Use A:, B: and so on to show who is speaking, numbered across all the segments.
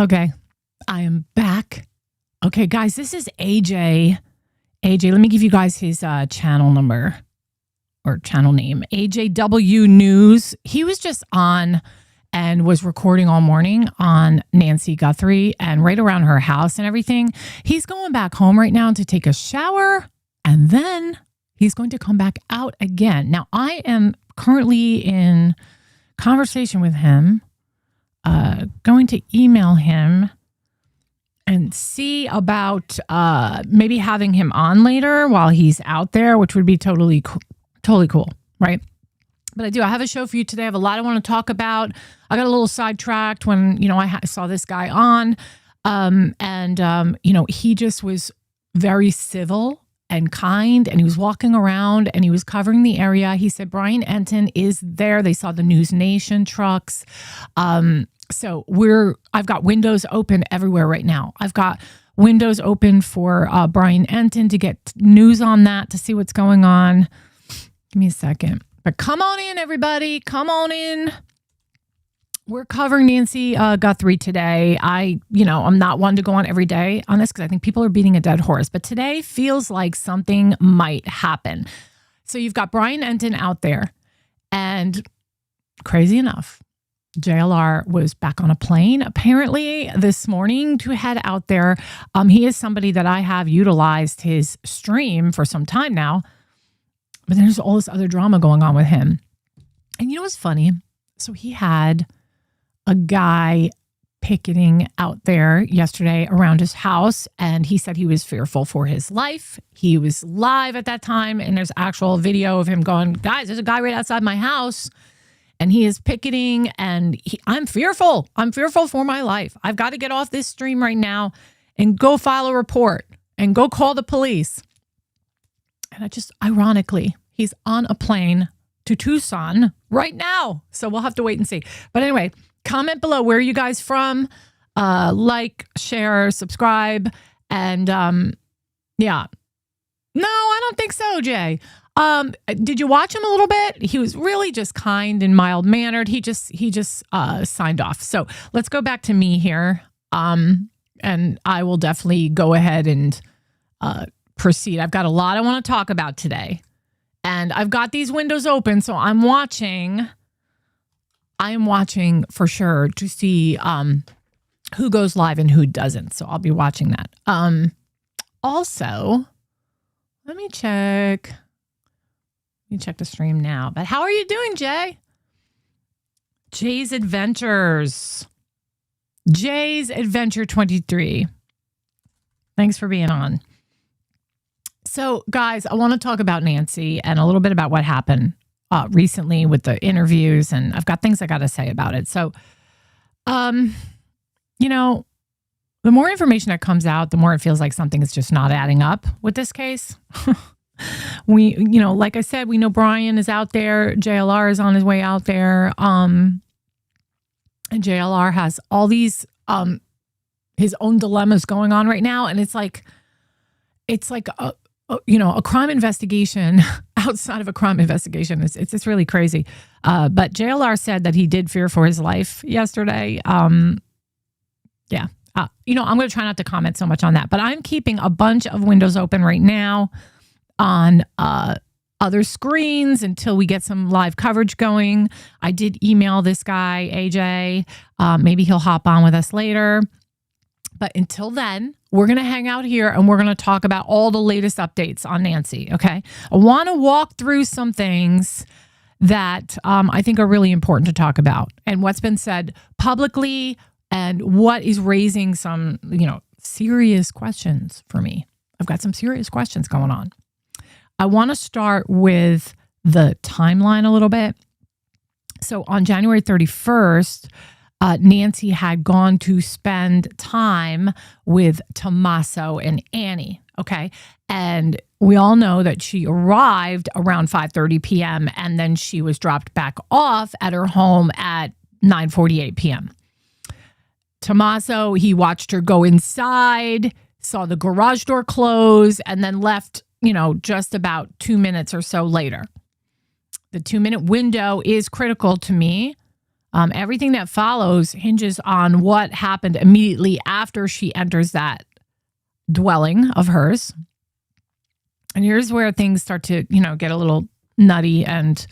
A: Okay, I am back. Okay, guys, this is AJ. AJ, let me give you guys his channel number or channel name. AJW News. He was just on and was recording all morning on Nancy Guthrie and right around her house and everything. He's going back home right now to take a shower, and then he's going to come back out again. Now, I am currently in conversation with him, going to email him and see about maybe having him on later while he's out there, which would be totally cool, right? But I have a show for you today. I have a lot I want to talk about. I got a little sidetracked when, I saw this guy on, and he just was very civil and kind, and he was walking around and he was covering the area. He said Brian Entin is there. They saw the News Nation trucks. So I've got windows open everywhere right now. I've got windows open for Brian Entin to get news on that, to see what's going on. Give me a second. But come on in, everybody. Come on in. We're covering Nancy Guthrie today. I'm not one to go on every day on this because I think people are beating a dead horse. But today feels like something might happen. So you've got Brian Entin out there. And crazy enough, JLR was back on a plane apparently this morning to head out there. He is somebody that I have utilized his stream for some time now. But there's all this other drama going on with him. And you know what's funny? So he had a guy picketing out there yesterday around his house, and he said he was fearful for his life. He was live at that time, and there's actual video of him going, guys, there's a guy right outside my house, and he is picketing, and I'm fearful. I'm fearful for my life. I've got to get off this stream right now and go file a report and go call the police. And ironically, he's on a plane to Tucson right now. So we'll have to wait and see. But anyway, comment below, where are you guys from? Like, share, subscribe. And yeah. No, I don't think so, Jay. Did you watch him a little bit? He was really just kind and mild-mannered. He just signed off. So let's go back to me here. And I will definitely go ahead and proceed. I've got a lot I want to talk about today, and I've got these windows open, so I am watching for sure to see who goes live and who doesn't. So I'll be watching that. Also, let me check the stream now. But how are you doing, Jay? Jay's Adventure 23. Thanks for being on. So, guys, I want to talk about Nancy and a little bit about what happened recently with the interviews, and I've got things I got to say about it. So, the more information that comes out, the more it feels like something is just not adding up with this case. Like I said, we know Brian is out there. JLR is on his way out there. And JLR has all these his own dilemmas going on right now, and it's like a crime investigation outside of a crime investigation. It's just really crazy. But JLR said that he did fear for his life yesterday. I'm going to try not to comment so much on that, but I'm keeping a bunch of windows open right now on other screens until we get some live coverage going. I did email this guy, AJ. Maybe he'll hop on with us later. But until then, we're going to hang out here and we're going to talk about all the latest updates on Nancy, okay? I want to walk through some things that I think are really important to talk about and what's been said publicly and what is raising some, serious questions for me. I've got some serious questions going on. I want to start with the timeline a little bit. So on January 31st, Nancy had gone to spend time with Tommaso and Annie, okay? And we all know that she arrived around 5:30 p.m. and then she was dropped back off at her home at 9:48 p.m. Tommaso, he watched her go inside, saw the garage door close, and then left, just about 2 minutes or so later. The 2-minute window is critical to me. Everything that follows hinges on what happened immediately after she enters that dwelling of hers. And here's where things start to, get a little nutty and,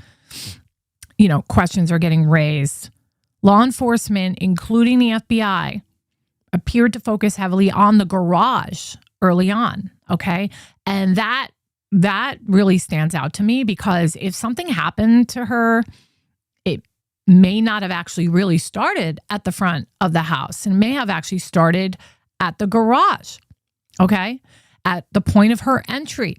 A: questions are getting raised. Law enforcement, including the FBI, appeared to focus heavily on the garage early on. Okay. And that really stands out to me, because if something happened to her, it may not have actually really started at the front of the house, and may have actually started at the garage. Okay. At the point of her entry.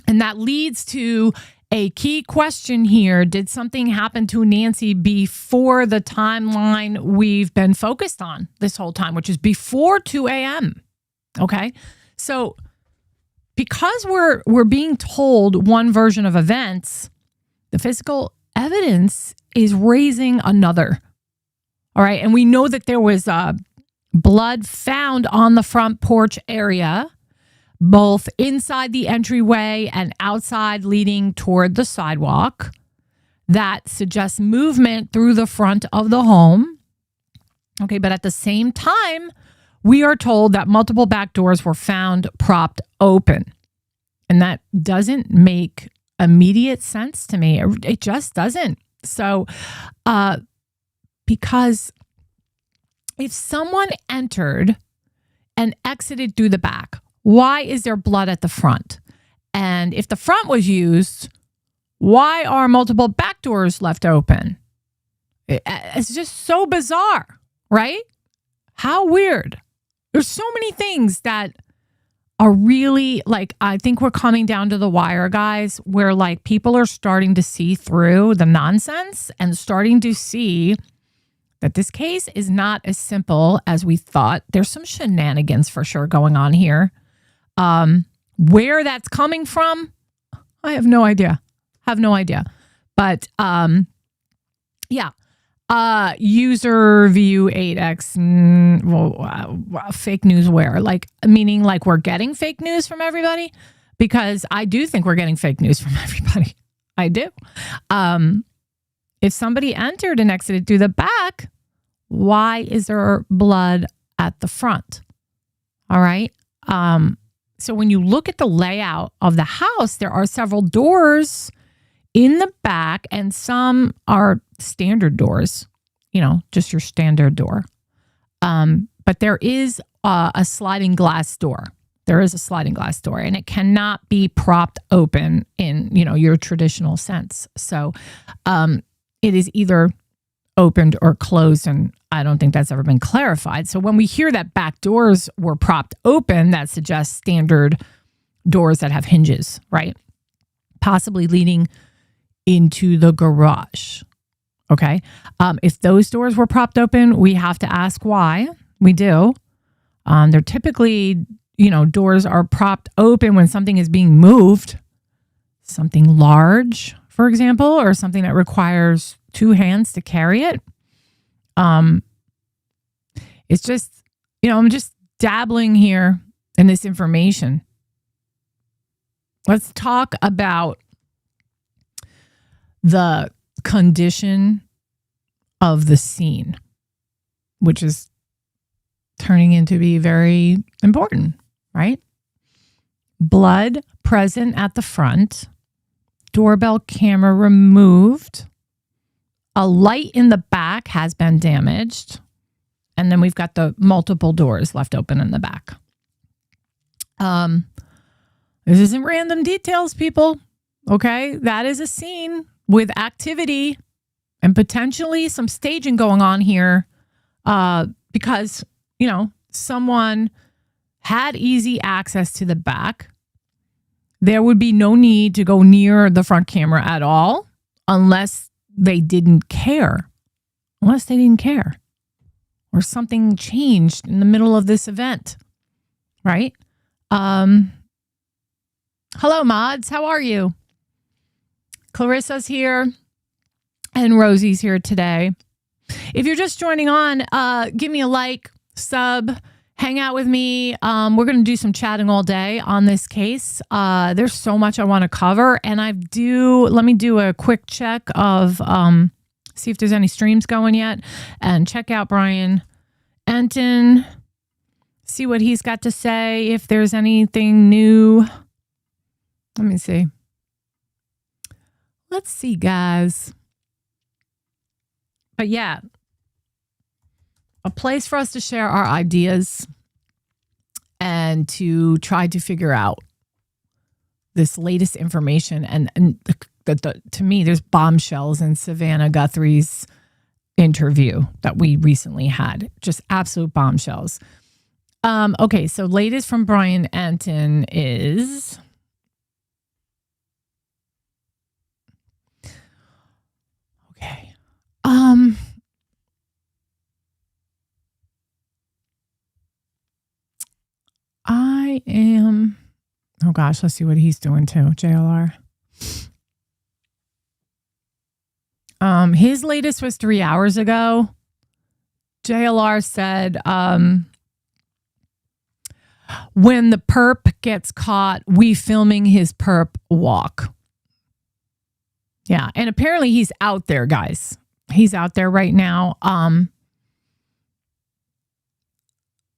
A: And that leads to a key question here. Did something happen to Nancy before the timeline we've been focused on this whole time, which is before 2 a.m.? Okay. So because we're being told one version of events, the physical evidence is raising another. All right. And we know that there was blood found on the front porch area, both inside the entryway and outside leading toward the sidewalk, that suggests movement through the front of the home. Okay, but at the same time, we are told that multiple back doors were found propped open. And that doesn't make immediate sense to me. It just doesn't. So, because if someone entered and exited through the back, why is there blood at the front? And if the front was used, why are multiple back doors left open? It's just so bizarre, right? How weird. There's so many things that are really, I think we're coming down to the wire, guys, where people are starting to see through the nonsense and starting to see that this case is not as simple as we thought. There's some shenanigans for sure going on here. Where that's coming from, I have no idea. But yeah. User view 8x, fake news where? Meaning we're getting fake news from everybody? Because I do think we're getting fake news from everybody. I do. If somebody entered and exited through the back, why is there blood at the front? All right. So when you look at the layout of the house, there are several doors in the back, and some are standard doors, just your standard door. But there is a sliding glass door. There is a sliding glass door, and it cannot be propped open in, your traditional sense. So it is either opened or closed, and I don't think that's ever been clarified. So when we hear that back doors were propped open, that suggests standard doors that have hinges, right? Possibly leading into the garage. Okay. If those doors were propped open, we have to ask why. We do. They're typically, doors are propped open when something is being moved, something large, for example, or something that requires two hands to carry it. It's just, I'm just dabbling here in this information. Let's talk about the condition of the scene, which is turning into be very important, right? Blood present at the front, doorbell camera removed, a light in the back has been damaged, and then we've got the multiple doors left open in the back. This isn't random details, people. Okay, that is a scene with activity and potentially some staging going on here, because, someone had easy access to the back. There would be no need to go near the front camera at all unless they didn't care. Or something changed in the middle of this event, right? Hello, mods. How are you? Clarissa's here and Rosie's here today. If you're just joining on, give me a like, sub, hang out with me. We're going to do some chatting all day on this case. There's so much I want to cover, and let me do a quick check of see if there's any streams going yet, and check out Brian Entin. See what he's got to say, if there's anything new. Let me see. Let's see, guys. But yeah, a place for us to share our ideas and to try to figure out this latest information. And to me, there's bombshells in Savannah Guthrie's interview that we recently had. Just absolute bombshells. Okay, so latest from Brian Entin is... Okay. I am... Oh gosh, let's see what he's doing too. JLR. His latest was 3 hours ago. JLR said, when the perp gets caught, we filming his perp walk. Yeah, and apparently he's out there, guys. He's out there right now.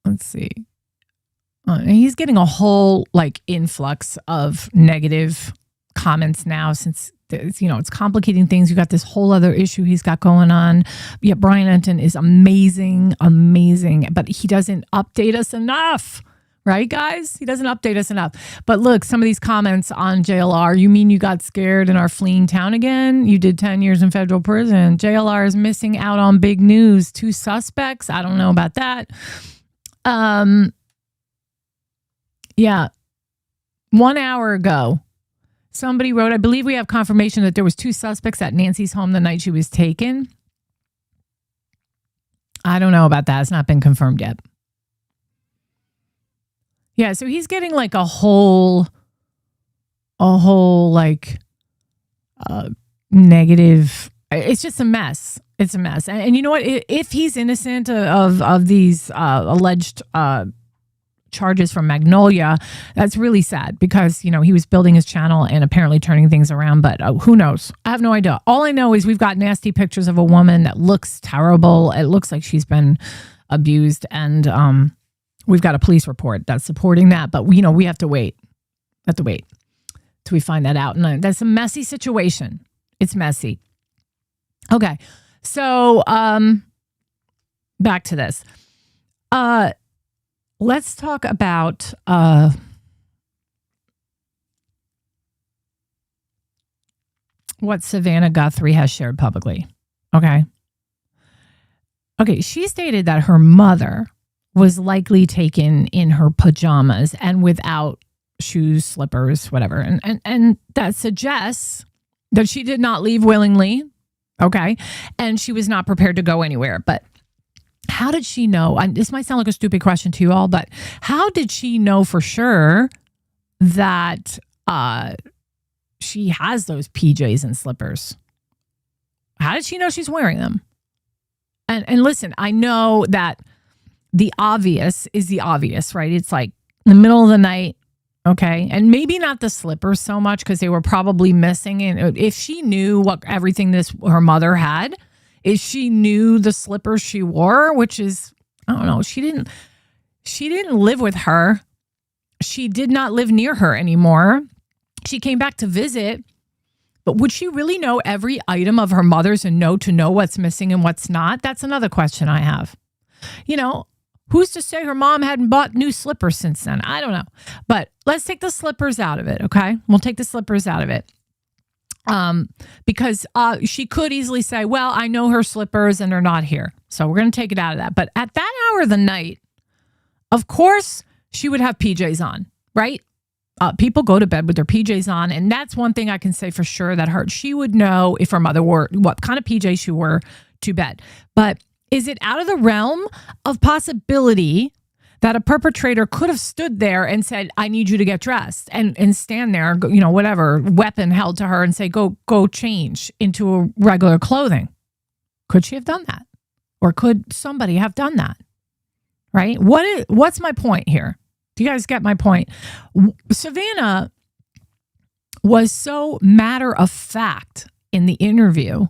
A: Let's see. He's getting a whole influx of negative comments now, since it's complicating things. You got this whole other issue he's got going on. Yeah, Brian Entin is amazing, but he doesn't update us enough. Right, guys? He doesn't update us enough. But look, some of these comments on JLR. You mean you got scared and are fleeing town again? You did 10 years in federal prison. JLR is missing out on big news. 2 suspects. I don't know about that. Yeah. 1 hour ago, somebody wrote, I believe we have confirmation that there was 2 suspects at Nancy's home the night she was taken. I don't know about that. It's not been confirmed yet. Yeah, so he's getting a whole negative. It's just a mess. It's a mess. And you know what? If he's innocent of these alleged charges from Magnolia, that's really sad, because he was building his channel and apparently turning things around. But who knows? I have no idea. All I know is we've got nasty pictures of a woman that looks terrible. It looks like she's been abused, and we've got a police report that's supporting that, but we have to wait. Till we find that out. And that's a messy situation. It's messy. Okay. So, back to this. Let's talk about, what Savannah Guthrie has shared publicly. Okay. Okay. She stated that her mother was likely taken in her pajamas and without shoes, slippers, whatever. And that suggests that she did not leave willingly. Okay. And she was not prepared to go anywhere. But how did she know? And this might sound like a stupid question to you all, but how did she know for sure that she has those PJs and slippers? How did she know she's wearing them? And listen, I know that the obvious is the obvious, right? It's in the middle of the night, okay? And maybe not the slippers so much, because they were probably missing. And if she knew what everything her mother had, if she knew the slippers she wore, which is, I don't know, she didn't live with her. She did not live near her anymore. She came back to visit, but would she really know every item of her mother's and know what's missing and what's not? That's another question I have. Who's to say her mom hadn't bought new slippers since then? I don't know. But let's take the slippers out of it, okay? We'll take the slippers out of it. Because she could easily say, well, I know her slippers and they're not here. So we're going to take it out of that. But at that hour of the night, of course, she would have PJs on, right? People go to bed with their PJs on. And that's one thing I can say for sure, that she would know if her mother wore what kind of PJs she wore to bed. But is it out of the realm of possibility that a perpetrator could have stood there and said, I need you to get dressed, and stand there, whatever weapon held to her, and say, go change into a regular clothing? Could she have done that? Or could somebody have done that? Right? What's my point here? Do you guys get my point? Savannah was so matter of fact in the interview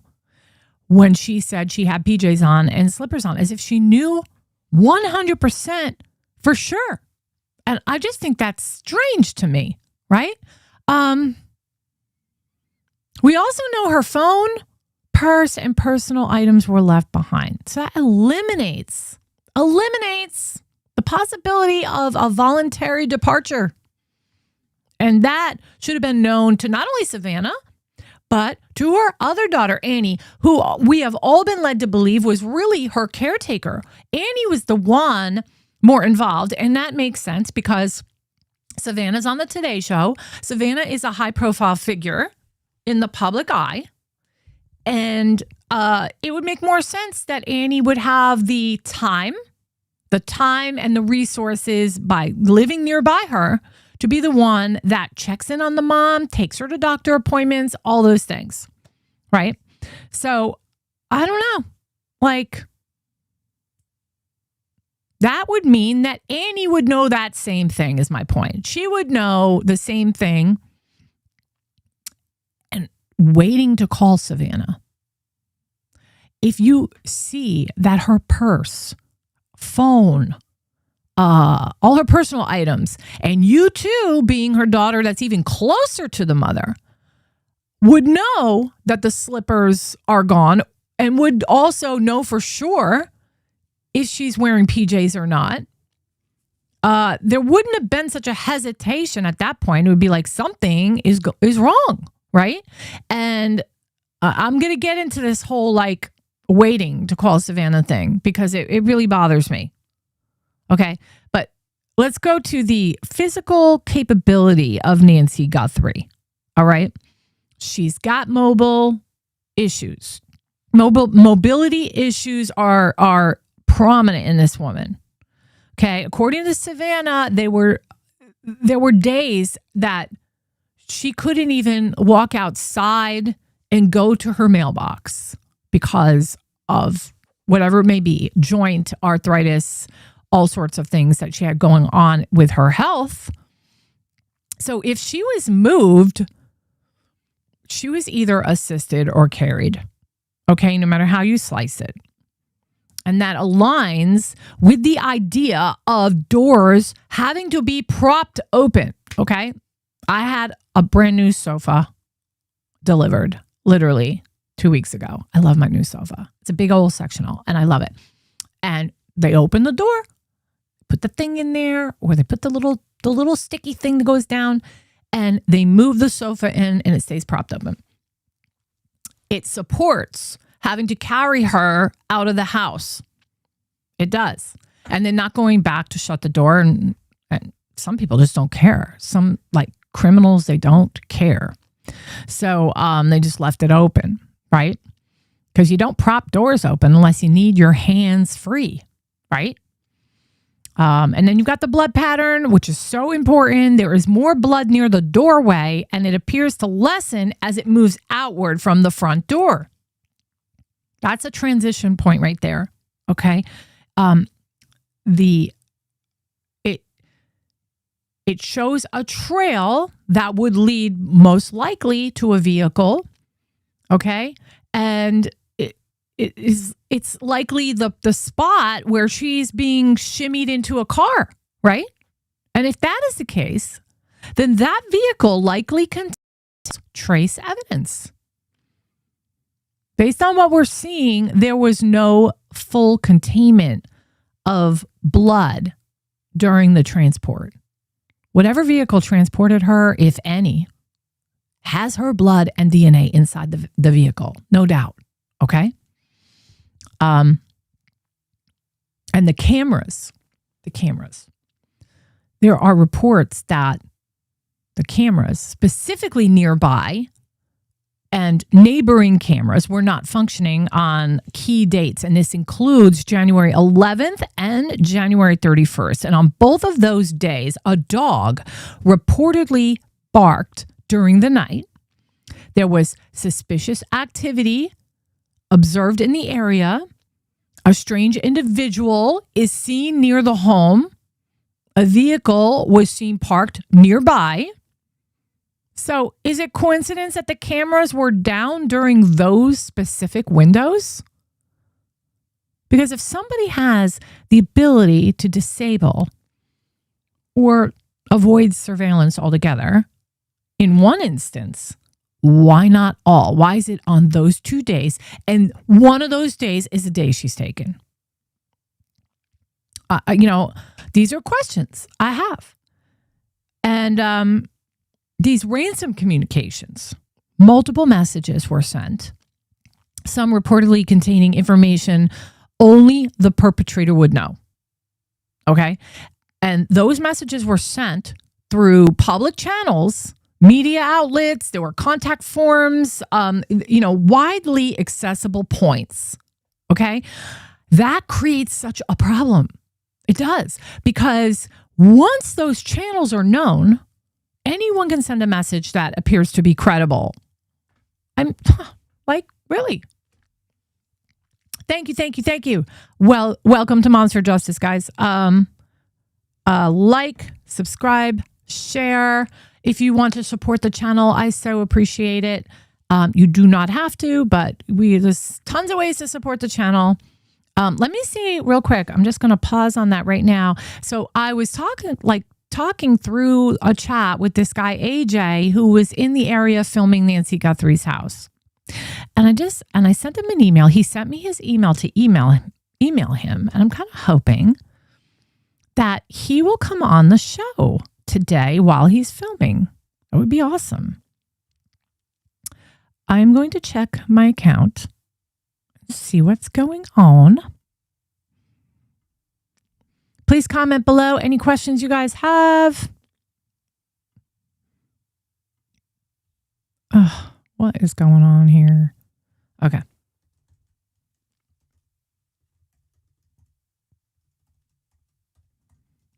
A: when she said she had PJs on and slippers on, as if she knew 100% for sure. And I just think that's strange to me, right? We also know her phone, purse, and personal items were left behind. So that eliminates the possibility of a voluntary departure. And that should have been known to not only Savannah, but to her other daughter, Annie, who we have all been led to believe was really her caretaker. Annie was the one more involved, and that makes sense because Savannah's on the Today Show. Savannah is a high-profile figure in the public eye, and it would make more sense that Annie would have the time and the resources by living nearby her to be the one that checks in on the mom, takes her to doctor appointments, all those things, right? So I don't know, like that would mean that Annie would know that same thing is my point. She would know the same thing and waiting to call Savannah. If you see that her purse, phone, all her personal items, and you too, being her daughter that's even closer to the mother, would know that the slippers are gone and would also know for sure if she's wearing PJs or not. There wouldn't have been such a hesitation at that point. It would be like something is wrong, right? And I'm going to get into this whole like waiting to call Savannah thing because it really bothers me. Okay, but let's go to the physical capability of Nancy Guthrie. All right, she's got mobility issues. Mobility issues are prominent in this woman. Okay, according to Savannah, there were days that she couldn't even walk outside and go to her mailbox because of whatever it may be, joint arthritis, all sorts of things that she had going on with her health. So if she was moved, she was either assisted or carried. Okay, no matter how you slice it. And that aligns with the idea of doors having to be propped open. Okay, I had a brand new sofa delivered literally 2 weeks ago. I love my new sofa. It's a big old sectional and I love it. And they open the door, put the thing in there, or they put the little sticky thing that goes down, and they move the sofa in and it stays propped open. It supports having to carry her out of the house. It does. And then not going back to shut the door. And some people just don't care. Some like criminals, they don't care. So they just left it open, right? Because you don't prop doors open unless you need your hands free, right? And then you've got the blood pattern, which is so important. There is more blood near the doorway, and it appears to lessen as it moves outward from the front door. That's a transition point right there. Okay. It shows a trail that would lead most likely to a vehicle. Okay. And it's likely the spot where she's being shimmied into a car, right? And if that is the case, then that vehicle likely contains trace evidence. Based on what we're seeing, there was no full containment of blood during the transport. Whatever vehicle transported her, if any, has her blood and DNA inside the vehicle, no doubt. Okay? And the cameras, there are reports that the cameras, specifically nearby and neighboring cameras, were not functioning on key dates. And this includes January 11th and January 31st. And on both of those days, a dog reportedly barked during the night. There was suspicious activity observed in the area. A strange individual is seen near the home. A vehicle was seen parked nearby. So is it coincidence that the cameras were down during those specific windows? Because if somebody has the ability to disable or avoid surveillance altogether, in one instance, why not all? Why is it on those 2 days? And one of those days is the day she's taken. These are questions I have. And these ransom communications, multiple messages were sent, some reportedly containing information only the perpetrator would know. Okay? And those messages were sent through public channels, media outlets, there were contact forms, widely accessible points. Okay? That creates such a problem. It does. Because once those channels are known, anyone can send a message that appears to be credible. I'm like, really? Thank you. Well, welcome to Monster Justice, guys. Like, subscribe, share. If you want to support the channel, I so appreciate it. You do not have to, but there's tons of ways to support the channel. Let me see real quick. I'm just going to pause on that right now. So I was talking through a chat with this guy, AJ, who was in the area filming Nancy Guthrie's house. And I sent him an email. He sent me his email to email him. And I'm kind of hoping that he will come on the show today while he's filming. That would be awesome. I'm going to check my account, see what's going on. Please comment below any questions you guys have. What is going on here? Okay.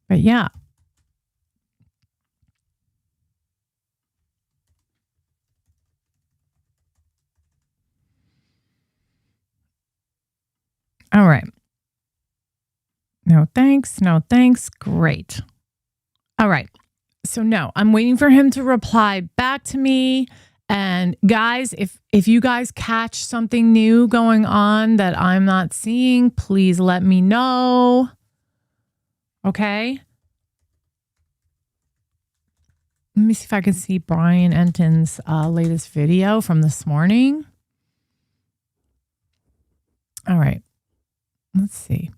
A: But yeah. All right. No thanks. Great. All right. So no, I'm waiting for him to reply back to me. And guys, if you guys catch something new going on that I'm not seeing, please let me know. Okay. Let me see if I can see Brian Entin's latest video from this morning. All right. Let's see.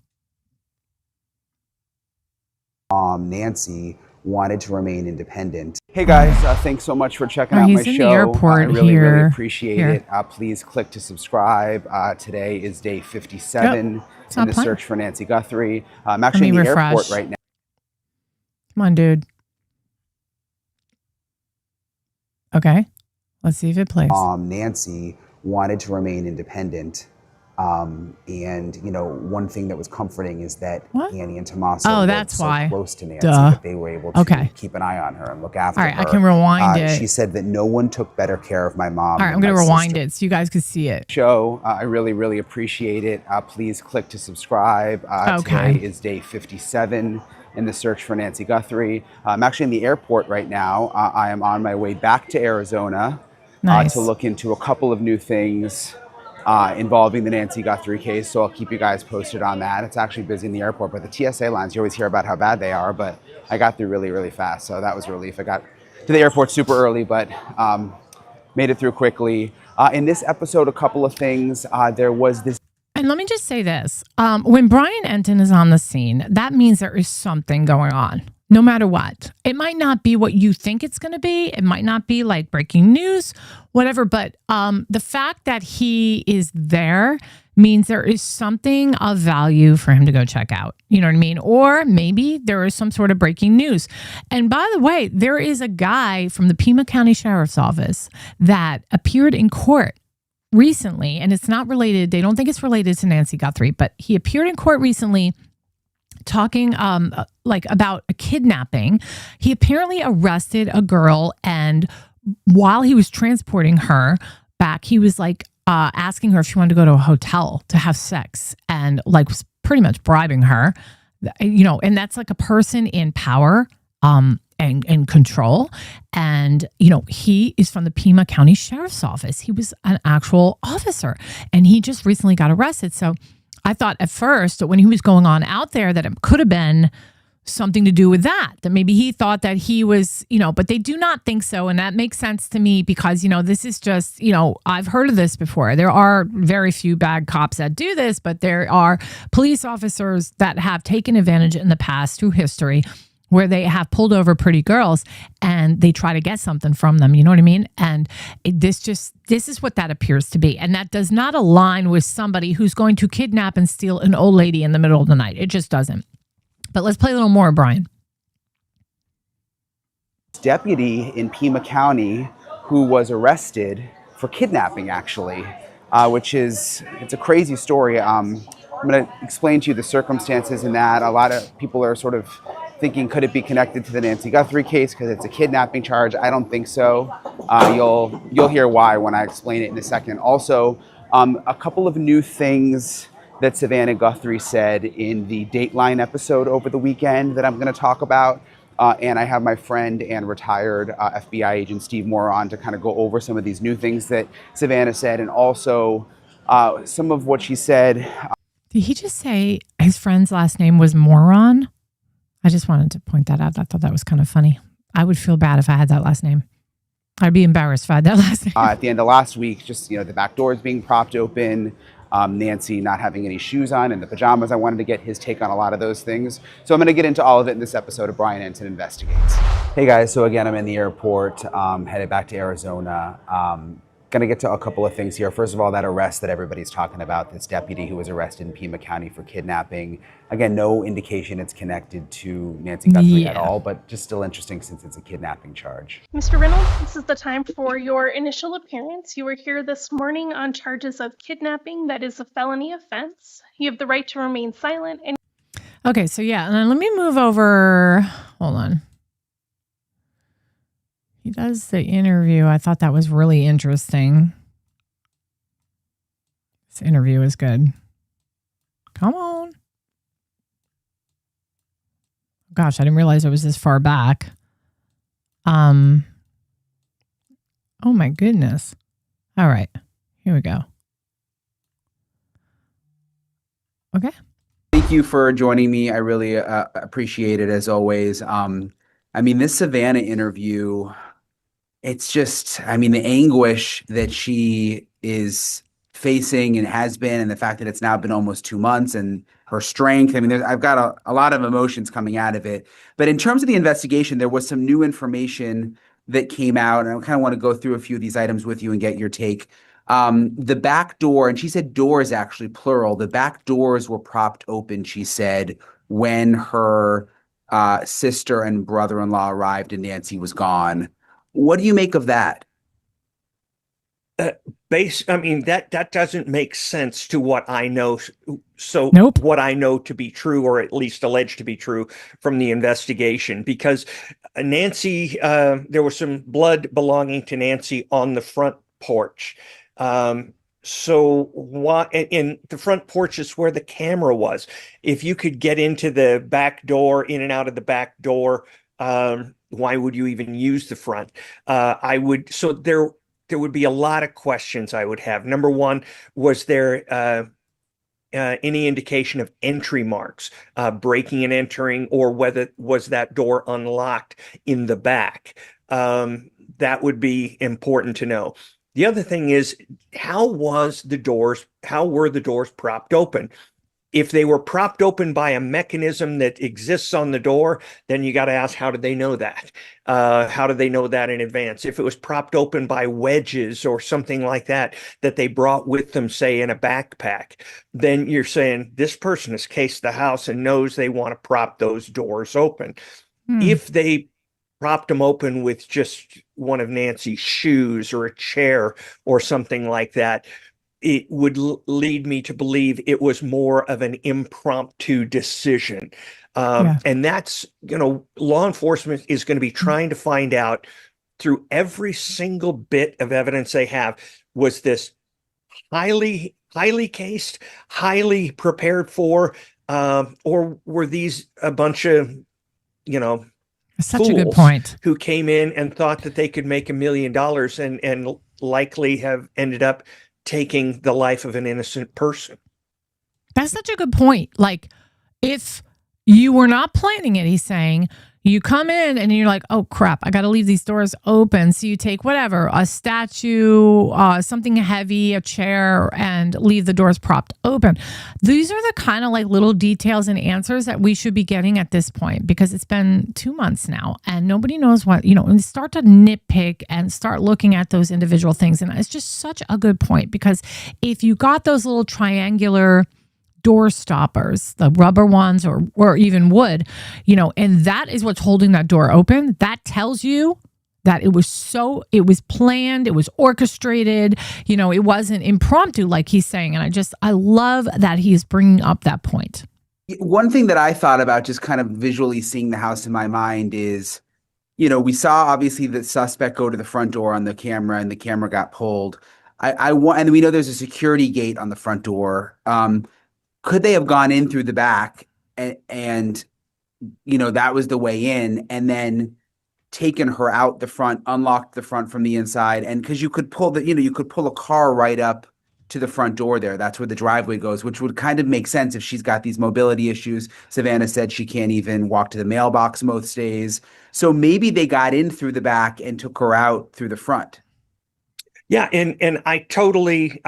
B: Nancy wanted to remain independent. Hey guys, thanks so much for checking out my show.
A: He's in the airport
B: I really
A: here.
B: Appreciate it. Please click to subscribe. Today is day 57 in the search for Nancy Guthrie. I'm actually in the airport right now.
A: Come on, dude. Okay. Let's see if it plays.
B: Nancy wanted to remain independent. And one thing that was comforting is that Annie and Tommaso were so close to Nancy that they were able to keep an eye on her and look after her.
A: All right, I can rewind it.
B: She said that no one took better care of my mom.
A: All right, I'm going to rewind it so you guys can see it.
B: I really appreciate it. Please click to subscribe. Today is day 57 in the search for Nancy Guthrie. I'm actually in the airport right now. I am on my way back to Arizona to look into a couple of new things involving the Nancy Guthrie case, so I'll keep you guys posted on that. It's actually busy in the airport, but the TSA lines, you always hear about how bad they are, but I got through really fast, so that was a relief. I got to the airport super early, but made it through quickly. In this episode, a couple of things. There was this...
A: And let me just say this. When Brian Entin is on the scene, that means there is something going on. No matter what. It might not be what you think it's going to be. It might not be like breaking news, whatever. But the fact that he is there means there is something of value for him to go check out. You know what I mean? Or maybe there is some sort of breaking news. And by the way, there is a guy from the Pima County Sheriff's Office that appeared in court recently, and it's not related. They don't think it's related to Nancy Guthrie, but he appeared in court recently talking about a kidnapping. He apparently arrested a girl, and while he was transporting her back, he was asking her if she wanted to go to a hotel to have sex, and was pretty much bribing her, and that's like a person in power. and control. And, he is from the Pima County Sheriff's Office. He was an actual officer, and he just recently got arrested. So I thought at first that when he was going on out there that it could have been something to do with that maybe he thought that he was, but they do not think so. And that makes sense to me because, this is just, I've heard of this before. There are very few bad cops that do this, but there are police officers that have taken advantage in the past through history where they have pulled over pretty girls and they try to get something from them. You know what I mean? And this is what that appears to be. And that does not align with somebody who's going to kidnap and steal an old lady in the middle of the night. It just doesn't. But let's play a little more, Brian.
B: Deputy in Pima County who was arrested for kidnapping, actually, it's a crazy story. I'm going to explain to you the circumstances in that. A lot of people are sort of thinking, could it be connected to the Nancy Guthrie case because it's a kidnapping charge? I don't think so. You'll hear why when I explain it in a second. Also, a couple of new things that Savannah Guthrie said in the Dateline episode over the weekend that I'm going to talk about. And I have my friend and retired FBI agent Steve Moore on to kind of go over some of these new things that Savannah said, and also some of what she said.
A: Did he just say his friend's last name was Moron? I just wanted to point that out. I thought that was kind of funny. I would feel bad if I had that last name. I'd be embarrassed if I had that last name.
B: At the end of last week, just, the back doors being propped open, Nancy not having any shoes on in the pajamas. I wanted to get his take on a lot of those things. So I'm going to get into all of it in this episode of Brian Entin Investigates. Hey guys, so again, I'm in the airport, headed back to Arizona. Going to get to a couple of things here. First of all, that arrest that everybody's talking about, this deputy who was arrested in Pima County for kidnapping. Again, no indication it's connected to Nancy Guthrie at all, but just still interesting since it's a kidnapping charge.
C: Mr. Reynolds, this is the time for your initial appearance. You were here this morning on charges of kidnapping. That is a felony offense. You have the right to remain silent.
A: Okay, so and then let me move over. Hold on. He does the interview. I thought that was really interesting. This interview is good. Come on. Gosh, I didn't realize it was this far back. Oh my goodness. All right, here we go. Okay.
B: Thank you for joining me. I really appreciate it as always. This Savannah interview, it's just, the anguish that she is facing and has been, and the fact that it's now been almost 2 months, and her strength. I've got a lot of emotions coming out of it. But in terms of the investigation, there was some new information that came out, and I kind of want to go through a few of these items with you and get your take. The back door, and she said doors actually plural, the back doors were propped open, she said, when her sister and brother-in-law arrived and Nancy was gone. What do you make of that?
D: That doesn't make sense to what I know. So
A: nope.
D: What I know to be true, or at least alleged to be true from the investigation, because Nancy, there was some blood belonging to Nancy on the front porch. So why, in the front porch is where the camera was. If you could get into the back door, in and out of the back door, why would you even use the front? So there would be a lot of questions I would have. Number one, was there any indication of entry marks, breaking and entering, or whether was that door unlocked in the back? That would be important to know. The other thing is, how were the doors propped open? If they were propped open by a mechanism that exists on the door, then you got to ask, how did they know that? How did they know that in advance? If it was propped open by wedges or something like that they brought with them, say in a backpack, then you're saying this person has cased the house and knows they want to prop those doors open. If they propped them open with just one of Nancy's shoes or a chair or something like that, it would lead me to believe it was more of an impromptu decision. And that's, law enforcement is going to be trying to find out through every single bit of evidence they have, was this highly cased, highly prepared for, or were these a bunch of,
A: Such a good point.
D: Who came in and thought that they could make $1 million and likely have ended up taking the life of an innocent person.
A: That's such a good point. Like, if you were not planning it, he's saying, you come in and you're like, oh crap, I got to leave these doors open. So you take whatever, a statue, something heavy, a chair, and leave the doors propped open. These are the kind of like little details and answers that we should be getting at this point, because it's been 2 months now and nobody knows what, and start to nitpick and start looking at those individual things. And it's just such a good point, because if you got those little triangular door stoppers, the rubber ones or even wood, and that is what's holding that door open, that tells you that it was planned, it was orchestrated, it wasn't impromptu like he's saying. And I love that he's bringing up that point.
B: One thing that I thought about, just kind of visually seeing the house in my mind, is, we saw obviously the suspect go to the front door on the camera and the camera got pulled. And we know there's a security gate on the front door. Could they have gone in through the back and that was the way in, and then taken her out the front, unlocked the front from the inside? And because you could pull you could pull a car right up to the front door there. That's where the driveway goes, which would kind of make sense if she's got these mobility issues. Savannah said she can't even walk to the mailbox most days. So maybe they got in through the back and took her out through the front.
D: Yeah, and I totally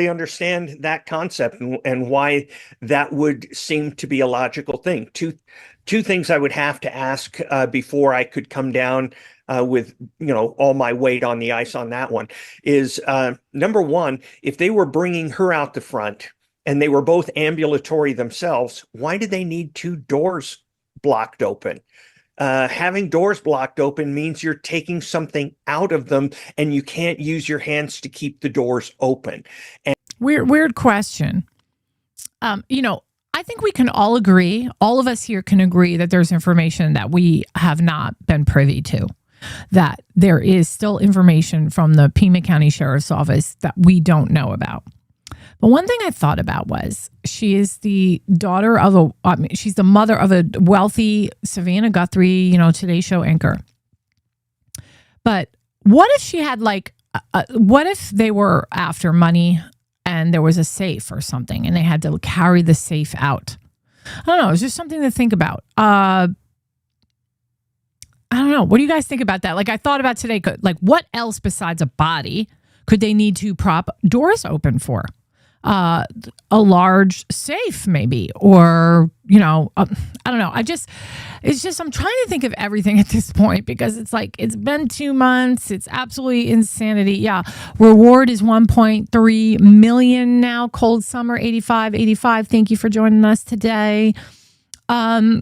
D: understand that concept and why that would seem to be a logical thing. Two things I would have to ask before I could come down with all my weight on the ice on that one is, number one, if they were bringing her out the front and they were both ambulatory themselves, why did they need two doors blocked open? Having doors blocked open means you're taking something out of them and you can't use your hands to keep the doors open. And
A: weird question. I think we can all agree, all of us here can agree that there's information that we have not been privy to, that there is still information from the Pima County Sheriff's Office that we don't know about. But one thing I thought about was she is the daughter of she's the mother of a wealthy Savannah Guthrie, Today Show anchor. But what if she had what if they were after money and there was a safe or something and they had to carry the safe out? I don't know. It's just something to think about. I don't know. What do you guys think about that? I thought about today, what else besides a body could they need to prop doors open for? A large safe maybe, or, I don't know. I'm trying to think of everything at this point, because it's been 2 months. It's absolutely insanity. Yeah. Reward is 1.3 million now. Cold Summer 85. Thank you for joining us today. Have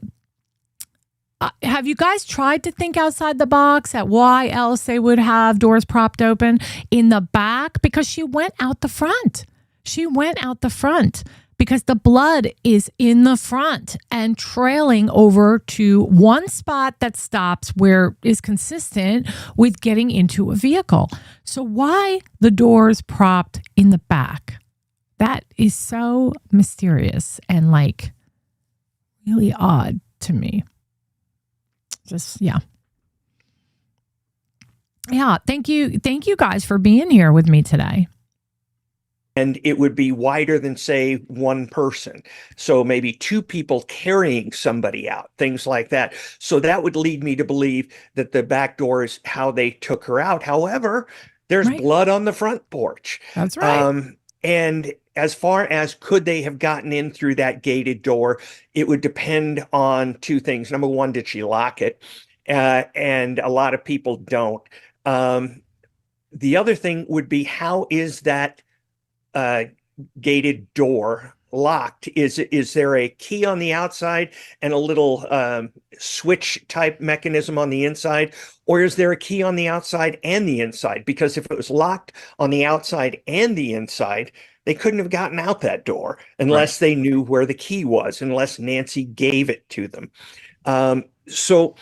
A: you guys tried to think outside the box at why else they would have doors propped open in the back? Because she went out the front. Because the blood is in the front and trailing over to one spot that stops where is consistent with getting into a vehicle. So why the doors propped in the back? That is so mysterious and really odd to me. Yeah. Thank you guys for being here with me today.
D: And it would be wider than, say, one person. So maybe two people carrying somebody out, things like that. So that would lead me to believe that the back door is how they took her out. However, there's blood on the front porch.
A: That's right.
D: And as far as could they have gotten in through that gated door, it would depend on two things. Number one, did she lock it? And a lot of people don't. The other thing would be, how is that gated door locked? Is there a key on the outside and a little switch type mechanism on the inside, or is there a key on the outside and the inside? Because if it was locked on the outside and the inside, they couldn't have gotten out that door unless they knew where the key was, unless Nancy gave it to them. So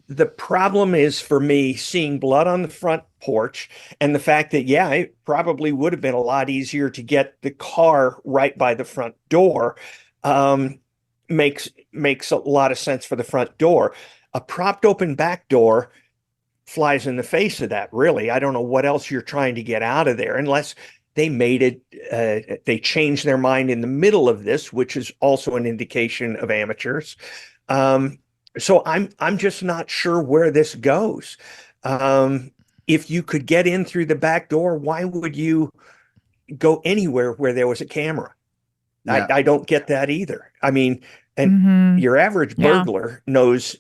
D: the problem is, for me, seeing blood on the front porch and the fact that, it probably would have been a lot easier to get the car right by the front door, makes a lot of sense for the front door. A propped open back door flies in the face of that, really. I don't know what else you're trying to get out of there, unless they made it, they changed their mind in the middle of this, which is also an indication of amateurs. So I'm just not sure where this goes. If you could get in through the back door, why would you go anywhere where there was a camera? Yeah. I don't get that either. I mean, and your average burglar knows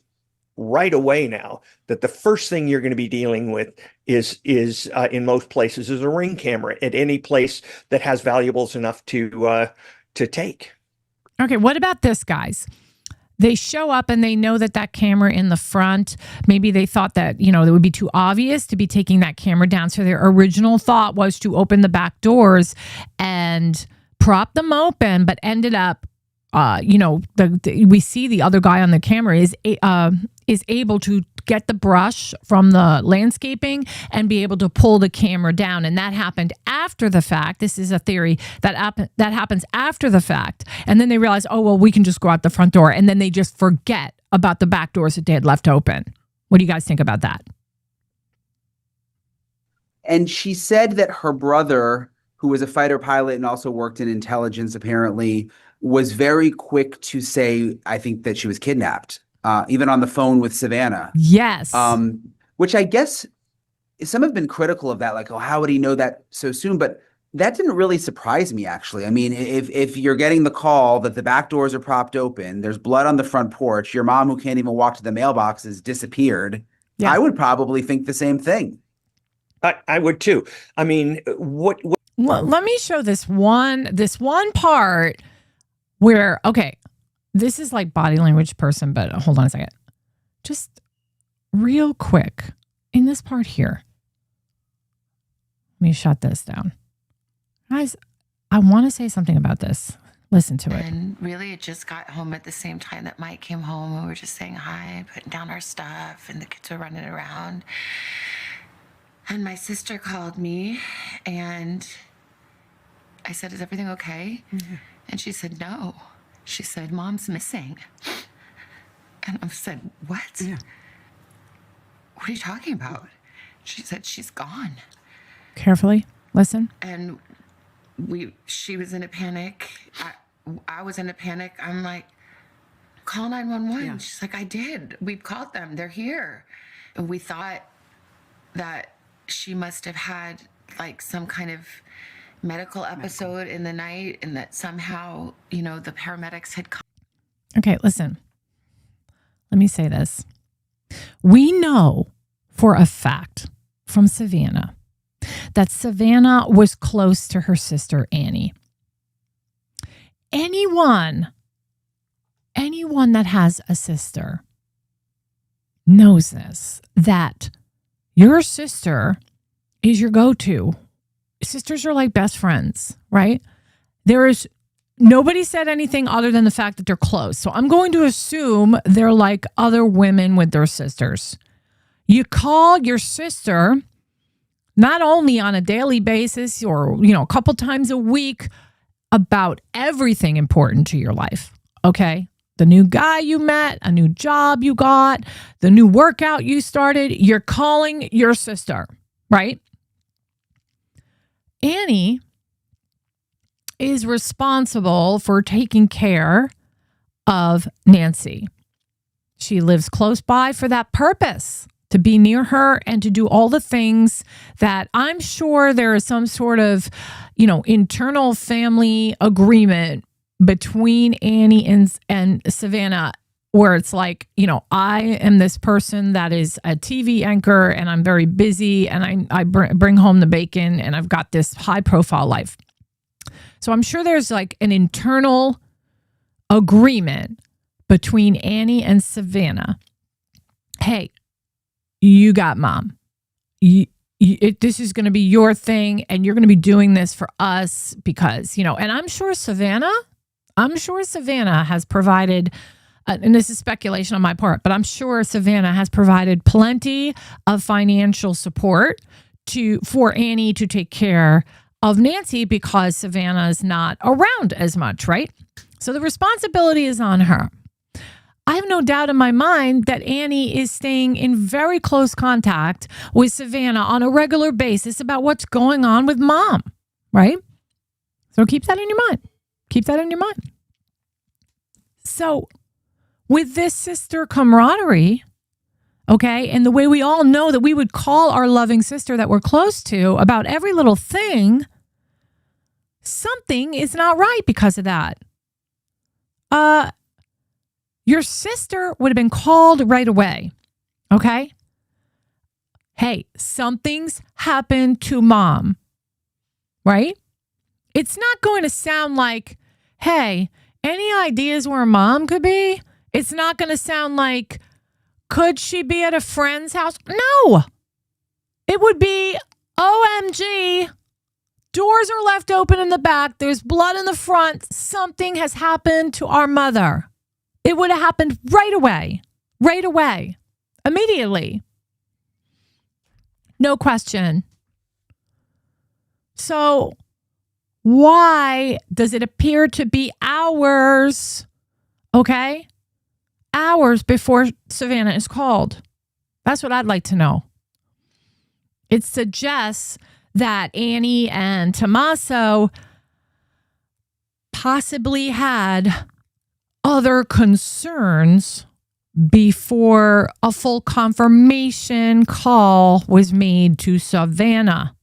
D: right away now that the first thing you're going to be dealing with is in most places is a Ring camera at any place that has valuables enough to take.
A: Okay, what about this, guys? They show up and they know that camera in the front, maybe they thought that, it would be too obvious to be taking that camera down. So their original thought was to open the back doors and prop them open, but ended up, we see the other guy on the camera is able to get the brush from the landscaping and be able to pull the camera down. And that happened after the fact. This is a theory that happens after the fact. And then they realize, oh, well, we can just go out the front door. And then they just forget about the back doors that they had left open. What do you guys think about that?
B: And she said that her brother, who was a fighter pilot and also worked in intelligence, apparently, was very quick to say, I think that she was kidnapped. Even on the phone with Savannah.
A: Yes.
B: Which I guess some have been critical of that, like, oh, how would he know that so soon? But that didn't really surprise me, actually. I mean, if you're getting the call that the back doors are propped open, there's blood on the front porch, your mom who can't even walk to the mailbox has disappeared, I would probably think the same thing.
D: I would too. I mean, what?
A: Well, let me show this one part where, okay, this is like body language person, but hold on a second. Just real quick in this part here. Let me shut this down. Guys, I want to say something about this. Listen to it.
E: And really, it just got home at the same time that Mike came home. We were just saying hi, putting down our stuff, and the kids were running around. And my sister called me, and I said, "Is everything okay?" Mm-hmm. And she said, "No." She said, "Mom's missing." And I said, "What? Yeah. What are you talking about?" She said, "She's gone."
A: Carefully, listen.
E: And she was in a panic. I was in a panic. I'm like, "Call 911. Yeah. She's like, "I did. We've called them. They're here." And we thought that she must have had like some kind of medical episode in the night, and that somehow, the paramedics had come.
A: Okay, listen. Let me say this. We know for a fact from Savannah that Savannah was close to her sister Annie. Anyone that has a sister knows this, that your sister is your go-to. Sisters are like best friends, right? Nobody said anything other than the fact that they're close. So I'm going to assume they're like other women with their sisters. You call your sister not only on a daily basis or, a couple times a week about everything important to your life, okay? The new guy you met, a new job you got, the new workout you started, you're calling your sister, right? Annie is responsible for taking care of Nancy. She lives close by for that purpose, to be near her and to do all the things that I'm sure there is some sort of, internal family agreement between Annie and Savannah, where it's like, I am this person that is a TV anchor and I'm very busy and I bring home the bacon and I've got this high profile life. So I'm sure there's like an internal agreement between Annie and Savannah. Hey, you got mom. This is going to be your thing and you're going to be doing this for us because, and I'm sure Savannah has provided, and this is speculation on my part, but I'm sure Savannah has provided plenty of financial support for Annie to take care of Nancy because Savannah is not around as much, right? So the responsibility is on her. I have no doubt in my mind that Annie is staying in very close contact with Savannah on a regular basis about what's going on with mom, right? So keep that in your mind. Keep that in your mind. So with this sister camaraderie, okay, and the way we all know that we would call our loving sister that we're close to about every little thing, something is not right because of that. Your sister would have been called right away, okay? Hey, something's happened to mom, right? It's not going to sound like, hey, any ideas where mom could be? It's not going to sound like, could she be at a friend's house? No. It would be, OMG, doors are left open in the back. There's blood in the front. Something has happened to our mother. It would have happened right away, immediately. No question. So why does it appear to be hours, okay? Hours before Savannah is called? That's what I'd like to know. It suggests that Annie and Tommaso possibly had other concerns before a full confirmation call was made to Savannah.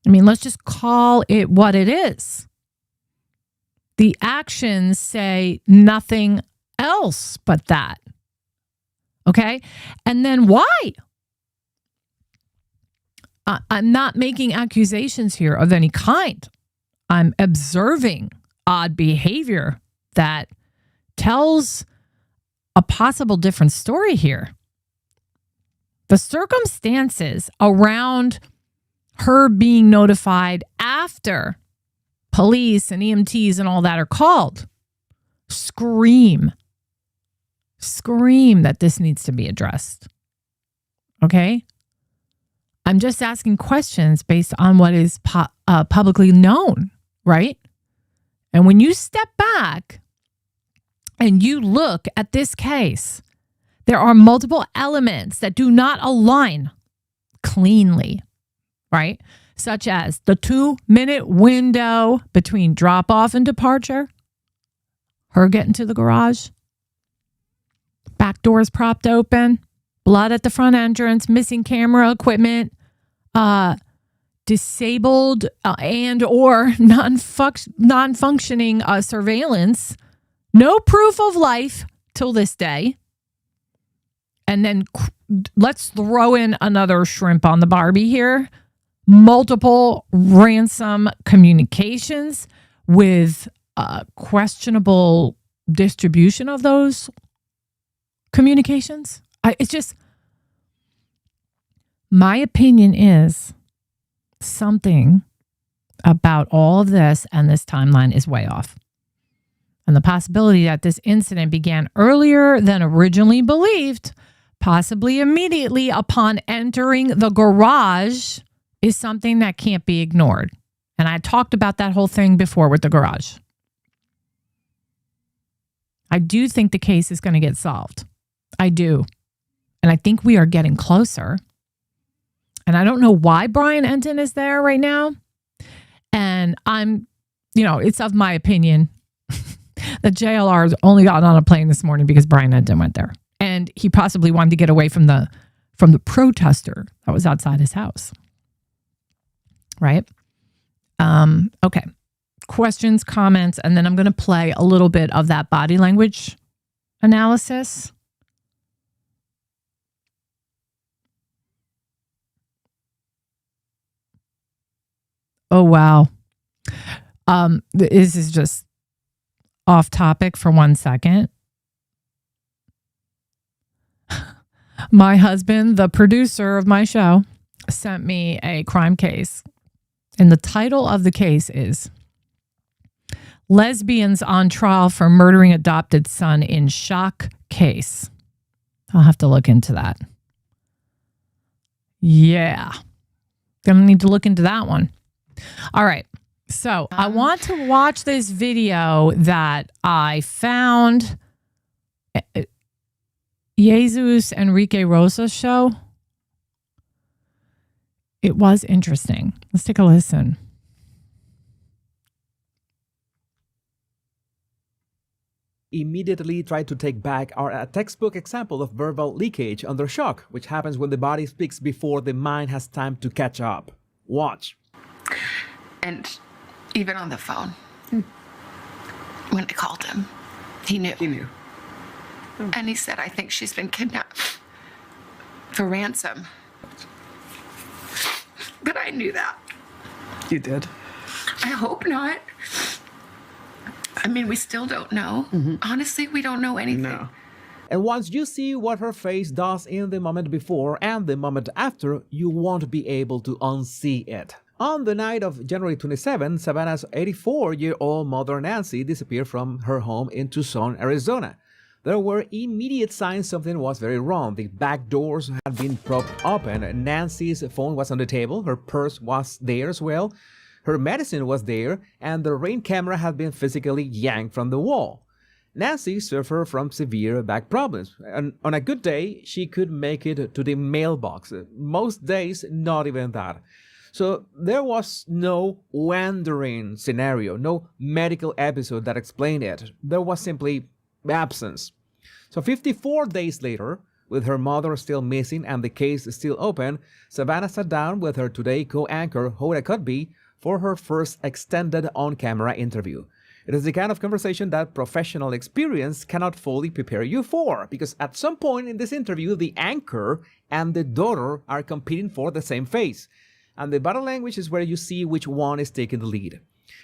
A: I mean, let's just call it what it is. The actions say nothing else but that. Okay? And then why? I'm not making accusations here of any kind. I'm observing odd behavior that tells a possible different story here. The circumstances around her being notified after police and EMTs and all that are called scream that this needs to be addressed. Okay? I'm just asking questions based on what is publicly known, right? And when you step back and you look at this case, there are multiple elements that do not align cleanly, right? Such as the 2-minute window between drop-off and departure, her getting to the garage, back doors propped open, blood at the front entrance, missing camera equipment, disabled and or non-functioning surveillance, no proof of life till this day. And then let's throw in another shrimp on the Barbie here. Multiple ransom communications with questionable distribution of those communications. It's just, my opinion is something about all of this and this timeline is way off. And the possibility that this incident began earlier than originally believed, possibly immediately upon entering the garage, is something that can't be ignored. And I talked about that whole thing before with the garage. I do think the case is going to get solved. I do. And I think we are getting closer. And I don't know why Brian Entin is there right now. And I'm, it's of my opinion that JLR has only gotten on a plane this morning because Brian Entin went there. And he possibly wanted to get away from the protester that was outside his house. Right? Okay. Questions, comments, and then I'm going to play a little bit of that body language analysis. Oh, wow. This is just off topic for 1 second. My husband, the producer of my show, sent me a crime case. And the title of the case is Lesbians on Trial for Murdering Adopted Son in Shock Case. I'll have to look into that. Yeah. Gonna need to look into that one. All right. So I want to watch this video that I found Jesus Enrique Rosa's show. It was interesting. Let's take a listen.
F: Immediately try to take back are a textbook example of verbal leakage under shock, which happens when the body speaks before the mind has time to catch up. Watch.
E: And even on the phone, when I called him, he knew.
G: He knew.
E: And he said, I think she's been kidnapped for ransom. But I knew that.
G: You did.
E: I hope not. I mean, we still don't know. Honestly, we don't know anything.
G: No.
F: And once you see what her face does in the moment before and the moment after, you won't be able to unsee it. On the night of January 27, Savannah's 84-year-old mother Nancy disappeared from her home in Tucson, Arizona. There were immediate signs something was very wrong. The back doors had been propped open. Nancy's phone was on the table. Her purse was there as well. Her medicine was there, and the Ring camera had been physically yanked from the wall. Nancy suffered from severe back problems, and on a good day, she could make it to the mailbox. Most days, not even that. So there was no wandering scenario, no medical episode that explained it. There was simply absence. So 54 days later, with her mother still missing and the case still open, Savannah sat down with her Today co-anchor, Hoda Kotb, for her first extended on-camera interview. It is the kind of conversation that professional experience cannot fully prepare you for, because at some point in this interview, the anchor and the daughter are competing for the same face. And the body language is where you see which one is taking the lead.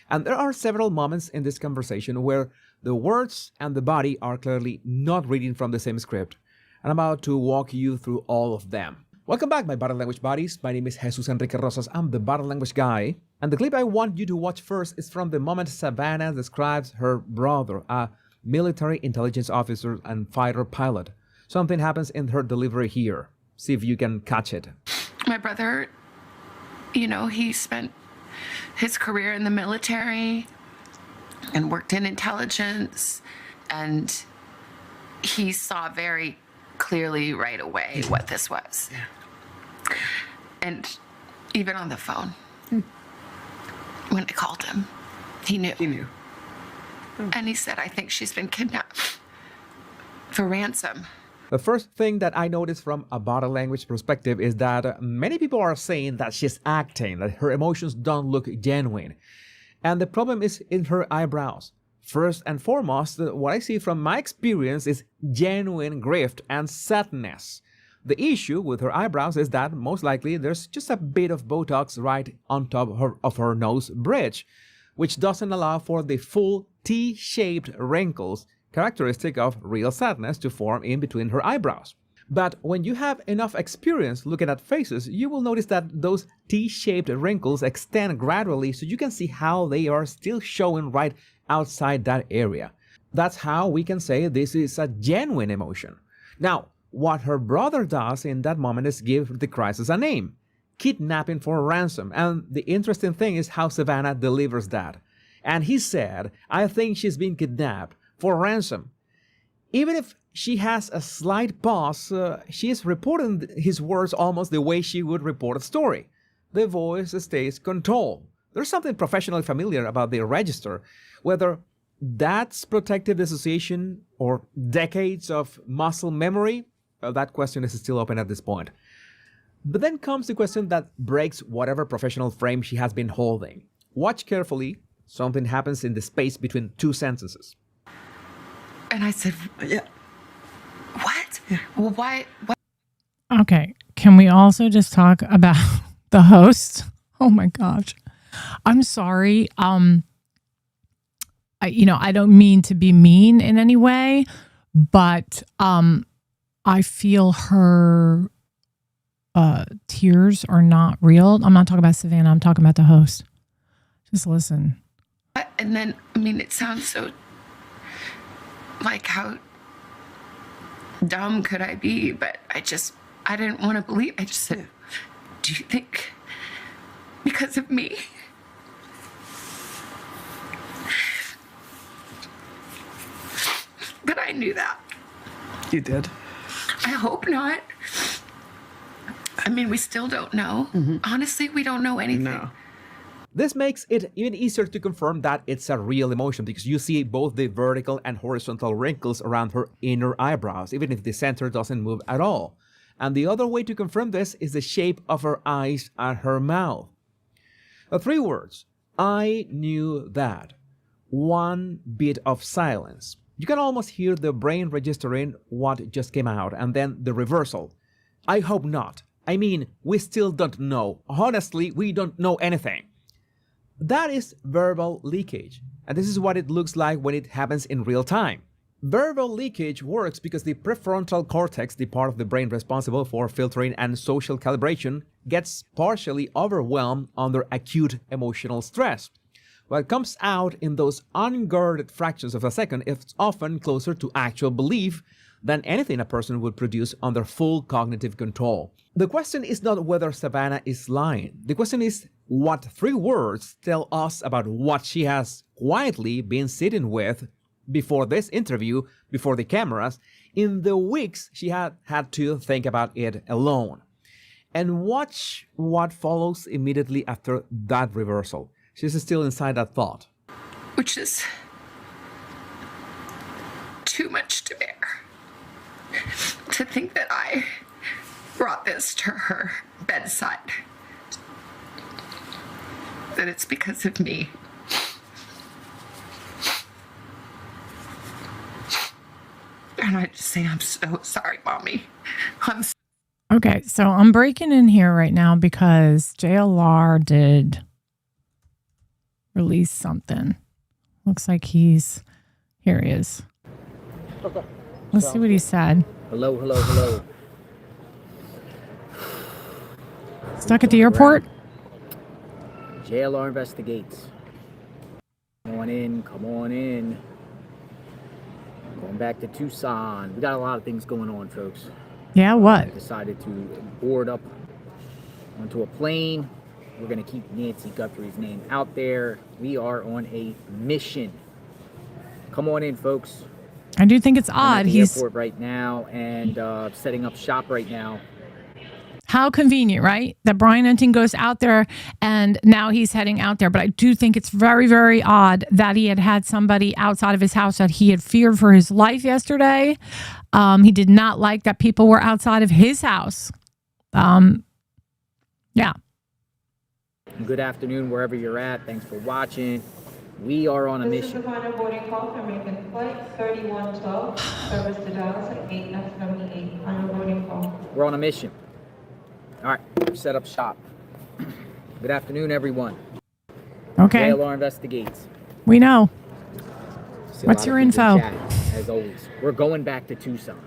F: And there are several moments in this conversation where the words and the body are clearly not reading from the same script. I'm about to walk you through all of them. Welcome back, my body language buddies. My name is Jesus Enrique Rosas. I'm the body language guy. And the clip I want you to watch first is from the moment Savannah describes her brother, a military intelligence officer and fighter pilot. Something happens in her delivery here. See if you can catch it.
E: My brother, you know, he spent his career in the military and worked in intelligence, and he saw very clearly right away what this was.
G: Yeah.
E: And even on the phone, when I called him, he knew.
G: He knew.
E: And he said, I think she's been kidnapped for ransom.
F: The first thing that I noticed from a body language perspective is that many people are saying that she's acting, that her emotions don't look genuine. And the problem is in her eyebrows. First and foremost, what I see from my experience is genuine grief and sadness. The issue with her eyebrows is that most likely there's just a bit of Botox right on top of her nose bridge, which doesn't allow for the full T-shaped wrinkles characteristic of real sadness to form in between her eyebrows. But when you have enough experience looking at faces, you will notice that those T-shaped wrinkles extend gradually so you can see how they are still showing right outside that area. That's how we can say this is a genuine emotion. Now, what her brother does in that moment is give the crisis a name: kidnapping for ransom. And the interesting thing is how Savannah delivers that. And he said, I think she's been kidnapped for ransom. Even if she has a slight pause, she is reporting his words almost the way she would report a story. The voice stays controlled. There's something professionally familiar about the register. Whether that's protective dissociation or decades of muscle memory, that question is still open at this point. But then comes the question that breaks whatever professional frame she has been holding. Watch carefully. Something happens in the space between two sentences.
E: And I said,
G: Yeah.
E: what? Yeah. Well, why?
A: Okay. Can we also just talk about the host? Oh my gosh. I'm sorry. I don't mean to be mean in any way, but I feel her tears are not real. I'm not talking about Savannah. I'm talking about the host. Just listen.
E: And then, I mean, it sounds so like, how dumb could I be? But I didn't want to believe. I just said, do you think because of me? But I knew that.
G: You did.
E: I hope not. I mean, we still don't know. Honestly, we don't know anything.
G: No.
F: This makes it even easier to confirm that it's a real emotion because you see both the vertical and horizontal wrinkles around her inner eyebrows, even if the center doesn't move at all. And the other way to confirm this is the shape of her eyes and her mouth. The 3 words, I knew that. One bit of silence. You can almost hear the brain registering what just came out, and then the reversal. I hope not. I mean, we still don't know. Honestly, we don't know anything. That is verbal leakage, and this is what it looks like when it happens in real time. Verbal leakage works because the prefrontal cortex, the part of the brain responsible for filtering and social calibration, gets partially overwhelmed under acute emotional stress. What comes out in those unguarded fractions of a second is often closer to actual belief than anything a person would produce under full cognitive control. The question is not whether Savannah is lying. The question is what 3 words tell us about what she has quietly been sitting with before this interview, before the cameras, in the weeks she had to think about it alone. And watch what follows immediately after that reversal. She's still inside that thought.
E: Which is too much to bear. To think that I brought this to her bedside. That it's because of me. And I just say, I'm so sorry, Mommy.
A: Okay, so I'm breaking in here right now because JLR did release something. Looks like here he is. Let's see what he said.
H: Hello, hello, hello.
A: Stuck at the airport?
H: JLR investigates. Come on in, come on in. Going back to Tucson. We got a lot of things going on, folks.
A: Yeah, what?
H: I decided to board up onto a plane. We're going to keep Nancy Guthrie's name out there. We are on a mission. Come on in, folks.
A: I do think it's odd.
H: I'm at the
A: He's
H: airport right now and setting up shop right now.
A: How convenient, right? That Brian Entin goes out there and now he's heading out there. But I do think it's very, very odd that he had somebody outside of his house that he had feared for his life yesterday. He did not like that people were outside of his house. Yeah.
H: Good afternoon, wherever you're at. Thanks for watching. We are on a mission.
I: This is the final boarding call for American Flight 3112, service to Dallas at 8F78. Final boarding call.
H: We're on a mission. All right, set up shop. Good afternoon, everyone.
A: Okay.
H: JLR investigates.
A: We know.
H: See a
A: What's
H: lot
A: your
H: of people
A: info?
H: chatting, as always. We're going back to Tucson.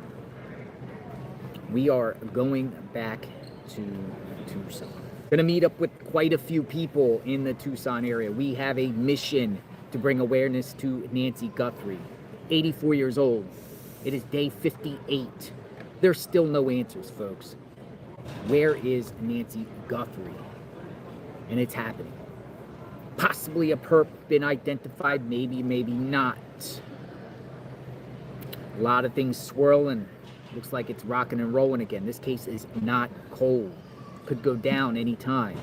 H: We are going back to Tucson. Going to meet up with quite a few people in the Tucson area. We have a mission to bring awareness to Nancy Guthrie, 84 years old. It is day 58. There's still no answers, folks. Where is Nancy Guthrie? And it's happening. Possibly a perp been identified, maybe, maybe not. A lot of things swirling. Looks like it's rocking and rolling again. This case is not cold. Could go down anytime.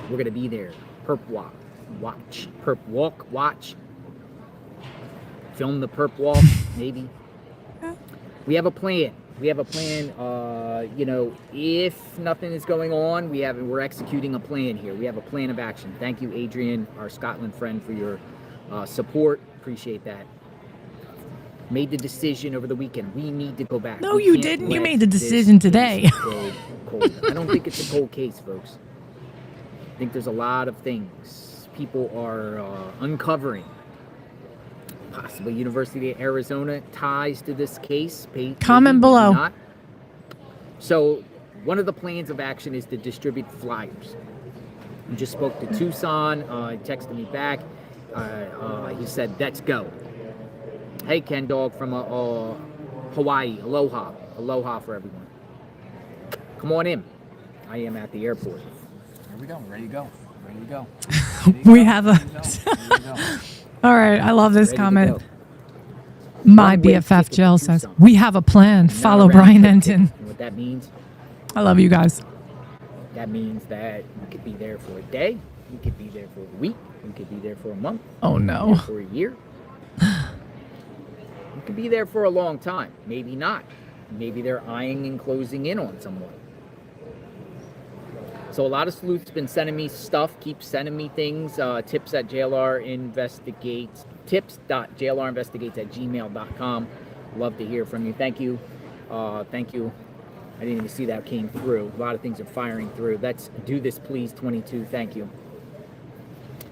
H: We're gonna be there. Perp walk, watch. Perp walk, watch. Film the perp walk, maybe. We have a plan. We have a plan. You know, if nothing is going on, we're executing a plan here. We have a plan of action. Thank you, Adrian, our Scotland friend, for your support. Appreciate that. Made the decision over the weekend. We need to go back.
A: No, you didn't. You made the decision today.
H: I don't think it's a cold case, folks. I think there's a lot of things people are uncovering. Possibly University of Arizona ties to this case.
A: Comment below.
H: Not. So one of the plans of action is to distribute flyers. We just spoke to Tucson. He texted me back. He said, let's go. Hey, Ken Dog from Hawaii. Aloha. Aloha for everyone. Come on in. I am at the airport.
J: Here we go. Ready to go. Ready to go.
A: We have a... All right. I love this comment. My BFF Jill says, we have a plan. Follow Brian Entin.
H: What that means?
A: I love you guys.
H: That means that you could be there for a day. You could be there for a week. You could be there for a month.
A: Oh, no.
H: For a year. You could be there for a long time. Maybe not. Maybe they're eyeing and closing in on someone. So a lot of sleuths been sending me stuff, keep sending me things, tips at JLR Investigates, tips.jlrinvestigates@gmail.com. Love to hear from you. Thank you. Thank you. I didn't even see that came through. A lot of things are firing through. Let's do this, please, 22. Thank you.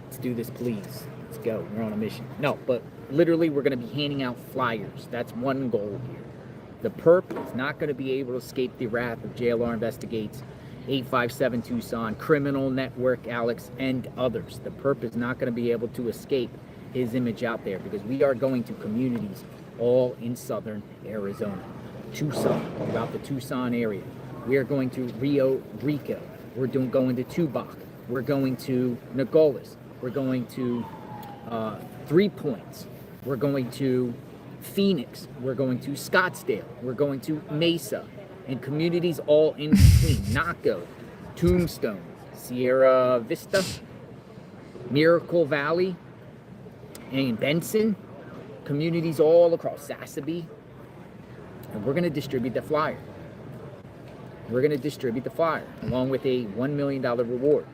H: Let's do this, please. Let's go. We're on a mission. No, but literally we're going to be handing out flyers. That's one goal here. The perp is not going to be able to escape the wrath of JLR Investigates, 857 Tucson, Criminal Network, Alex, and others. The perp is not going to be able to escape his image out there because we are going to communities all in southern Arizona. Tucson, about the Tucson area. We are going to Rio Rico. We're going to Tubac. We're going to Nogales. We're going to 3 Points. We're going to Phoenix. We're going to Scottsdale. We're going to Mesa. And communities all in between. Naco, Tombstone, Sierra Vista, Miracle Valley, and Benson. Communities all across Sassabee. And we're going to distribute the flyer. We're going to distribute the flyer along with a $1 million reward.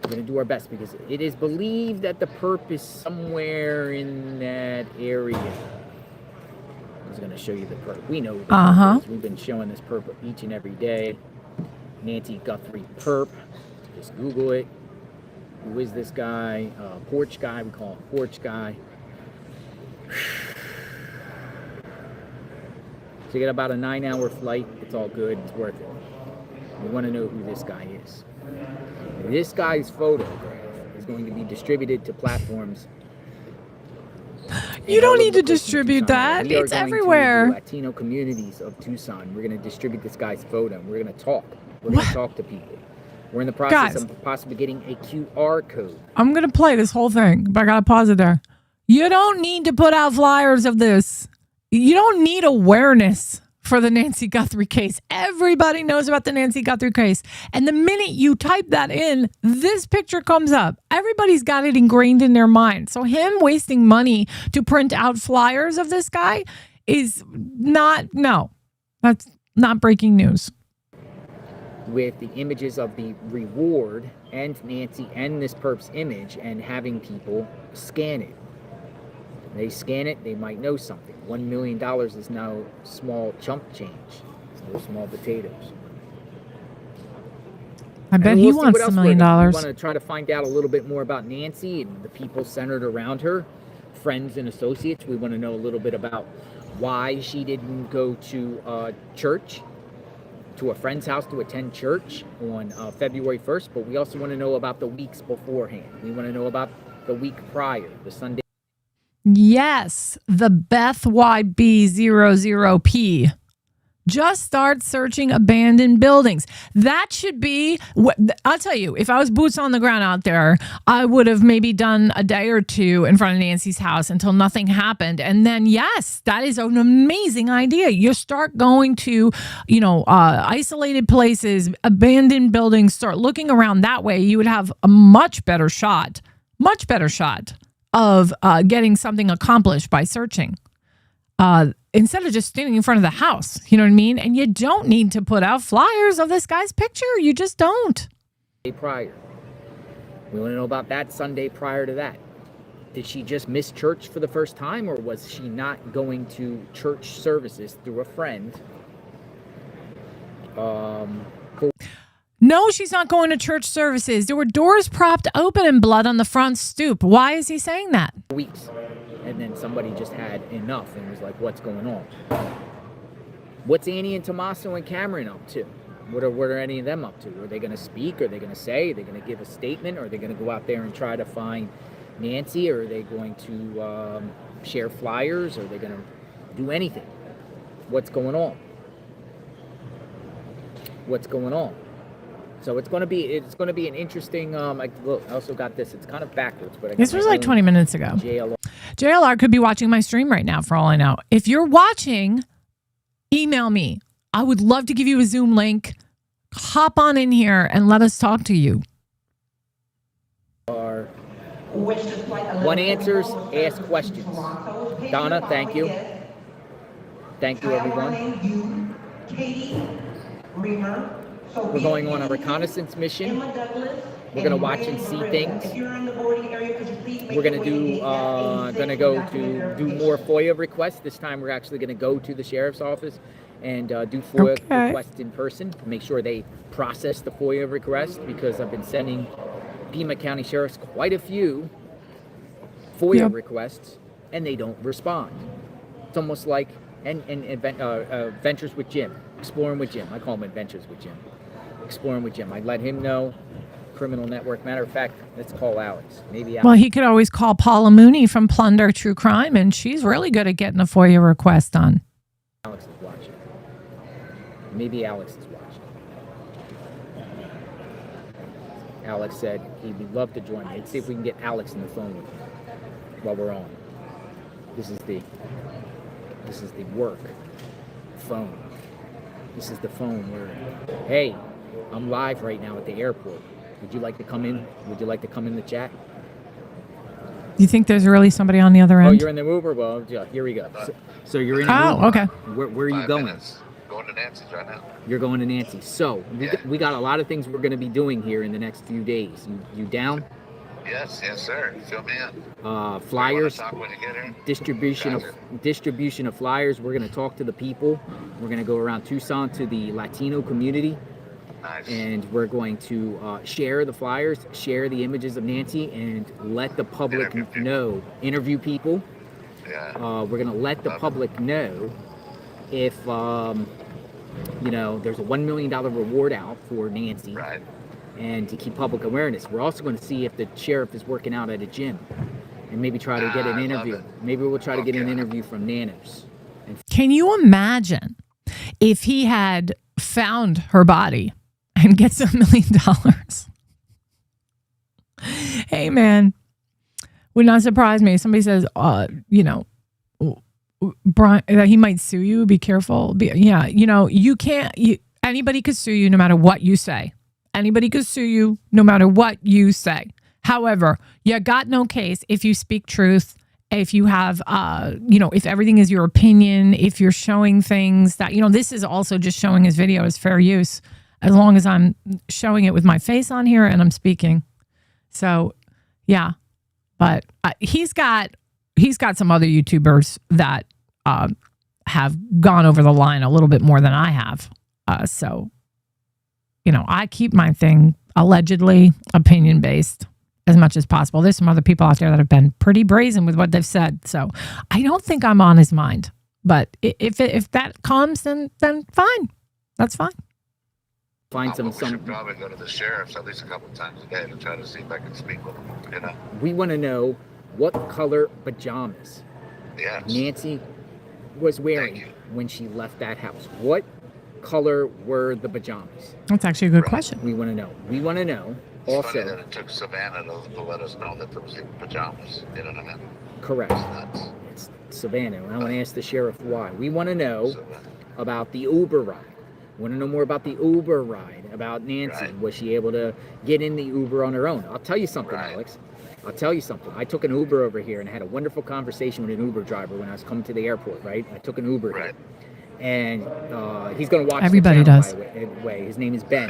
H: We're going to do our best because it is believed that the perp is somewhere in that area. I was going to show you the perp. We know the perp is. We've been showing this perp each and every day. Nancy Guthrie perp. Just Google it. Who is this guy? Porch guy. We call him Porch guy. So you get about a 9-hour flight. It's all good. It's worth it. We want to know who this guy is. This guy's photograph is going to be distributed to platforms.
A: You don't need to distribute that. It's everywhere.
H: Latino communities of Tucson. We're going to distribute this guy's photo. We're going to talk. We're going to talk to people. We're in the process of possibly getting a QR code.
A: I'm going to play this whole thing, but I got to pause it there. You don't need to put out flyers of this. You don't need awareness for the Nancy Guthrie case. Everybody knows about the Nancy Guthrie case. And the minute you type that in, this picture comes up. Everybody's got it ingrained in their mind. So him wasting money to print out flyers of this guy is that's not breaking news.
H: With the images of the reward and Nancy and this perp's image and having people scan it. They scan it, they might know something. $1 million is now small chump change. It's no small potatoes.
A: I bet he wants $1 million.
H: We want to try to find out a little bit more about Nancy and the people centered around her, friends and associates. We want to know a little bit about why she didn't go to church, to a friend's house to attend church on February 1st. But we also want to know about the weeks beforehand. We want to know about the week prior, the Sunday.
A: Yes, the Beth YB00P. Just start searching abandoned buildings. That should be, I'll tell you, if I was boots on the ground out there, I would have maybe done a day or two in front of Nancy's house until nothing happened. And then, yes, that is an amazing idea. You start going to, isolated places, abandoned buildings, start looking around that way. You would have a much better shot of getting something accomplished by searching. Instead of just standing in front of the house, you know what I mean? And you don't need to put out flyers of this guy's picture. You just don't.
H: Prior. We want to know about that Sunday prior to that. Did she just miss church for the first time, or was she not going to church services through a friend?
A: No, she's not going to church services. There were doors propped open and blood on the front stoop. Why is he saying that?
H: Weeks. And then somebody just had enough and was like, what's going on? What's Annie and Tommaso and Cameron up to? What are any of them up to? Are they going to speak? Are they going to say? Are they going to give a statement? Are they going to go out there and try to find Nancy? Or are they going to share flyers? Are they going to do anything? What's going on? What's going on? So it's going to be an interesting. I also got this. It's kind of backwards, but
A: this was like 20 minutes ago. JLR could be watching my stream right now for all I know. If you're watching, email me. I would love to give you a Zoom link. Hop on in here and let us talk to you.
H: One answers, ask questions. Donna, thank you. Thank you, everyone. We're going on a reconnaissance mission. We're going to watch and see things. We're going to go to do more FOIA requests. This time we're actually going to go to the sheriff's office and do FOIA requests in person. Make sure they process the FOIA request, because I've been sending Pima County Sheriffs quite a few FOIA requests, and they don't respond. It's almost like Ventures with Jim, Exploring with Jim. I call them Adventures with Jim. Exploring with Jim. I let him know. Criminal Network. Matter of fact, let's call Alex. Maybe Alex.
A: Well, he could always call Paula Mooney from Plunder True Crime, and she's really good at getting a FOIA request done.
H: Alex is watching. Maybe Alex is watching. Alex said he'd love to join me. Let's see if we can get Alex on the phone with me while we're on. This is the work phone. This is the phone where, hey, I'm live right now at the airport. Would you like to come in? Would you like to come in the chat?
A: You think there's really somebody on the other end?
H: Oh, you're in the Uber? Well, yeah, here we go. So you're in the Uber.
A: Oh, okay.
H: Where are you going?
K: Going to Nancy's right now.
H: You're going to Nancy. So we got a lot of things we're going to be doing here in the next few days. You down?
K: Yes, sir. Fill me in.
H: Flyers, distribution of flyers. We're going to talk to the people. We're going to go around Tucson to the Latino community.
K: Nice.
H: And we're going to share the flyers, share the images of Nancy, and let the public know. Interview people.
K: Yeah.
H: We're going to let the public know if, there's a $1 million reward out for Nancy.
K: Right.
H: And to keep public awareness. We're also going to see if the sheriff is working out at a gym, and maybe try to get an interview. Maybe we'll try to get an interview from Nanos.
A: Can you imagine if he had found her body and gets $1 million? Hey, man, would not surprise me. Somebody says, Brian, that he might sue you. Be careful. You can't. Anybody could sue you no matter what you say. Anybody could sue you no matter what you say. However, you got no case if you speak truth, if you have, if everything is your opinion, if you're showing things that, this is also just showing his video as fair use, as long as I'm showing it with my face on here and I'm speaking. So, yeah. But he's got some other YouTubers that have gone over the line a little bit more than I have. I keep my thing allegedly opinion-based as much as possible. There's some other people out there that have been pretty brazen with what they've said. So I don't think I'm on his mind. But if that comes, then fine. That's fine.
K: We should probably go to the sheriff's at least a couple times a day to try to see if I can speak with them.
H: We want to know what color pajamas Nancy was wearing when she left that house. What color were the pajamas?
A: That's actually a good question.
H: We want to know. We want to know.
K: It's
H: also,
K: funny that it took Savannah to let us know that there was even pajamas.
H: Correct. It's Savannah. I want to ask the sheriff why. We want to know about the Uber ride. We want to know more about the Uber ride, about Nancy. Right. Was she able to get in the Uber on her own? I'll tell you something, Alex. I'll tell you something. I took an Uber over here and I had a wonderful conversation with an Uber driver when I was coming to the airport, right? I took an Uber here. And he's going to watch.
A: Everybody does.
H: By the way. His name is Ben.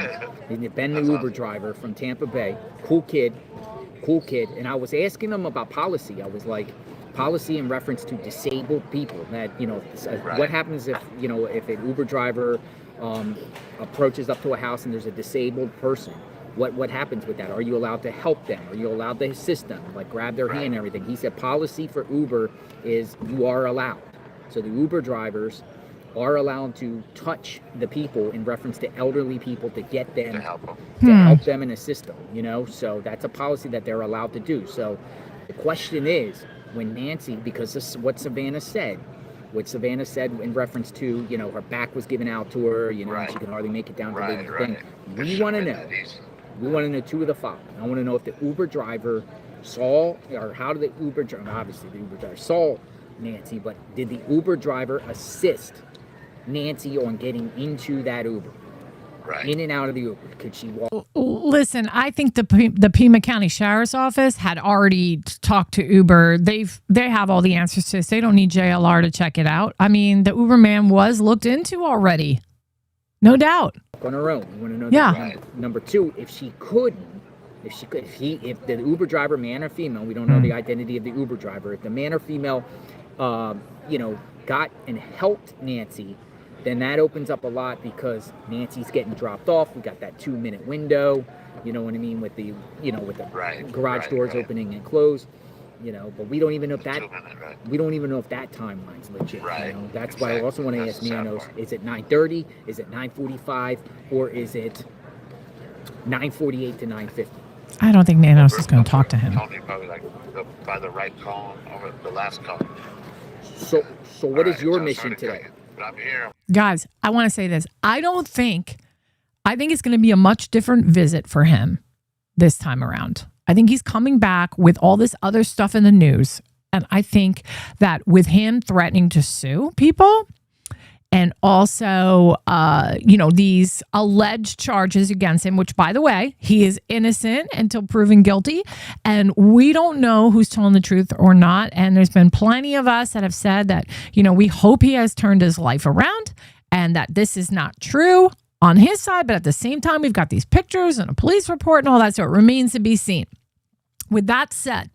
H: Ben, the Uber driver from Tampa Bay. Cool kid. And I was asking him about policy. I was like, policy in reference to disabled people. That what happens if if an Uber driver approaches up to a house and there's a disabled person? What happens with that? Are you allowed to help them? Are you allowed to assist them? Like grab their hand and everything? He said policy for Uber is you are allowed. So the Uber drivers are allowed to touch the people in reference to elderly people to get them to help them and assist them, so that's a policy that they're allowed to do. So the question is, when Nancy, because this is what Savannah said in reference to, her back was given out to her, and she could hardly make it down to the thing. We want to know two of the following. I want to know if the Uber driver saw, or how did the Uber driver, obviously the Uber driver saw Nancy, but did the Uber driver assist Nancy on getting into that Uber?
K: Right.
H: In and out of the Uber. Could she walk?
A: Listen, I think the Pima County Sheriff's Office had already talked to Uber. They have all the answers to this. They don't need JLR to check it out. I mean, the Uber man was looked into already. No doubt.
H: On her own. We want to know
A: Yeah.
H: that. Number two, if the Uber driver, man or female, we don't know the identity of the Uber driver. If the man or female, got and helped Nancy, then that opens up a lot because Nancy's getting dropped off. We got that 2-minute window, you know what I mean, with the garage doors opening and close, but we don't even know if that, we don't even know if that timeline's legit.
K: Right.
H: That's why I also want to ask Nanos, is it 9:30, is it 9:45, or is it 9:48 to 9:50?
A: I don't think Nanos is going to talk to him.
K: Tony probably by the right call over the last call.
H: So what is your mission today?
K: But I'm here.
A: Guys, I want to say this. I think it's going to be a much different visit for him this time around. I think he's coming back with all this other stuff in the news. And I think that with him threatening to sue people and also, these alleged charges against him, which, by the way, he is innocent until proven guilty. And we don't know who's telling the truth or not. And there's been plenty of us that have said that, we hope he has turned his life around and that this is not true on his side. But at the same time, we've got these pictures and a police report and all that. So it remains to be seen. With that said,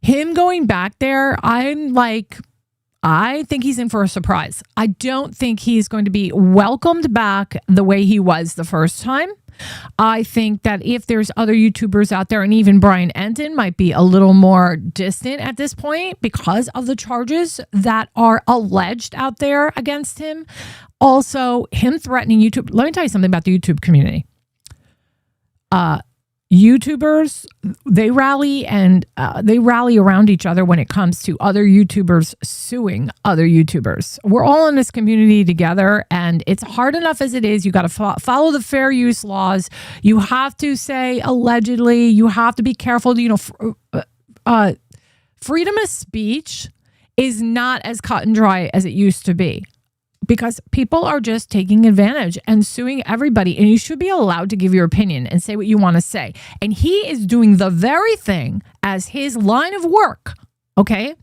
A: him going back there, I think he's in for a surprise. I don't think he's going to be welcomed back the way he was the first time. I think that if there's other YouTubers out there, and even Brian Entin might be a little more distant at this point because of the charges that are alleged out there against him. Also, him threatening YouTube. Let me tell you something about the YouTube community. YouTubers, they rally around each other when it comes to other YouTubers suing other YouTubers. We're all in this community together, and it's hard enough as it is. You got to follow the fair use laws. You have to say allegedly. You have to be careful. Freedom of speech is not as cut and dry as it used to be. Because people are just taking advantage and suing everybody. And you should be allowed to give your opinion and say what you want to say. And he is doing the very thing as his line of work. Okay?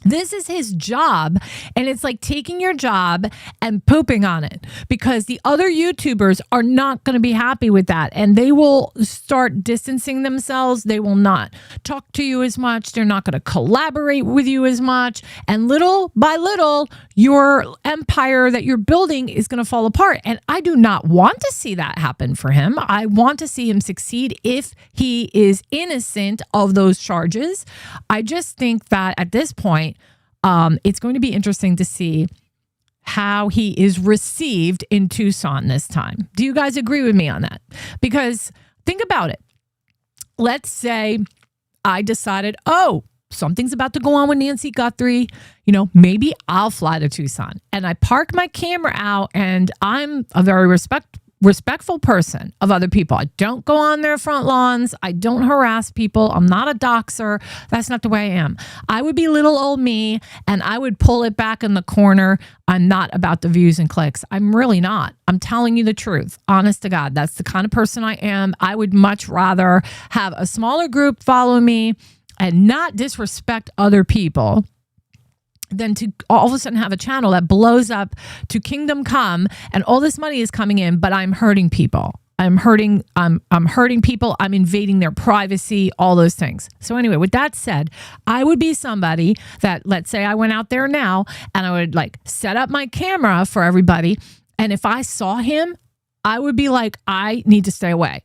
A: This is his job, and it's like taking your job and pooping on it because the other YouTubers are not going to be happy with that, and they will start distancing themselves. They will not talk to you as much. They're not going to collaborate with you as much, and little by little, your empire that you're building is going to fall apart, and I do not want to see that happen for him. I want to see him succeed if he is innocent of those charges. I just think that at this point, it's going to be interesting to see how he is received in Tucson this time. Do you guys agree with me on that? Because think about it. Let's say I decided, something's about to go on with Nancy Guthrie. Maybe I'll fly to Tucson. And I park my camera out, and I'm a very respectful person of other people. I don't go on their front lawns. I don't harass people. I'm not a doxer. That's not the way I am. I would be little old me, and I would pull it back in the corner. I'm not about the views and clicks. I'm really not. I'm telling you the truth. Honest to God, that's the kind of person I am. I would much rather have a smaller group follow me and not disrespect other people than to all of a sudden have a channel that blows up to kingdom come and all this money is coming in, but I'm hurting people. I'm hurting people. I'm invading their privacy, all those things. So anyway, with that said, I would be somebody that, let's say I went out there now and I would set up my camera for everybody. And if I saw him, I would be like, I need to stay away.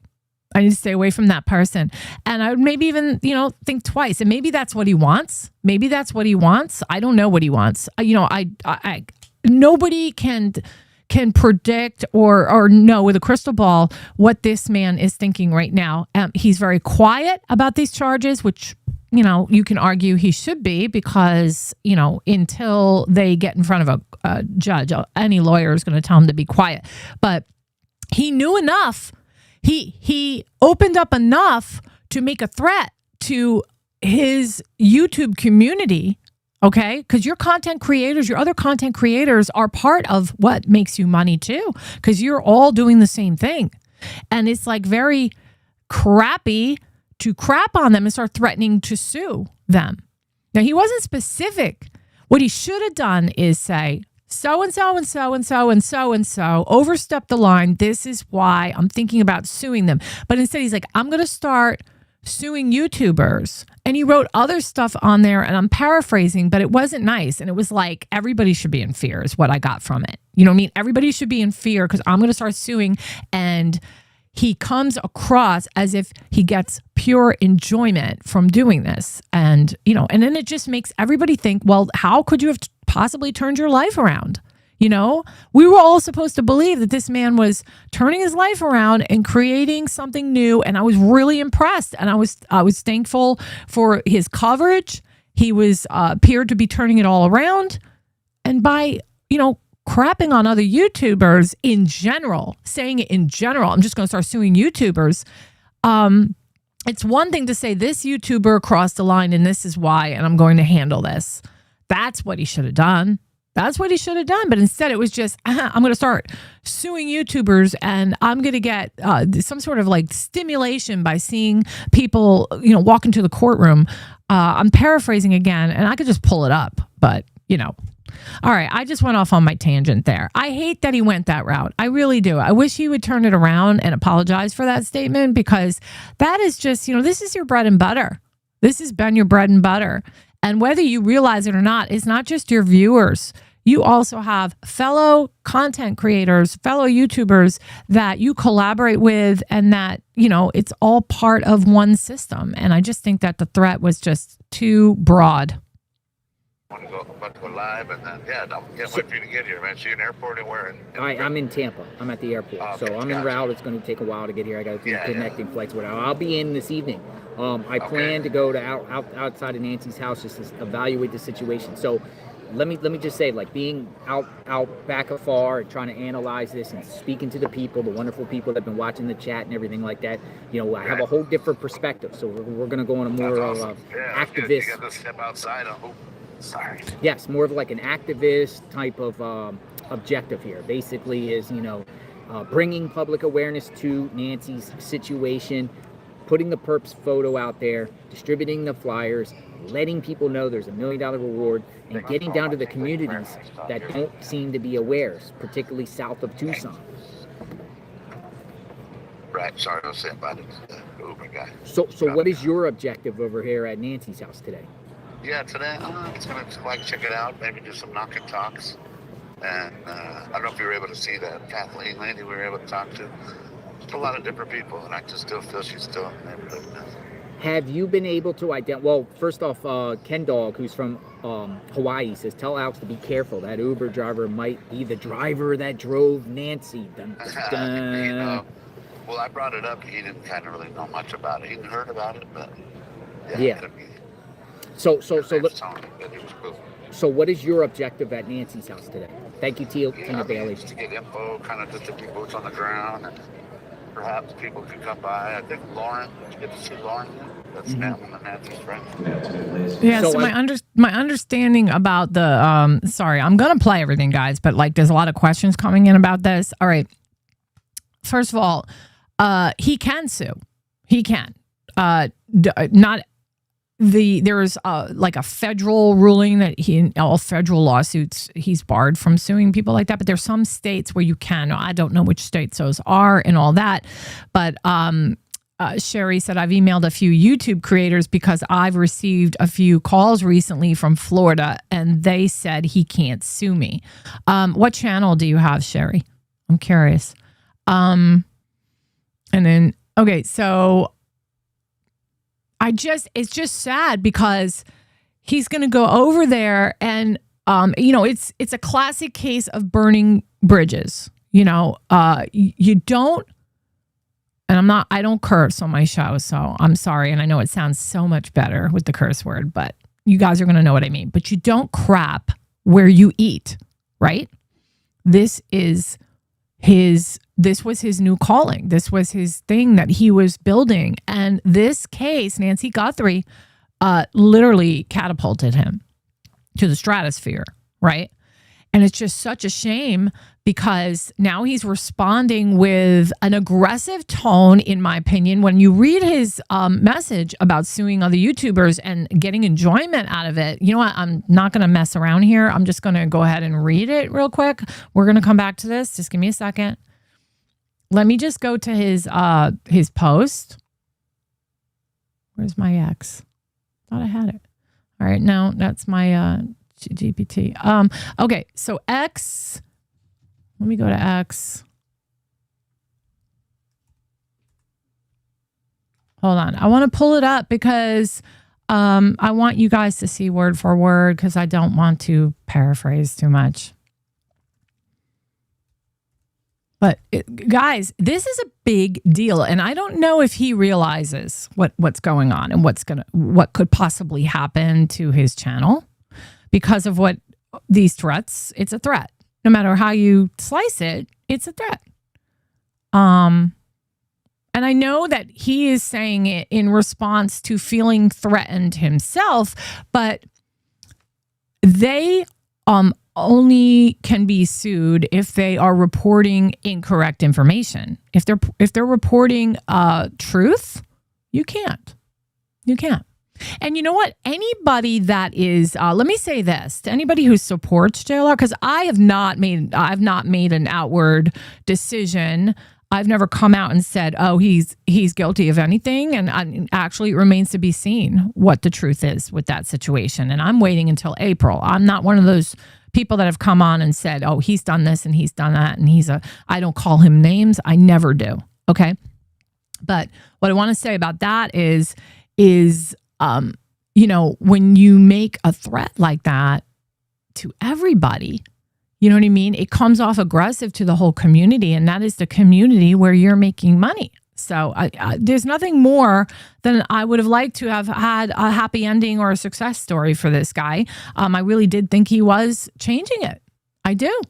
A: I need to stay away from that person. And I would maybe even, think twice. And maybe that's what he wants. Maybe that's what he wants. I don't know what he wants. Nobody can predict or know with a crystal ball what this man is thinking right now. He's very quiet about these charges, which, you can argue he should be because, until they get in front of a judge, any lawyer is going to tell him to be quiet. But he knew enough. He opened up enough to make a threat to his YouTube community, okay? Because your content creators, your other content creators are part of what makes you money too, because you're all doing the same thing. And it's like very crappy to crap on them and start threatening to sue them. Now, he wasn't specific. What he should have done is say, so-and-so and so-and-so and so-and-so overstepped the line. This is why I'm thinking about suing them. But instead, he's like, I'm going to start suing YouTubers. And he wrote other stuff on there, and I'm paraphrasing, but it wasn't nice. And it was like, everybody should be in fear is what I got from it. You know what I mean? Everybody should be in fear because I'm going to start suing. And he comes across as if he gets pure enjoyment from doing this. And, you know, and then it just makes everybody think, well, how could you have possibly turned your life around? You know, we were all supposed to believe that this man was turning his life around and creating something new. And I was really impressed. And I was thankful for his coverage. He was appeared to be turning it all around. And by, you know, crapping on other YouTubers in general, saying it in general, I'm just going to start suing YouTubers. It's one thing to say this YouTuber crossed the line and this is why, and I'm going to handle this. That's what he should have done. That's what he should have done. But instead it was just, I'm going to start suing YouTubers and I'm going to get some sort of like stimulation by seeing people, you know, walk into the courtroom. I'm paraphrasing again and I could just pull it up, but you know. All right, I just went off on my tangent there. I hate that he went that route. I really do. I wish he would turn it around and apologize for that statement because that is just, you know, this is your bread and butter. This has been your bread and butter. And whether you realize it or not, it's not just your viewers. You also have fellow content creators, fellow YouTubers that you collaborate with and that, you know, it's all part of one system. And I just think that the threat was just too broad.
K: I'm about to go live, and then can't wait for you to get here, man. So you're in the airport and where?
H: I'm in Tampa. I'm at the airport, so I'm en route. It's going to take a while to get here. I got to do connecting flights. Whatever. I'll be in this evening. I plan to go to outside of Nancy's house just to evaluate the situation. So let me just say, like being out back afar and trying to analyze this and speaking to the people, the wonderful people that have been watching the chat and everything like that. You know, I have a whole different perspective. So we're going to go on a more activist.
K: You got to step outside on who. Sorry.
H: Yes, more of like an activist type of objective here. Basically is, you know, bringing public awareness to Nancy's situation, putting the perp's photo out there, distributing the flyers, letting people know there's $1 million reward, and getting down to the communities that don't seem to be aware, particularly south of Tucson.
K: Right, sorry, I was saying about it, the Uber guy.
H: So what is your objective over here at Nancy's house today?
K: Yeah, today it's gonna like check it out, maybe do some knock and talks, and I don't know if you were able to see that Kathleen lady we were able to talk to. Just a lot of different people, and I just still feel she's still in the neighborhood.
H: Have you been able to identify? Well, first off, Ken Dog, who's from Hawaii, says tell Alex to be careful. That Uber driver might be the driver that drove Nancy. Dun, dun, dun.
K: You know, well, I brought it up. He didn't kind of really know much about it. He heard about it, but
H: yeah. So what is your objective at Nancy's house today? Thank you, Tina Bailey.
K: Just to get info, kind of just to keep boots on the ground, and perhaps people could come by. I think Lauren, did you get to see Lauren? That's Nam and Nancy's friend.
A: Yeah, so my understanding about the, sorry, I'm going to play everything, guys, but like there's a lot of questions coming in about this. All right. First of all, he can sue. He can. There's like a federal ruling that in all federal lawsuits he's barred from suing people like that, but there's some states where you can. I don't know which states those are and all that, but Sherry said I've emailed a few YouTube creators because I've received a few calls recently from Florida and they said he can't sue me. What channel do you have, Sherry? I'm curious. And then okay, so it's just sad because he's going to go over there and, you know, it's a classic case of burning bridges. You know, you don't, and I don't curse on my show, so I'm sorry. And I know it sounds so much better with the curse word, but you guys are going to know what I mean. But you don't crap where you eat, right? This was his new calling. This was his thing that he was building. And this case, Nancy Guthrie, literally catapulted him to the stratosphere, right? And it's just such a shame because now he's responding with an aggressive tone, in my opinion. When you read his message about suing other YouTubers and getting enjoyment out of it, you know what? I'm not going to mess around here. I'm just going to go ahead and read it real quick. We're going to come back to this. Just give me a second. Let me just go to his post. Where's my X? Thought I had it. All right, no, that's my GPT. Okay, so X. Let me go to X. Hold on. I want to pull it up because I want you guys to see word for word because I don't want to paraphrase too much. But guys, this is a big deal, and I don't know if he realizes what's going on and what could possibly happen to his channel because of what these threats. It's a threat. No matter how you slice it, it's a threat. And I know that he is saying it in response to feeling threatened himself, but they only can be sued if they are reporting incorrect information. If they're reporting truth, you can't. You can't. And you know what? Anybody that is, let me say this to anybody who supports JLR, because I've not made an outward decision. I've never come out and said, oh, he's guilty of anything. And actually, it remains to be seen what the truth is with that situation. And I'm waiting until April. I'm not one of those people that have come on and said, oh, he's done this and he's done that. And I don't call him names. I never do. Okay. But what I want to say about that is, you know, when you make a threat like that to everybody, you know what I mean? It comes off aggressive to the whole community, and that is the community where you're making money. So there's nothing more than I would have liked to have had a happy ending or a success story for this guy. I really did think he was changing it. I do.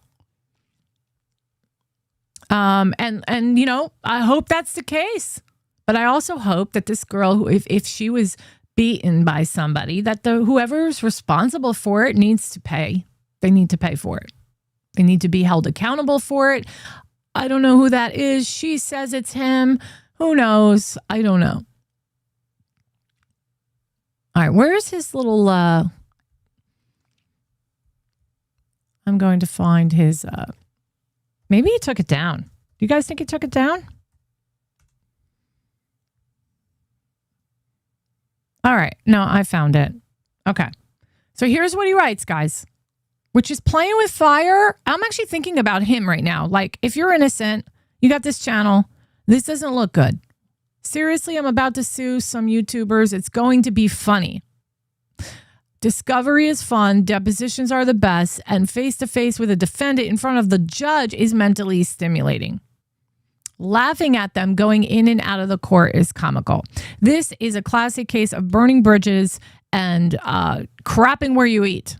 A: And you know, I hope that's the case. But I also hope that this girl, if she was beaten by somebody, that whoever's responsible for it needs to pay. They need to pay for it. They need to be held accountable for it. I don't know who that is. She says it's him. Who knows? I don't know. All right, where's his little I'm going to find his maybe he took it down. Do you guys think he took it down? All right. No, I found it. Okay. So here's what he writes, guys, which is playing with fire. I'm actually thinking about him right now. Like, if you're innocent, you got this channel, this doesn't look good. Seriously, I'm about to sue some YouTubers. It's going to be funny. Discovery is fun. Depositions are the best. And face-to-face with a defendant in front of the judge is mentally stimulating. Laughing at them going in and out of the court is comical. This is a classic case of burning bridges and crapping where you eat.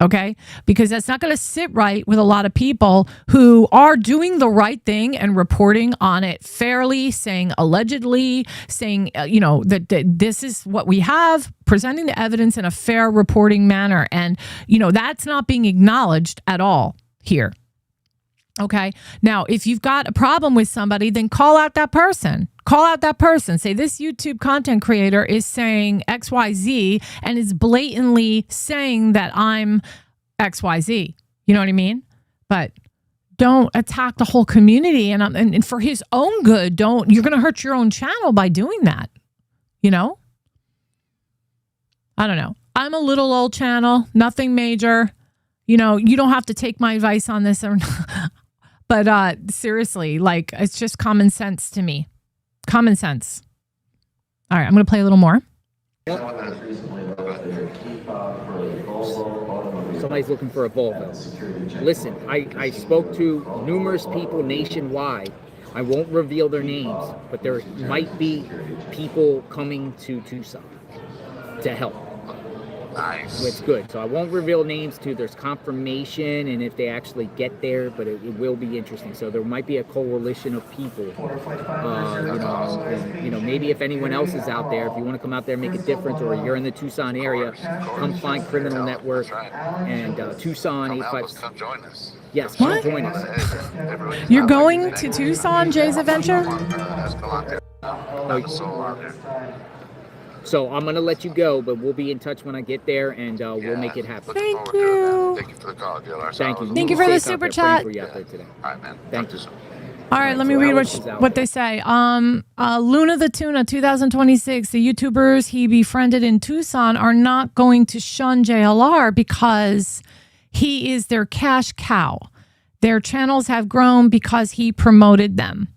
A: Okay? Because that's not going to sit right with a lot of people who are doing the right thing and reporting on it fairly, saying allegedly, saying, you know, that this is what we have, presenting the evidence in a fair reporting manner. And, you know, that's not being acknowledged at all here. Okay. Now, if you've got a problem with somebody, then call out that person. Call out that person. Say, this YouTube content creator is saying XYZ and is blatantly saying that I'm XYZ. You know what I mean? But don't attack the whole community. And for his own good, you're going to hurt your own channel by doing that. You know? I don't know. I'm a little old channel, nothing major. You know, you don't have to take my advice on this or not. But seriously, like, it's just common sense to me. Common sense. All right, I'm going to play a little more.
H: Somebody's looking for a Volvo. Listen, I spoke to numerous people nationwide. I won't reveal their names, but there might be people coming to Tucson to help.
K: Nice.
H: It's good. So I won't reveal names till there's confirmation and if they actually get there, but it will be interesting. So there might be a coalition of people. Maybe if anyone else is out there, if you want to come out there and make a difference, or you're in the Tucson area, come find Criminal Network and Tucson 85.
K: Come join us.
H: Yes, come join us.
A: You're going to Tucson, Jay's Adventure?
H: So I'm going to let you go, but we'll be in touch when I get there, and we'll make it happen.
A: Thank you.
K: Thank you for the call, JLR.
H: Thank you.
A: Thank you for the super chat.
K: All right, man.
H: Thank you.
A: All right, let me read what they say. Luna the Tuna 2026, the YouTubers he befriended in Tucson are not going to shun JLR because he is their cash cow. Their channels have grown because he promoted them.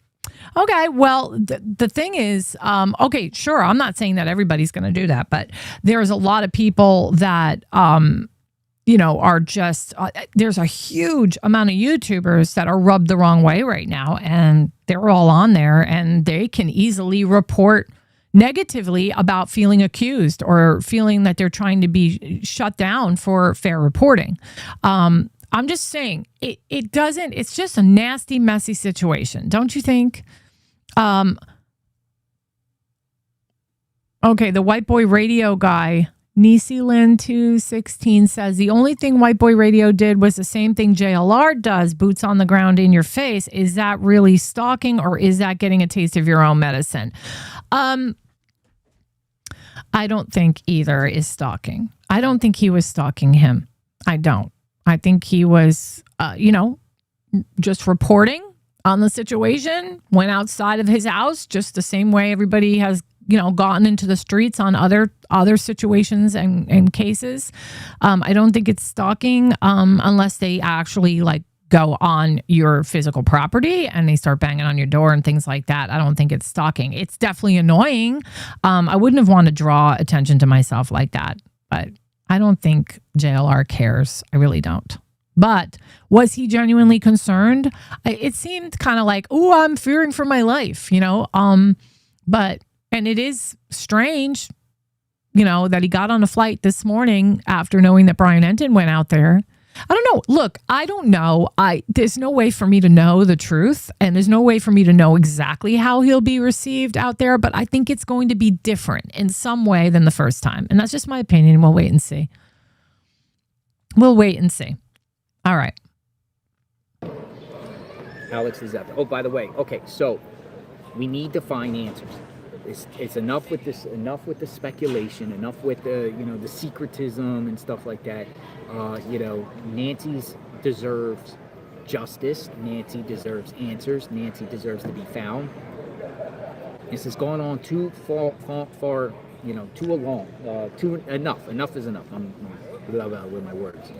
A: Okay, well, the thing is, okay, sure, I'm not saying that everybody's going to do that, but there's a lot of people that, are just, there's a huge amount of YouTubers that are rubbed the wrong way right now, and they're all on there, and they can easily report negatively about feeling accused or feeling that they're trying to be shut down for fair reporting. I'm just saying, it's just a nasty, messy situation, don't you think? Okay, the White Boy Radio guy, Nisi-Lin216 says, the only thing White Boy Radio did was the same thing JLR does, boots on the ground in your face. Is that really stalking, or is that getting a taste of your own medicine? I don't think either is stalking. I don't think he was stalking him. I don't. I think he was, just reporting on the situation, went outside of his house just the same way everybody has, gotten into the streets on other situations and cases. I don't think it's stalking unless they actually go on your physical property and they start banging on your door and things like that. I don't think it's stalking. It's definitely annoying. I wouldn't have wanted to draw attention to myself like that, but I don't think JLR cares. I really don't. But was he genuinely concerned? It seemed kind of like, oh, I'm fearing for my life, and it is strange, that he got on a flight this morning after knowing that Brian Entin went out there. I don't know. Look, I don't know. There's no way for me to know the truth, and there's no way for me to know exactly how he'll be received out there, but I think it's going to be different in some way than the first time. And that's just my opinion. We'll wait and see. We'll wait and see. All right.
H: Alex is out there. Oh, by the way, okay, so we need to find answers. It's enough with this. Enough with the speculation. Enough with the the secretism and stuff like that. Nancy deserves justice. Nancy deserves answers. Nancy deserves to be found. This has gone on too far. Too long. Enough. Enough is enough. I'm blah, blah, with my words.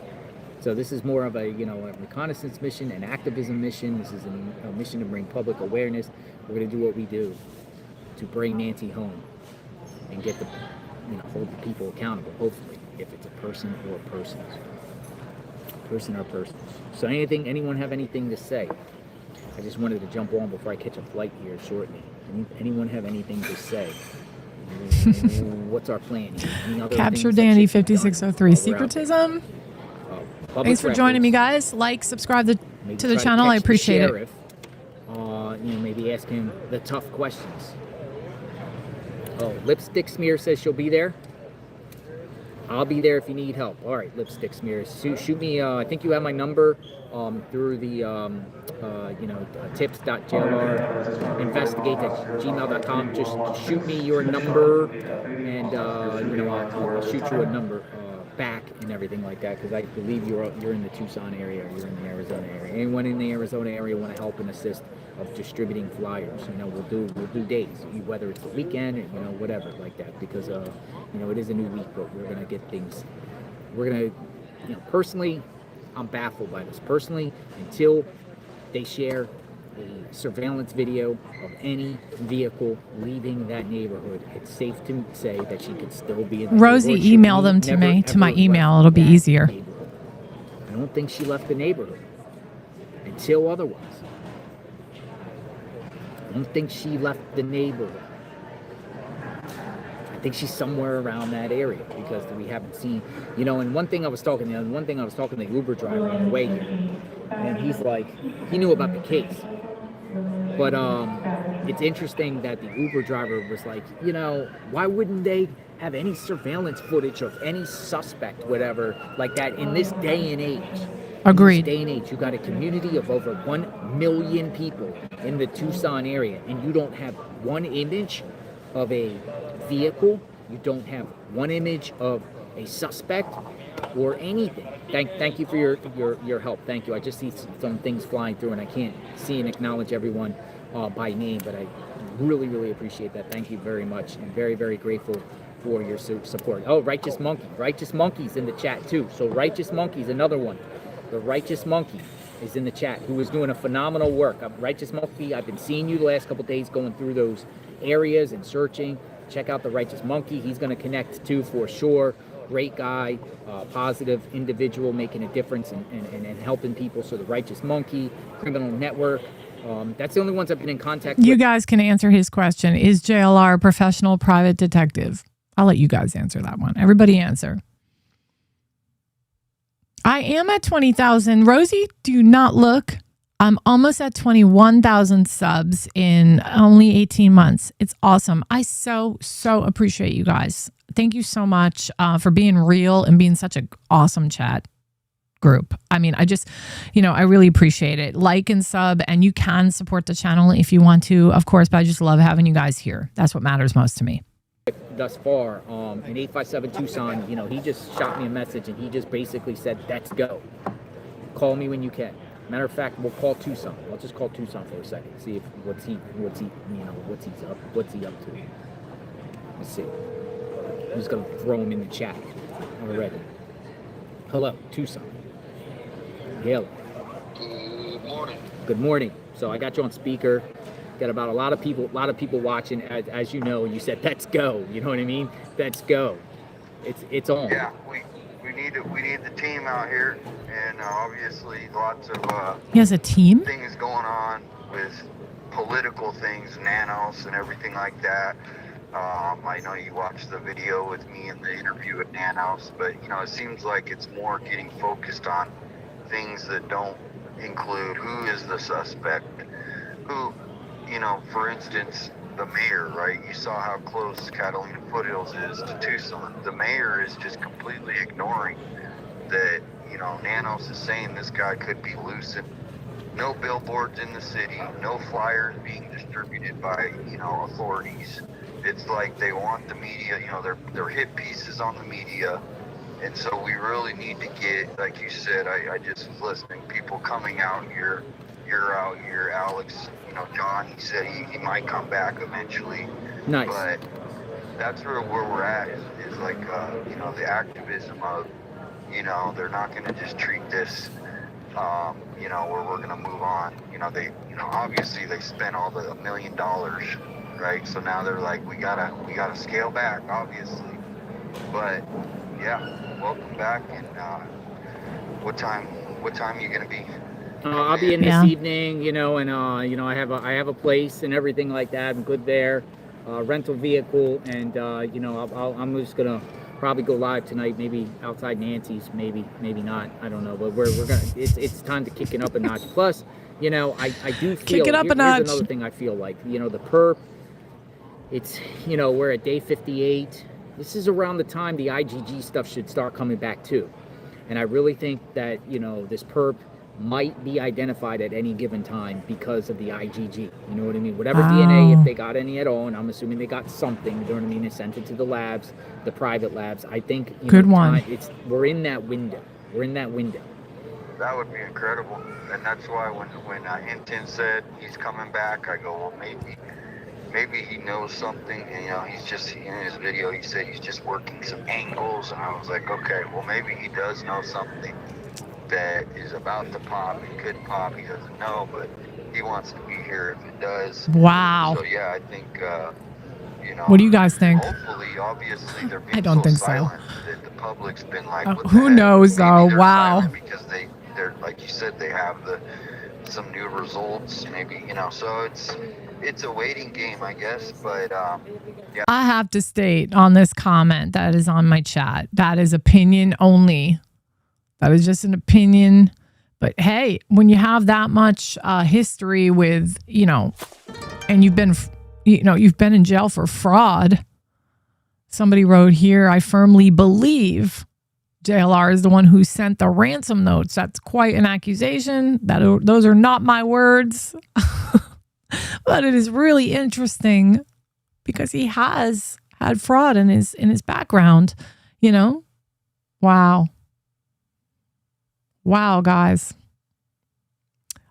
H: So this is more of a a reconnaissance mission, an activism mission. This is a mission to bring public awareness. We're going to do what we do to bring Nancy home and get the hold the people accountable. Hopefully, if it's a person or persons. So anyone have anything to say? I just wanted to jump on before I catch a flight here shortly. Anyone have anything to say? What's our plan?
A: Capture Danny 5603 secretism. Thanks for joining me, guys. Subscribe to the channel. I appreciate it.
H: Maybe ask him the tough questions. Oh, Lipstick Smear says she'll be there. I'll be there if you need help. All right, Lipstick Smear. Shoot me. I think you have my number through the tips.jlrinvestigate@gmail.com. Just shoot me your number, and I'll shoot you a number back and everything like that, because I believe you're in the Tucson area, or you're in the Arizona area. Anyone in the Arizona area want to help and assist of distributing flyers? We'll do days, whether it's the weekend or whatever like that, because it is a new week, but we're gonna get things. We're gonna, personally, I'm baffled by this. Personally, until they share a surveillance video of any vehicle leaving that neighborhood, it's safe to say that she could still be in the
A: Rosie, email them to me, to my email. It'll be easier.
H: I don't think she left the neighborhood until otherwise. I don't think she left the neighborhood. I think she's somewhere around that area because we haven't seen, you know. And one thing I was talking to the Uber driver on the way here, and he's like, he knew about the case, but it's interesting that the Uber driver was like, you know, why wouldn't they have any surveillance footage of any suspect, whatever, like that in this day and age?
A: Agreed.
H: In this day and age, you got a community of over 1 million people in the Tucson area, and you don't have one image of a vehicle. You don't have one image of a suspect or anything. Thank you for your help. Thank you. I just see some things flying through, and I can't see and acknowledge everyone by name, but I really appreciate that. Thank you very much, and very grateful for your support. Oh, Righteous Monkey's in the chat too. So Righteous Monkey's another one. The Righteous Monkey is in the chat, who is doing a phenomenal work. Righteous Monkey, I've been seeing you the last couple days going through those areas and searching. Check out the Righteous Monkey. He's going to connect too, for sure. Great guy, positive individual, making a difference and helping people. So the Righteous Monkey, Criminal Network. That's the only ones I've been in contact with.
A: You guys can answer his question. Is JLR a professional private detective? I'll let you guys answer that one. Everybody answer. I am at 20,000. Rosie, do not look. I'm almost at 21,000 subs in only 18 months. It's awesome. I so appreciate you guys. Thank you so much for being real and being such an awesome chat group. I mean, I just, I really appreciate it. Like and sub, and you can support the channel if you want to, of course, but I just love having you guys here. That's what matters most to me.
H: Thus far, in 857 Tucson, he just shot me a message and he just basically said, let's go. Call me when you can. Matter of fact, we'll call Tucson. I'll just call Tucson for a second. See if what's he up to. Let's see. I'm just gonna throw him in the chat already. Hello, Tucson. Hello.
K: Good morning.
H: Good morning. So I got you on speaker. Got about a lot of people watching. As you know, you said, let's go. You know what I mean? Let's go. It's on.
L: Yeah, we need the team out here, and obviously lots of
A: he has a team?
L: Things going on with political things, nanos and everything like that. I know you watched the video with me in the interview with Nanos, but it seems like it's more getting focused on things that don't include who is the suspect, who, for instance, the mayor, right? You saw how close Catalina Foothills is to Tucson. The mayor is just completely ignoring that, Nanos is saying this guy could be loose, and no billboards in the city, no flyers being distributed by, authorities. It's like they want the media, they're hit pieces on the media. And so we really need to get, like you said, I just was listening, people coming out here. You're out here, Alex. John, he said he might come back eventually.
H: Nice.
L: But that's where we're at is like, the activism of, they're not going to just treat this, where we're going to move on. They, obviously they spent all the $1 million, right? So now they're like, we gotta scale back, obviously. But yeah, welcome back. And what time are you going to be?
H: I'll be in this evening, and I have a place and everything like that. I'm good there, rental vehicle, and I'm just gonna probably go live tonight, maybe outside Nancy's, maybe not, I don't know, but we're gonna. It's time to kick it up a notch. Plus, I do feel
A: kick it up a notch.
H: Here's another thing I feel like, the perp. It's we're at day 58. This is around the time the IGG stuff should start coming back too, and I really think that this perp might be identified at any given time because of the IgG. You know what I mean? Whatever DNA, if they got any at all, and I'm assuming they got something, you know what I mean? They sent it to the labs, the private labs. I think we're in that window. We're in that window.
L: That would be incredible. And that's why when Entin said he's coming back, I go, well, maybe he knows something. And he's just, in his video, he said he's just working some angles. And I was like, okay, well, maybe he does know something that is about to pop. It could pop. He doesn't know, but he wants to be here if it does.
A: Wow.
L: So yeah, I think
A: what do you guys think?
L: Hopefully, obviously, they're being
A: I don't think so.
L: silent that the public's been like, what the
A: who
L: heck?
A: knows though?
L: Maybe
A: Wow.
L: because they're like you said, they have some new results. Maybe so it's a waiting game, I guess. But yeah.
A: I have to state on this comment that is on my chat, that is opinion only. That is just an opinion. But hey, when you have that much history with, and you've been in jail for fraud. Somebody wrote here, I firmly believe JLR is the one who sent the ransom notes. That's quite an accusation. Those are not my words. But it is really interesting because he has had fraud in his background, Wow. Wow, guys.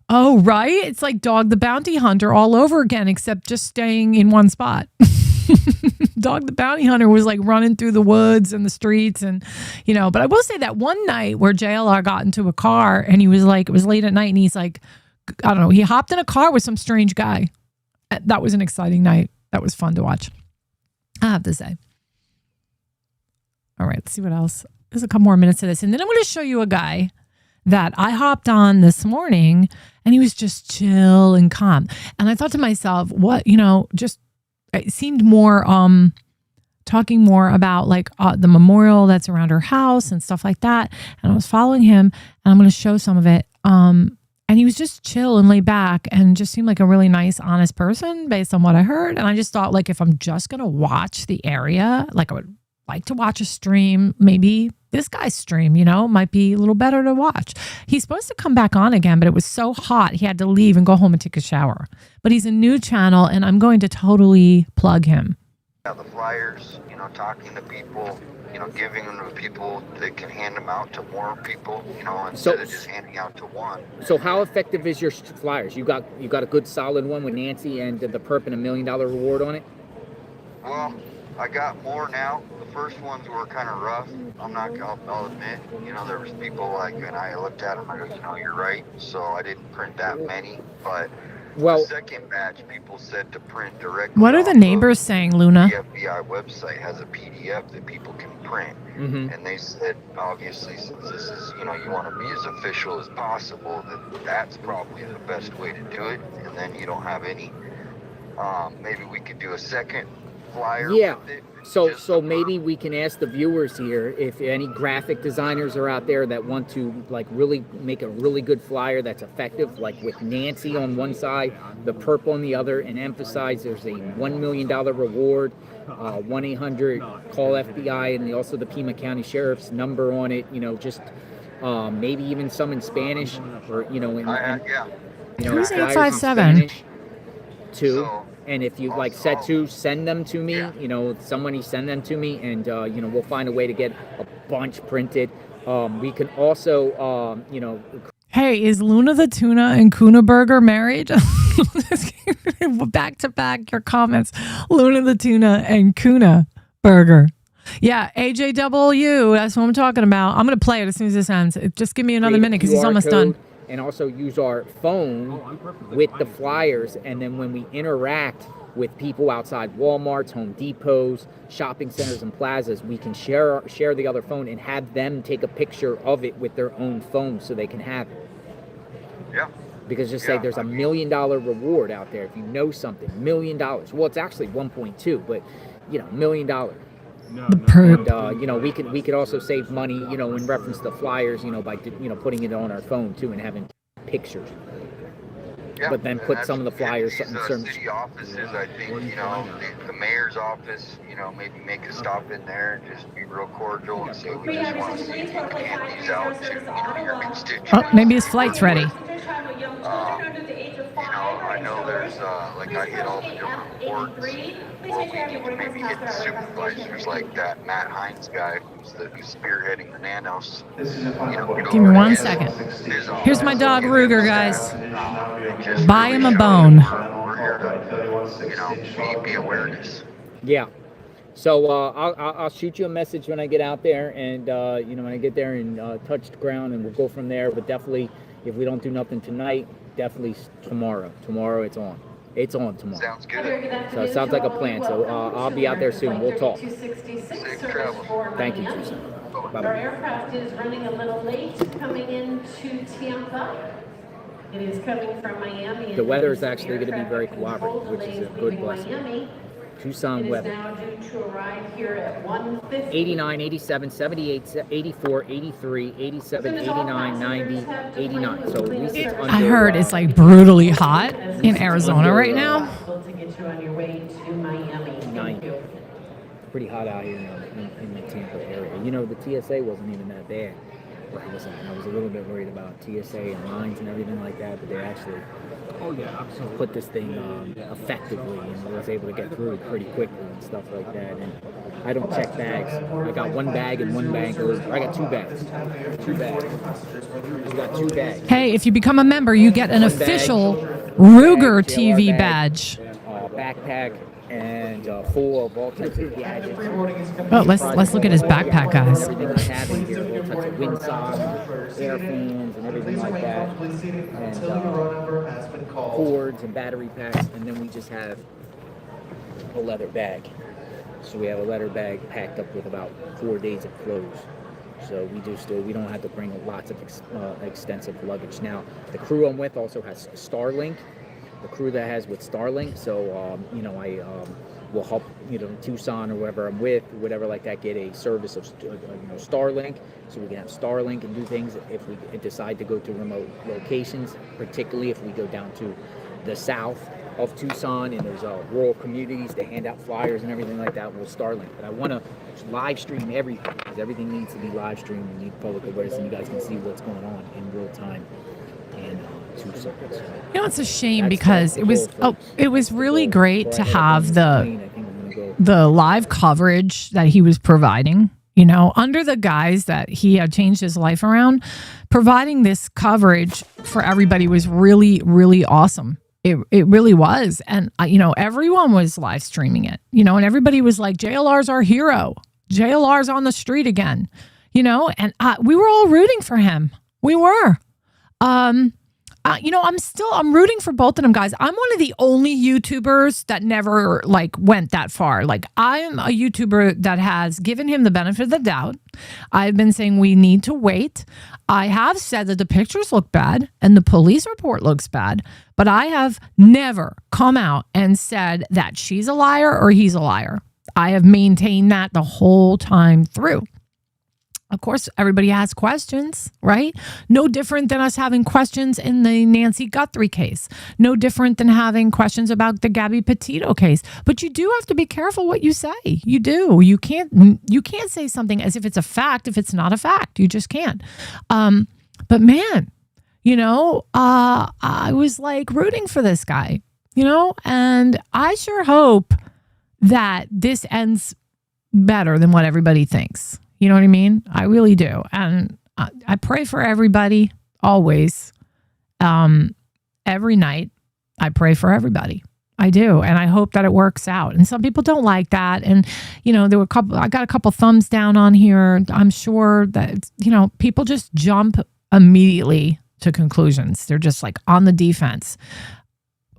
A: Oh, right? It's like Dog the Bounty Hunter all over again, except just staying in one spot. Dog the Bounty Hunter was like running through the woods and the streets and, but I will say that one night where JLR got into a car and he was like, it was late at night and he's like, I don't know, he hopped in a car with some strange guy. That was an exciting night. That was fun to watch, I have to say. All right, let's see what else. There's a couple more minutes of this. And then I'm going to show you a guy that I hopped on this morning and he was just chill and calm. And I thought to myself, what, just it seemed more talking more about like the memorial that's around her house and stuff like that. And I was following him and I'm going to show some of it. And he was just chill and laid back and just seemed like a really nice, honest person based on what I heard. And I just thought, like, if I'm just going to watch the area, like I would like to watch a stream, maybe this guy's stream, might be a little better to watch. He's supposed to come back on again, but it was so hot. He had to leave and go home and take a shower. But he's a new channel and I'm going to totally plug him.
L: The flyers, talking to people, giving them to people that can hand them out to more people, instead of just handing out to one.
H: So how effective is your flyers? You got a good solid one with Nancy and the perp and $1 million reward on it?
L: Well, I got more now. The first ones were kind of rough. I'll admit, there was people like, and I looked at them, I go, you're right. So I didn't print that many, but the second batch, people said to print directly.
A: What are the neighbors saying, Luna?
L: The FBI website has a PDF that people can print.
H: Mm-hmm.
L: And they said, obviously, since this is, you want to be as official as possible, that's probably the best way to do it. And then you don't have any, maybe we could do a second flyer with it.
H: So maybe we can ask the viewers here if any graphic designers are out there that want to like really make a really good flyer that's effective, like with Nancy on one side, the perp on the other, and emphasize there's a $1 million reward, 1-800 call FBI, and also the Pima County Sheriff's number on it. Just maybe even some in Spanish or
A: Who's 857?
H: Too. And if you like said to send them to me, somebody send them to me, and we'll find a way to get a bunch printed. We can also,
A: Hey, is Luna the Tuna and Kuna Burger married? Back to back your comments. Luna the Tuna and Kuna Burger. Yeah, AJW. That's what I'm talking about. I'm gonna play it as soon as this ends. Just give me another minute because he's almost done.
H: And also use our phone with the flyers, and then when we interact with people outside Walmarts, Home Depots, shopping centers, and plazas, we can share the other phone and have them take a picture of it with their own phone so they can have it.
L: Yeah.
H: Because just say there's $1 million reward out there if you know something. $1 million. Well, it's actually 1.2, but $1 million. And we could also save money, in reference to flyers, by putting it on our phone too and having pictures.
L: Yeah,
H: but then put some of the flyers in certain
L: city offices. I think the mayor's office, maybe make a stop in there and just be real cordial and say we just want to see if you can hand these out to your constituents.
A: Oh, maybe his flight's ready.
L: I know there's like I hit all the different boards. Or we can maybe hit the supervisors like that Matt Hines guy who's spearheading the nanos.
A: Give me 1 second. Here's my dog Ruger, guys. Buy him a bone.
L: We're here to, be awareness.
H: Yeah. So I'll shoot you a message when I get out there, and when I get there and touch the ground, and we'll go from there. But definitely, if we don't do nothing tonight, definitely tomorrow. Tomorrow it's on. It's on tomorrow.
L: Sounds good.
H: So it sounds like a plan. So I'll be out there soon. We'll talk.
L: Safe travels.
H: Thank you, Teresa.
I: Our aircraft is running a little late coming into Tampa. It is coming from Miami.
H: The weather is actually going to be very cooperative, which is a good blessing. Tucson weather.
I: Now due to arrive here at 1:50.
H: 89, 87, 78, 84, 83, 87, 89, 90, 89. So at least it's under,
A: I heard it's like brutally hot in Arizona right now.
I: To get you on your way to Miami.
H: 90. Pretty hot out here in the Tampa area. You know, the TSA wasn't even that bad where I was at. I was a little bit worried about TSA and lines and everything like that, but they actually put this thing effectively and was able to get through it pretty quickly and stuff like that. And I don't check bags. I got one bag and one bag. I got two bags. I got two bags.
A: Hey, if you become a member, you get an official Ruger TV badge.
H: Backpack and full of all types of gadgets.
A: Oh, let's look at his backpack, guys.
H: Everything we have in here, all types of windsocks, air fans, and everything like that, and cords and battery packs, and then we just have a leather bag. So we have a leather bag packed up with about 4 days of clothes. So we don't have to bring lots of extensive luggage. Now, the crew I'm with also has Starlink. The crew that has with Starlink, so I will help Tucson or wherever I'm with, whatever like that, get a service of Starlink, so we can have Starlink and do things if we decide to go to remote locations, particularly if we go down to the south of Tucson and there's rural communities to hand out flyers and everything like that with Starlink. But I want to live stream everything because everything needs to be live streamed and need public awareness, and you guys can see what's going on in real time. And Tucson.
A: You know, it's a shame because it was really great to have the live coverage that he was providing. You know, under the guise that he had changed his life around, providing this coverage for everybody was really, really awesome. It really was. And, everyone was live streaming it, and everybody was like, JLR's our hero. JLR's on the street again, and we were all rooting for him. We were. I'm rooting for both of them, guys. I'm one of the only YouTubers that never went that far. I'm a YouTuber that has given him the benefit of the doubt. I've been saying we need to wait. I have said that the pictures look bad and the police report looks bad, but I have never come out and said that she's a liar or he's a liar. I have maintained that the whole time through. Of course, everybody has questions, right? No different than us having questions in the Nancy Guthrie case. No different than having questions about the Gabby Petito case. But you do have to be careful what you say. You do. You can't say something as if it's a fact if it's not a fact. You just can't. But man, I was rooting for this guy, and I sure hope that this ends better than what everybody thinks. You know what I mean? I really do. And I pray for everybody always. Every night I pray for everybody. I do. And I hope that it works out. And some people don't like that. And, I got a couple thumbs down on here. I'm sure that, people just jump immediately to conclusions. They're just on the defense.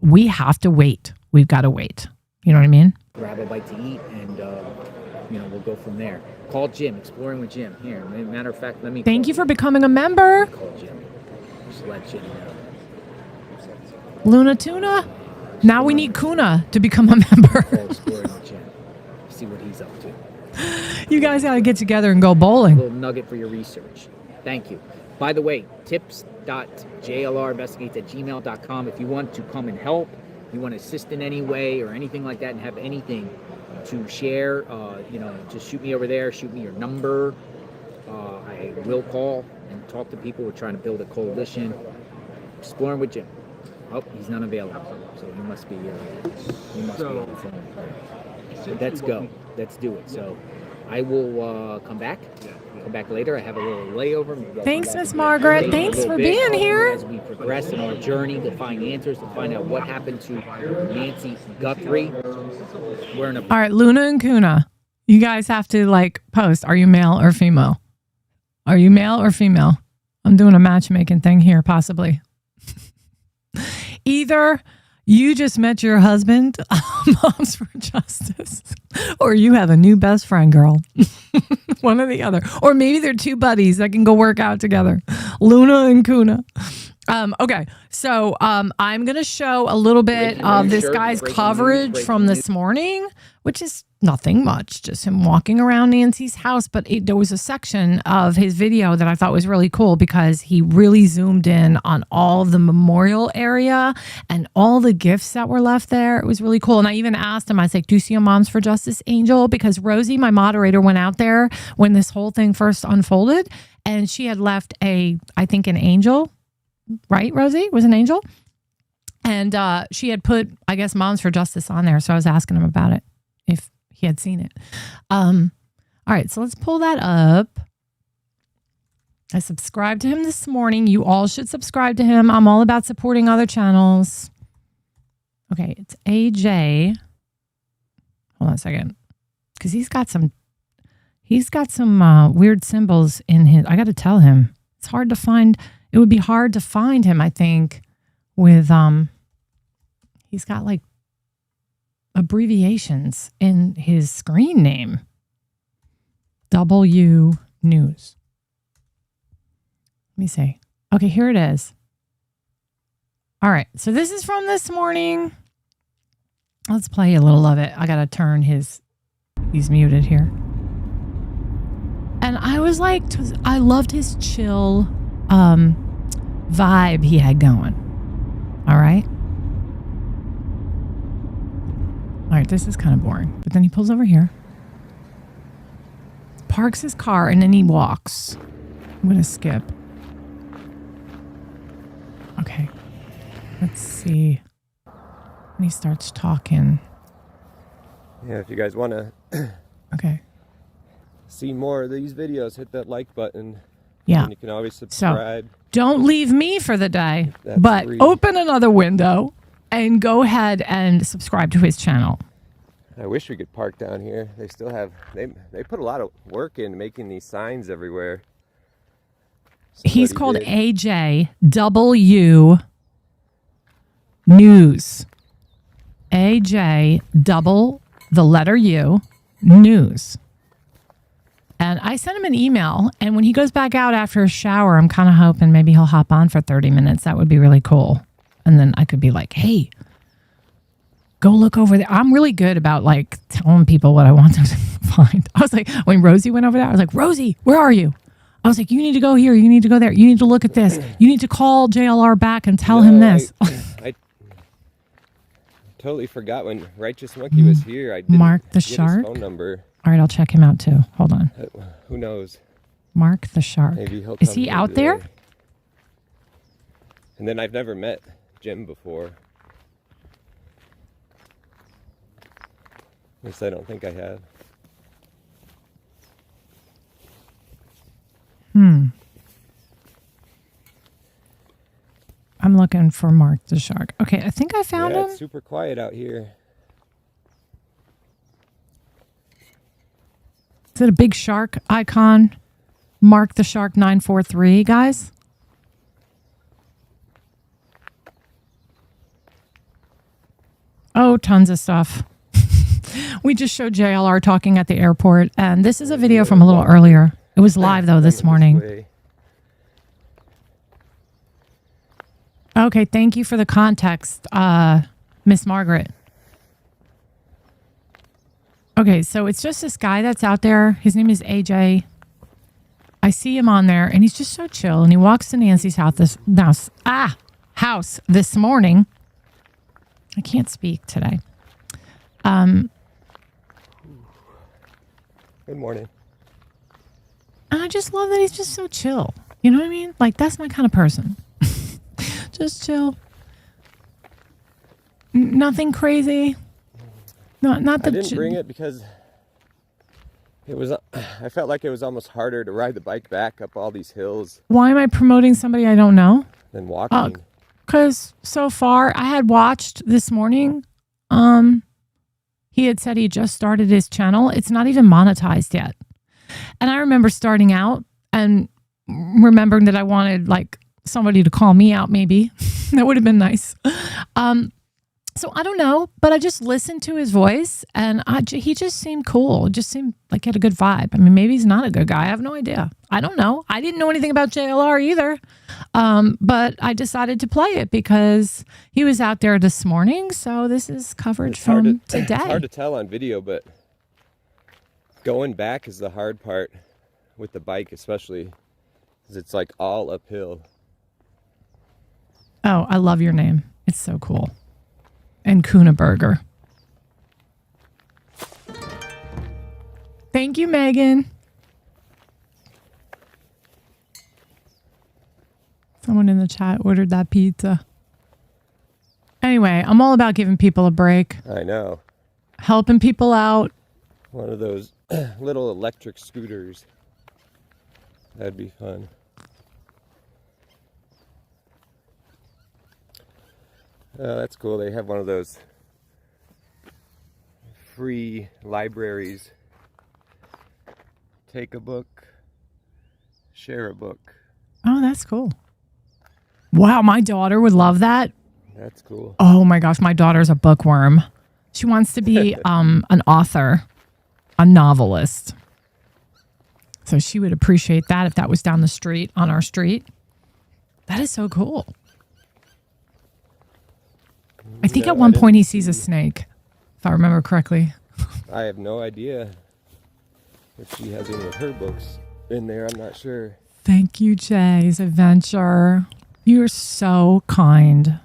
A: We have to wait. We've got to wait. You know what I mean?
H: Grab a bite to eat and, we'll go from there. Call Jim, Exploring with Jim. Here, matter of fact, let me.
A: Thank you for becoming a member.
H: Call Jim. Just let Jim know.
A: Luna Tuna. Now we need Kuna to become a member.
H: Call Exploring with Jim. See what he's up to.
A: You guys got to get together and go bowling.
H: A little nugget for your research. Thank you. By the way, tips.jlrinvestigates@gmail.com. If you want to come and help, you want to assist in any way or anything like that and have anything to share, just shoot me over there, shoot me your number. I will call and talk to people. We're trying to build a coalition. Exploring with Jim. Oh, he's not available, so he must be on the phone. So let's go. Let's do it. So I will come back later. I have a little layover.
A: Thanks, Miss Margaret. Thanks for being here.
H: As we progress in our journey to find answers, to find out what happened to Nancy Guthrie. All
A: right, Luna and Kuna, you guys have to post. Are you male or female? Are you male or female? I'm doing a matchmaking thing here, possibly. Either you just met your husband, Moms for Justice, or you have a new best friend, girl. One or the other. Or maybe they're two buddies that can go work out together. Luna and Kuna. Okay, so I'm going to show a little bit of this guy's coverage from this morning, which is nothing much, just him walking around Nancy's house. But there was a section of his video that I thought was really cool because he really zoomed in on all of the memorial area and all the gifts that were left there. It was really cool. And I even asked him, I was like, do you see a Moms for Justice angel? Because Rosie, my moderator, went out there when this whole thing first unfolded, and she had left I think an angel. Right, Rosie? It was an angel. And she had put, I guess, Moms for Justice on there. So I was asking him about it, if he had seen it. All right, so let's pull that up. I subscribed to him this morning. You all should subscribe to him. I'm all about supporting other channels. Okay, it's AJ. Hold on a second. Because he's got some weird symbols in his, I got to tell him. It's hard to find. It would be hard to find him, I think, with, he's got like abbreviations in his screen name. W News. Let me see. Okay, here it is. All right, so this is from this morning. Let's play a little of it. I got to turn he's muted here. And I was like, I loved his chill vibe he had going. All right, this is kind of boring. But then he pulls over here, parks his car, and then he walks. I'm going to skip. Okay, let's see. And he starts talking.
M: Yeah, if you guys want to
A: okay,
M: see more of these videos, hit that like button.
A: Yeah.
M: And you can always subscribe.
A: So, don't leave me for the day,
M: That's
A: but
M: free.
A: open another window and go ahead and subscribe to his channel.
M: I wish we could park down here. They still have, they put a lot of work in making these signs everywhere.
A: He's called AJW News. AJ double the letter U News. And I sent him an email, and when he goes back out after a shower, I'm kind of hoping maybe he'll hop on for 30 minutes. That would be really cool. And then I could be like, hey, go look over there. I'm really good about like telling people what I want them to find. I was like, when Rosie went over there, I was like, Rosie, where are you? I was like, you need to go here. You need to go there. You need to look at this. You need to call JLR back and tell him this.
M: I totally forgot when Righteous Monkey was here. I didn't
A: Mark the
M: get
A: Shark.
M: his phone number.
A: All right, I'll check him out too. Hold on.
M: Who knows?
A: Mark the Shark.
M: Maybe he'll
A: Is
M: come
A: he
M: here
A: out there?
M: today. And then I've never met Jim before. At least I don't think I have.
A: I'm looking for Mark the Shark. Okay, I think I found him.
M: It's super quiet out here.
A: Is it a big shark icon? Mark the Shark 943, guys. Oh, tons of stuff. We just showed JLR talking at the airport, and this is a video from a little earlier. It was live, though, this morning. Okay, thank you for the context, Miss Margaret. Okay, so it's just this guy that's out there. His name is AJ. I see him on there, and he's just so chill, and he walks to Nancy's house this morning. I can't speak today.
M: Good morning.
A: And I just love that he's just so chill. You know what I mean? Like, that's my kind of person. Just chill. Nothing crazy. Not the.
M: I didn't bring it because it was. I felt like it was almost harder to ride the bike back up all these hills.
A: Why am I promoting somebody I don't know?
M: Than walking.
A: Because so far I had watched this morning. He had said he just started his channel. It's not even monetized yet. And I remember starting out and remembering that I wanted like somebody to call me out, maybe. That would have been nice. So I don't know, but I just listened to his voice and he just seemed cool. It just seemed like he had a good vibe. I mean, maybe he's not a good guy. I have no idea. I don't know. I didn't know anything about JLR either. But I decided to play it because he was out there this morning. So this is coverage from today.
M: It's hard to tell on video, but going back is the hard part with the bike, especially because it's like all uphill.
A: Oh, I love your name. It's so cool. And Kuna Burger. Thank you, Megan. Someone in the chat ordered that pizza. Anyway, I'm all about giving people a break.
M: I know.
A: Helping people out.
M: One of those little electric scooters. That'd be fun. Oh, that's cool. They have one of those free libraries. Take a book, share a book.
A: Oh, that's cool. Wow, my daughter would love that.
M: That's cool.
A: Oh my gosh, my daughter's a bookworm. She wants to be an author, a novelist. So she would appreciate that if that was down the street, on our street. That is so cool. I think at one point he sees a snake, if I remember correctly.
M: I have no idea if she has any of her books in there. I'm not sure.
A: Thank you, Jay's Adventure. You're so kind.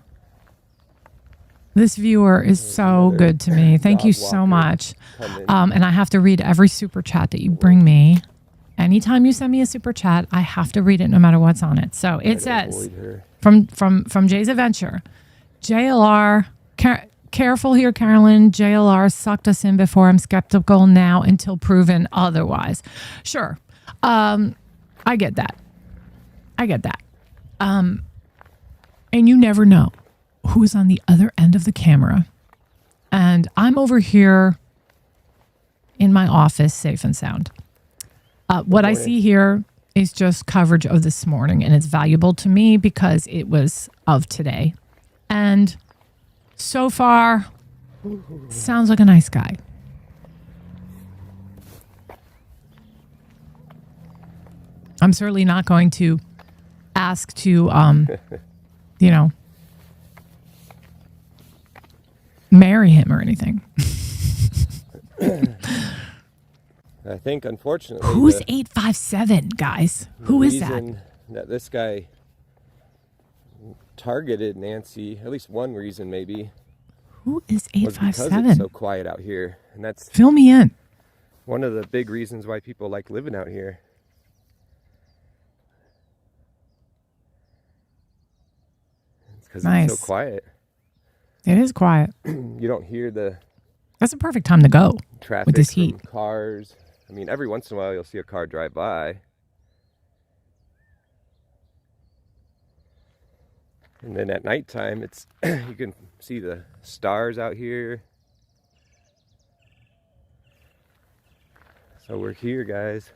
A: This viewer is so good to me. Thank you so much. And I have to read every super chat that you bring me. Anytime you send me a super chat, I have to read it no matter what's on it. So it says from Jay's Adventure, JLR, careful here, Carolyn. JLR sucked us in before. I'm skeptical now until proven otherwise. Sure. I get that. And you never know who's on the other end of the camera. And I'm over here in my office, safe and sound. What I see here is just coverage of this morning, and it's valuable to me because it was of today. And so far, sounds like a nice guy. I'm certainly not going to ask to, marry him or anything.
M: I think, unfortunately,
A: who's 857, guys? Who is that?
M: That this guy targeted Nancy, at least one reason maybe.
A: Who is 857?
M: Was because it's so quiet out here, and that's
A: fill me in.
M: One of the big reasons why people like living out here. It's because it's so quiet.
A: It is quiet.
M: You don't hear the.
A: That's a perfect time to go.
M: Traffic
A: with this heat.
M: From cars. I mean, every once in a while you'll see a car drive by. And then at nighttime, it's you can see the stars out here. So we're here, guys.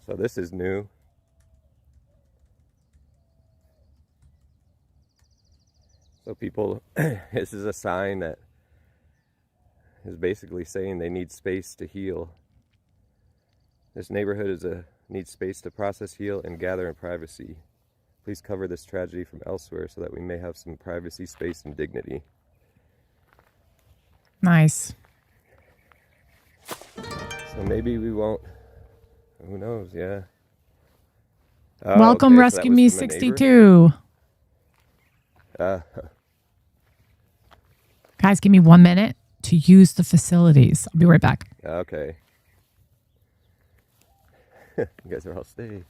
M: So this is new. So people, this is a sign that is basically saying they need space to heal. This neighborhood needs space to process, heal, and gather in privacy. Please cover this tragedy from elsewhere so that we may have some privacy, space, and dignity.
A: Nice.
M: So maybe we won't. Who knows? Yeah. Oh,
A: welcome,
M: okay,
A: Rescue Me 62. Guys, give me 1 minute to use the facilities. I'll be right back.
M: Okay. You guys are all staying.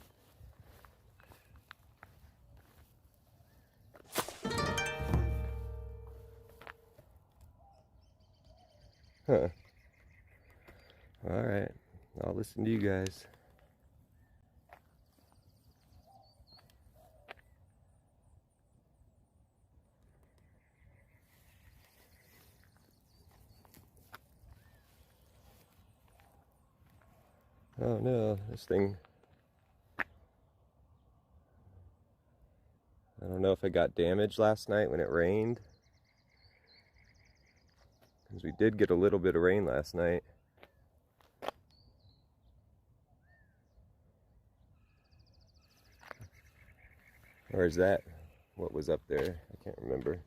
M: Huh. All right. I'll listen to you guys. Oh no, this thing. I don't know if it got damaged last night when it rained. Because we did get a little bit of rain last night. Or is that what was up there? I can't remember.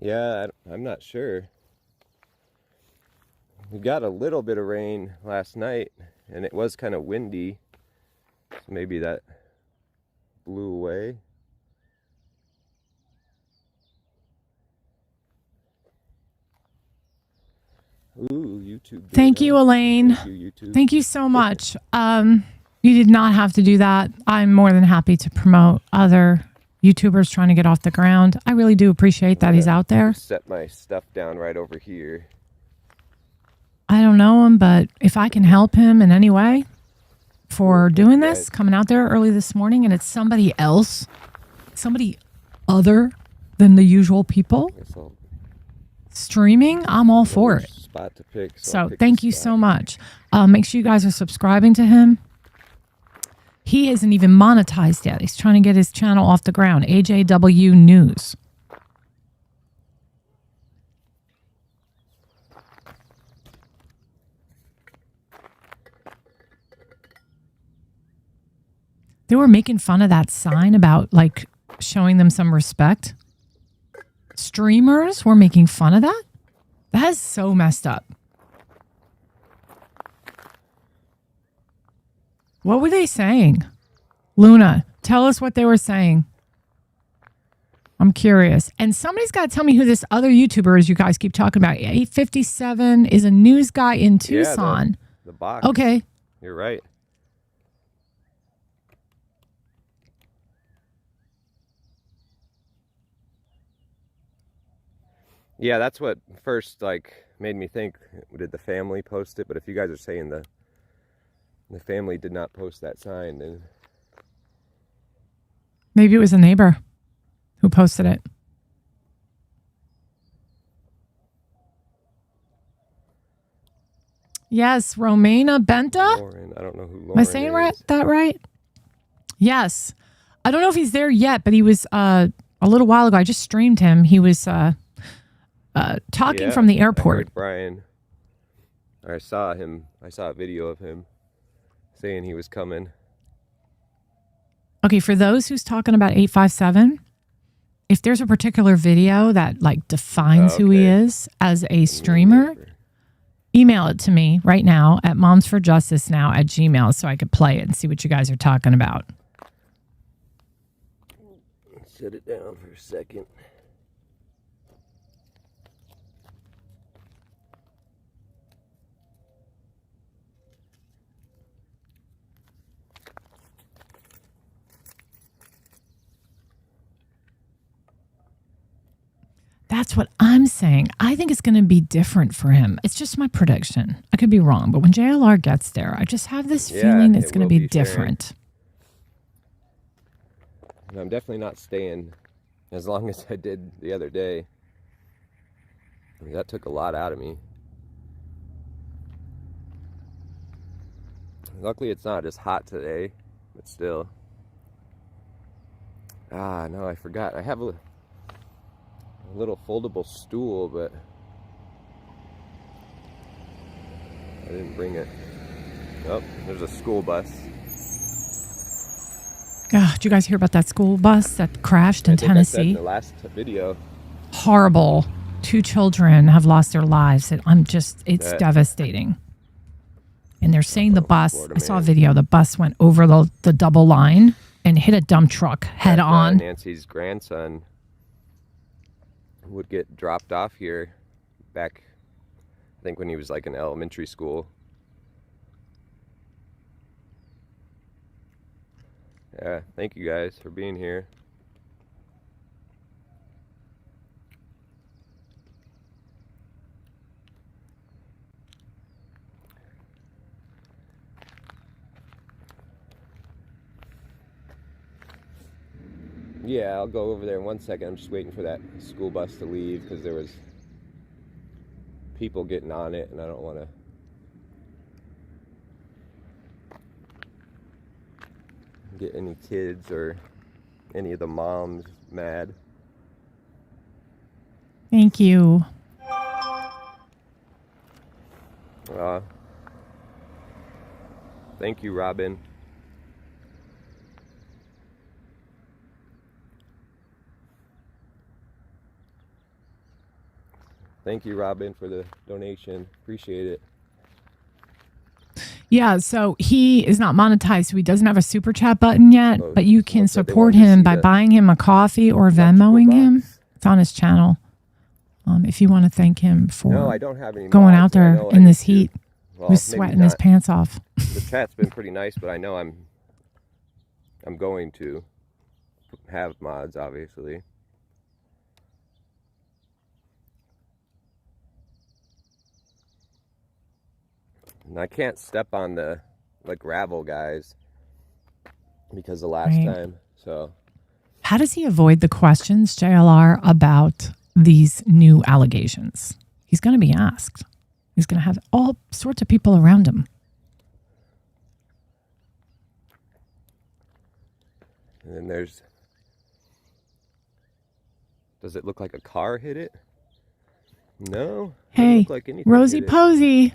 M: Yeah, I'm not sure. We got a little bit of rain last night, and it was kind of windy. So maybe that blew away. Ooh, YouTube.
A: Thank you, Elaine.
M: Thank you, YouTube.
A: Thank you so much. You did not have to do that. I'm more than happy to promote other YouTubers trying to get off the ground. I really do appreciate that he's out there.
M: Set my stuff down right over here.
A: I don't know him, but if I can help him in any way for doing this, coming out there early this morning, and it's somebody else, somebody other than the usual people streaming, I'm all for it.
M: Spot to pick,
A: so thank you so much. Make sure you guys are subscribing to him. He isn't even monetized yet. He's trying to get his channel off the ground. AJW News. They were making fun of that sign about like showing them some respect. Streamers were making fun of that? That is so messed up. What were they saying? Luna, tell us what they were saying. I'm curious. And somebody's got to tell me who this other YouTuber is you guys keep talking about. 857 is a news guy in Tucson.
M: Yeah, the box.
A: Okay.
M: You're right. Yeah, that's what first like made me think, did the family post it? But if you guys are saying the family did not post that sign, then
A: maybe it was a neighbor who posted it. Yes, Romana Benta.
M: Lauren, I don't know who Lauren
A: Am I saying that right? Yes. I don't know if he's there yet, but he was a little while ago. I just streamed him. He was talking from the airport.
M: I heard Brian. I saw him. I saw a video of him saying he was coming.
A: Okay, for those who's talking about 857, if there's a particular video that like defines who he is as a streamer, email it to me right now at momsforjusticenow@gmail so I could play it and see what you guys are talking about.
M: Set it down for a second.
A: That's what I'm saying. I think it's going to be different for him. It's just my prediction. I could be wrong, but when JLR gets there, I just have this feeling it's going to be different.
M: And I'm definitely not staying as long as I did the other day. I mean, that took a lot out of me. Luckily, it's not as hot today, but still. Ah, no, I forgot. I have a little foldable stool, but I didn't bring it. Oh, there's a school bus.
A: Did you guys hear about that school bus that crashed in Tennessee?
M: I said in the last video.
A: Horrible. 2 children have lost their lives. It's devastating. And they're saying the bus, I saw a video, the bus went over the double line and hit a dump truck head on.
M: Nancy's grandson would get dropped off here back, I think when he was like in elementary school. Yeah, thank you guys for being here. Yeah, I'll go over there in 1 second. I'm just waiting for that school bus to leave because there was people getting on it and I don't want to get any kids or any of the moms mad.
A: Thank you.
M: Thank you, Robin. Thank you, Robin, for the donation. Appreciate it.
A: Yeah, so he is not monetized, so he doesn't have a super chat button yet, but you can support him by buying him a coffee or Venmoing him. It's on his channel. If you want to thank him for
M: I don't have any
A: going
M: mods,
A: out there in this heat, with sweating his pants off.
M: The chat's been pretty nice, but I know I'm going to have mods, obviously. And I can't step on the gravel, guys, because the last time. So,
A: how does he avoid the questions, JLR, about these new allegations? He's going to be asked. He's going to have all sorts of people around him.
M: And then there's, does it look like a car hit it? No.
A: Hey,
M: look like anything
A: Rosie
M: hit it.
A: Posey.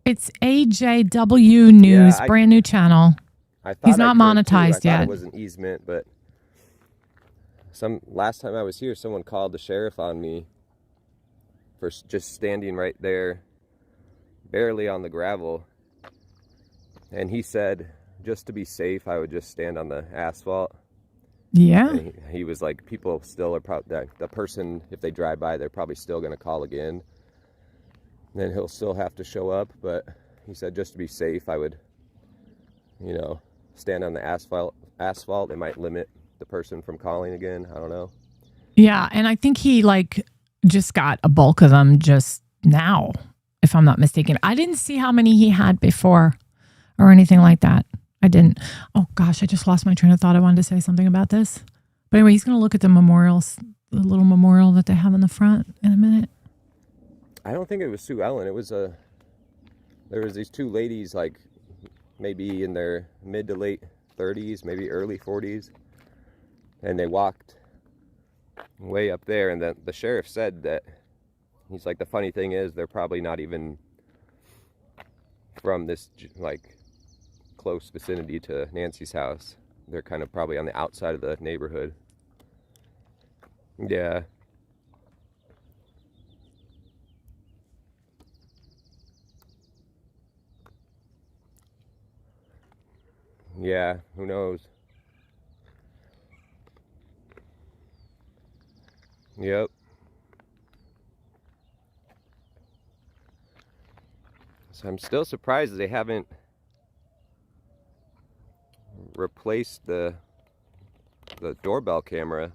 A: It's AJW News, brand new channel. He's not monetized yet.
M: It was an easement, but last time I was here, someone called the sheriff on me for just standing right there, barely on the gravel. And he said, just to be safe, I would just stand on the asphalt.
A: Yeah.
M: And he was like, people still are probably, the person, if they drive by, they're probably still going to call again. Then he'll still have to show up, but he said just to be safe, I would, stand on the asphalt. It might limit the person from calling again. I don't know.
A: Yeah, and I think he just got a bulk of them just now, if I'm not mistaken. I didn't see how many he had before or anything like that. I didn't. Oh gosh, I just lost my train of thought. I wanted to say something about this. But anyway, he's going to look at the memorials, the little memorial that they have in the front in a minute.
M: I don't think it was Sue Ellen. It was there was these two ladies, maybe in their mid to late 30s, maybe early 40s, and they walked way up there. And the sheriff said that he's like, the funny thing is, they're probably not even from this close vicinity to Nancy's house. They're kind of probably on the outside of the neighborhood. Yeah. Yeah, who knows? Yep. So I'm still surprised that they haven't replaced the doorbell camera.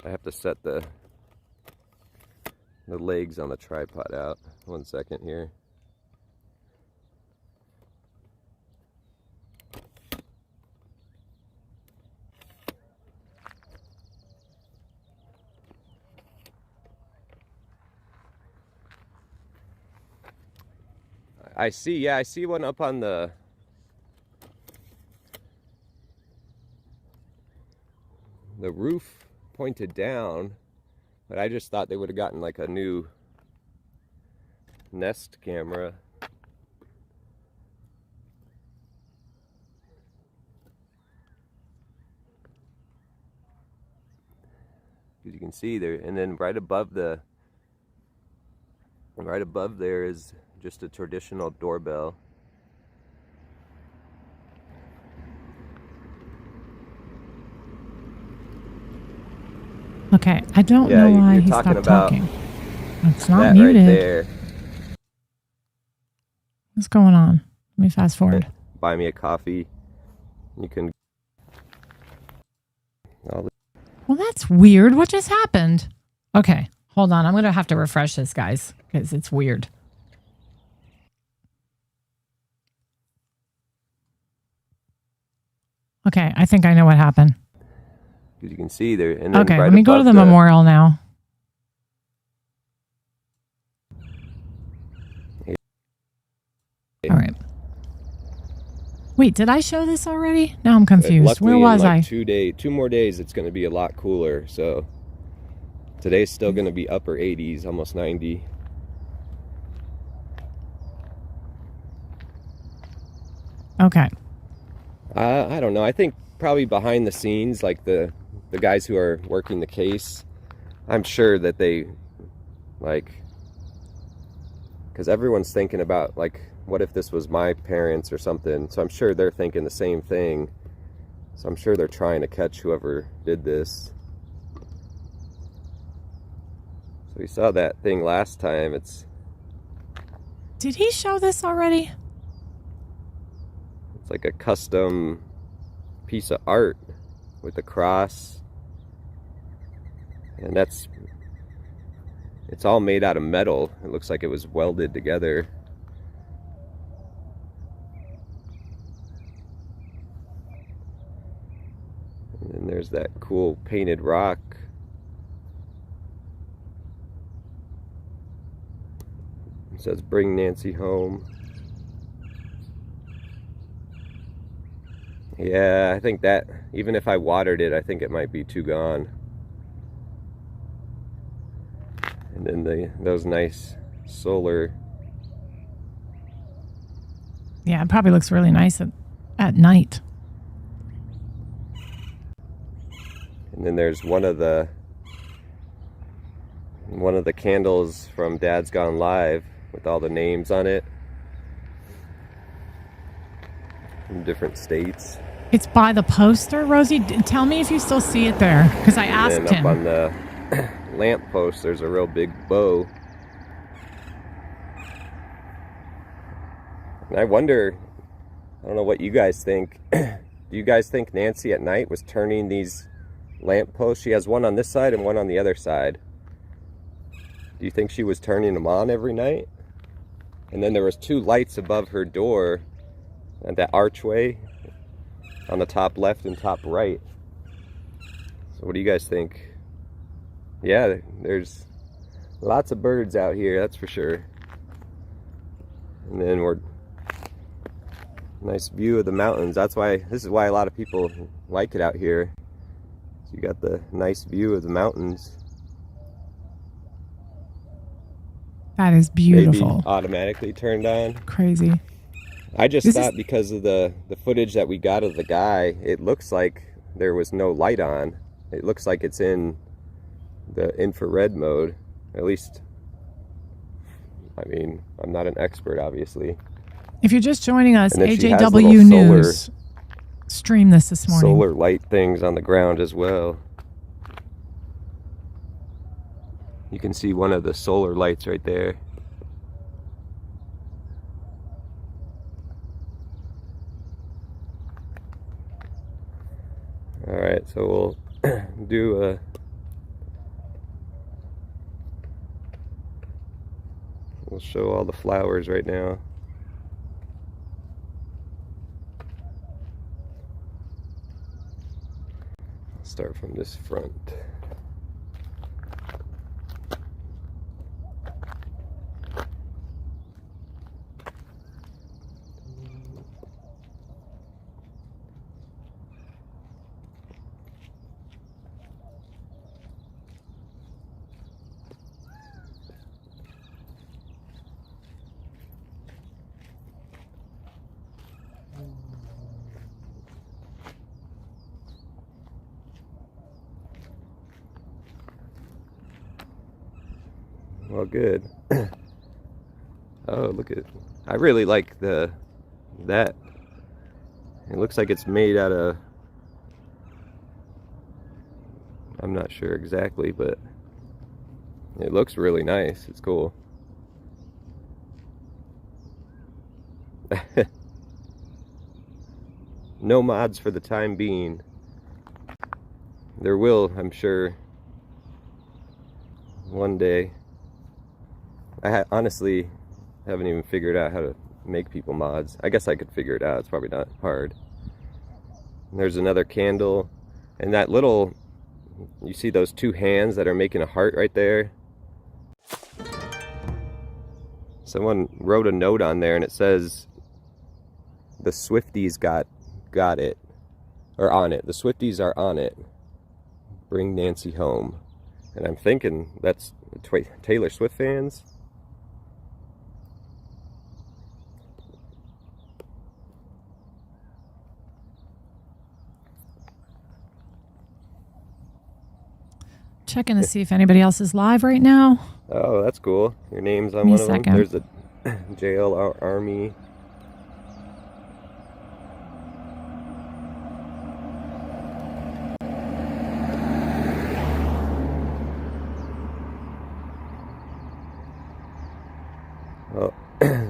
M: I have to set the legs on the tripod out. 1 second here. I see one up on the roof pointed down, but I just thought they would have gotten a new Nest camera. As you can see there, and then right above there is just a traditional doorbell.
A: Okay, I don't know why he stopped talking. It's not muted.
M: Right there.
A: What's going on? Let me fast forward.
M: Buy me a coffee. You can.
A: Well, that's weird. What just happened? Okay, hold on. I'm going to have to refresh this, guys, because it's weird. Okay, I think I know what happened.
M: As you can see there. And then
A: okay,
M: right
A: let me go to the memorial now. Wait, did I show this already? Now I'm confused. Where was I?
M: 2 more days, it's going to be a lot cooler. So today's still going to be upper 80s, almost 90.
A: Okay.
M: I don't know. I think probably behind the scenes, like the guys who are working the case, I'm sure that they, like, because everyone's thinking about, like, what if this was my parents or something? So I'm sure they're thinking the same thing. So I'm sure they're trying to catch whoever did this. So we saw that thing last time.
A: Did he show this already?
M: It's like a custom piece of art with a cross. And it's all made out of metal. It looks like it was welded together. And then there's that cool painted rock. It says, "Bring Nancy home." Yeah, I think that, even if I watered it, I think it might be too gone. And then those nice solar.
A: Yeah, it probably looks really nice at night.
M: And then there's one of the candles from Dad's Gone Live with all the names on it from different states.
A: It's by the poster, Rosie. Tell me if you still see it there, because I asked
M: and
A: him.
M: Up on the lamp post, there's a real big bow. And I wonder, I don't know what you guys think. Do you guys think Nancy at night was turning these lamp posts? She has one on this side and one on the other side. Do you think she was turning them on every night? And then there was 2 lights above her door and that archway on the top left and top right. So what do you guys think? Yeah, there's lots of birds out here, that's for sure. And then nice view of the mountains. This is why a lot of people like it out here. You got the nice view of the mountains.
A: That is beautiful.
M: Maybe automatically turned on.
A: Crazy.
M: I just thought because of the footage that we got of the guy, it looks like there was no light on. It looks like it's in the infrared mode. At least, I mean, I'm not an expert, obviously.
A: If you're just joining us,
M: AJW
A: News streamed this morning.
M: Solar light things on the ground as well. You can see one of the solar lights right there. All right, so we'll do a we'll show all the flowers right now. I'll start from this front. Well, good. Oh, look at it. I really like that. It looks like it's made out of, I'm not sure exactly, but it looks really nice. It's cool. No mods for the time being. There will, I'm sure, one day. I honestly haven't even figured out how to make people mods. I guess I could figure it out. It's probably not hard. And there's another candle. And that little, you see those 2 hands that are making a heart right there? Someone wrote a note on there and it says, the Swifties got it, or on it. The Swifties are on it. Bring Nancy home. And I'm thinking that's Taylor Swift fans.
A: Checking to see if anybody else is live right now.
M: Oh, that's cool. Your name's on one of them. There's a JL Army. Oh,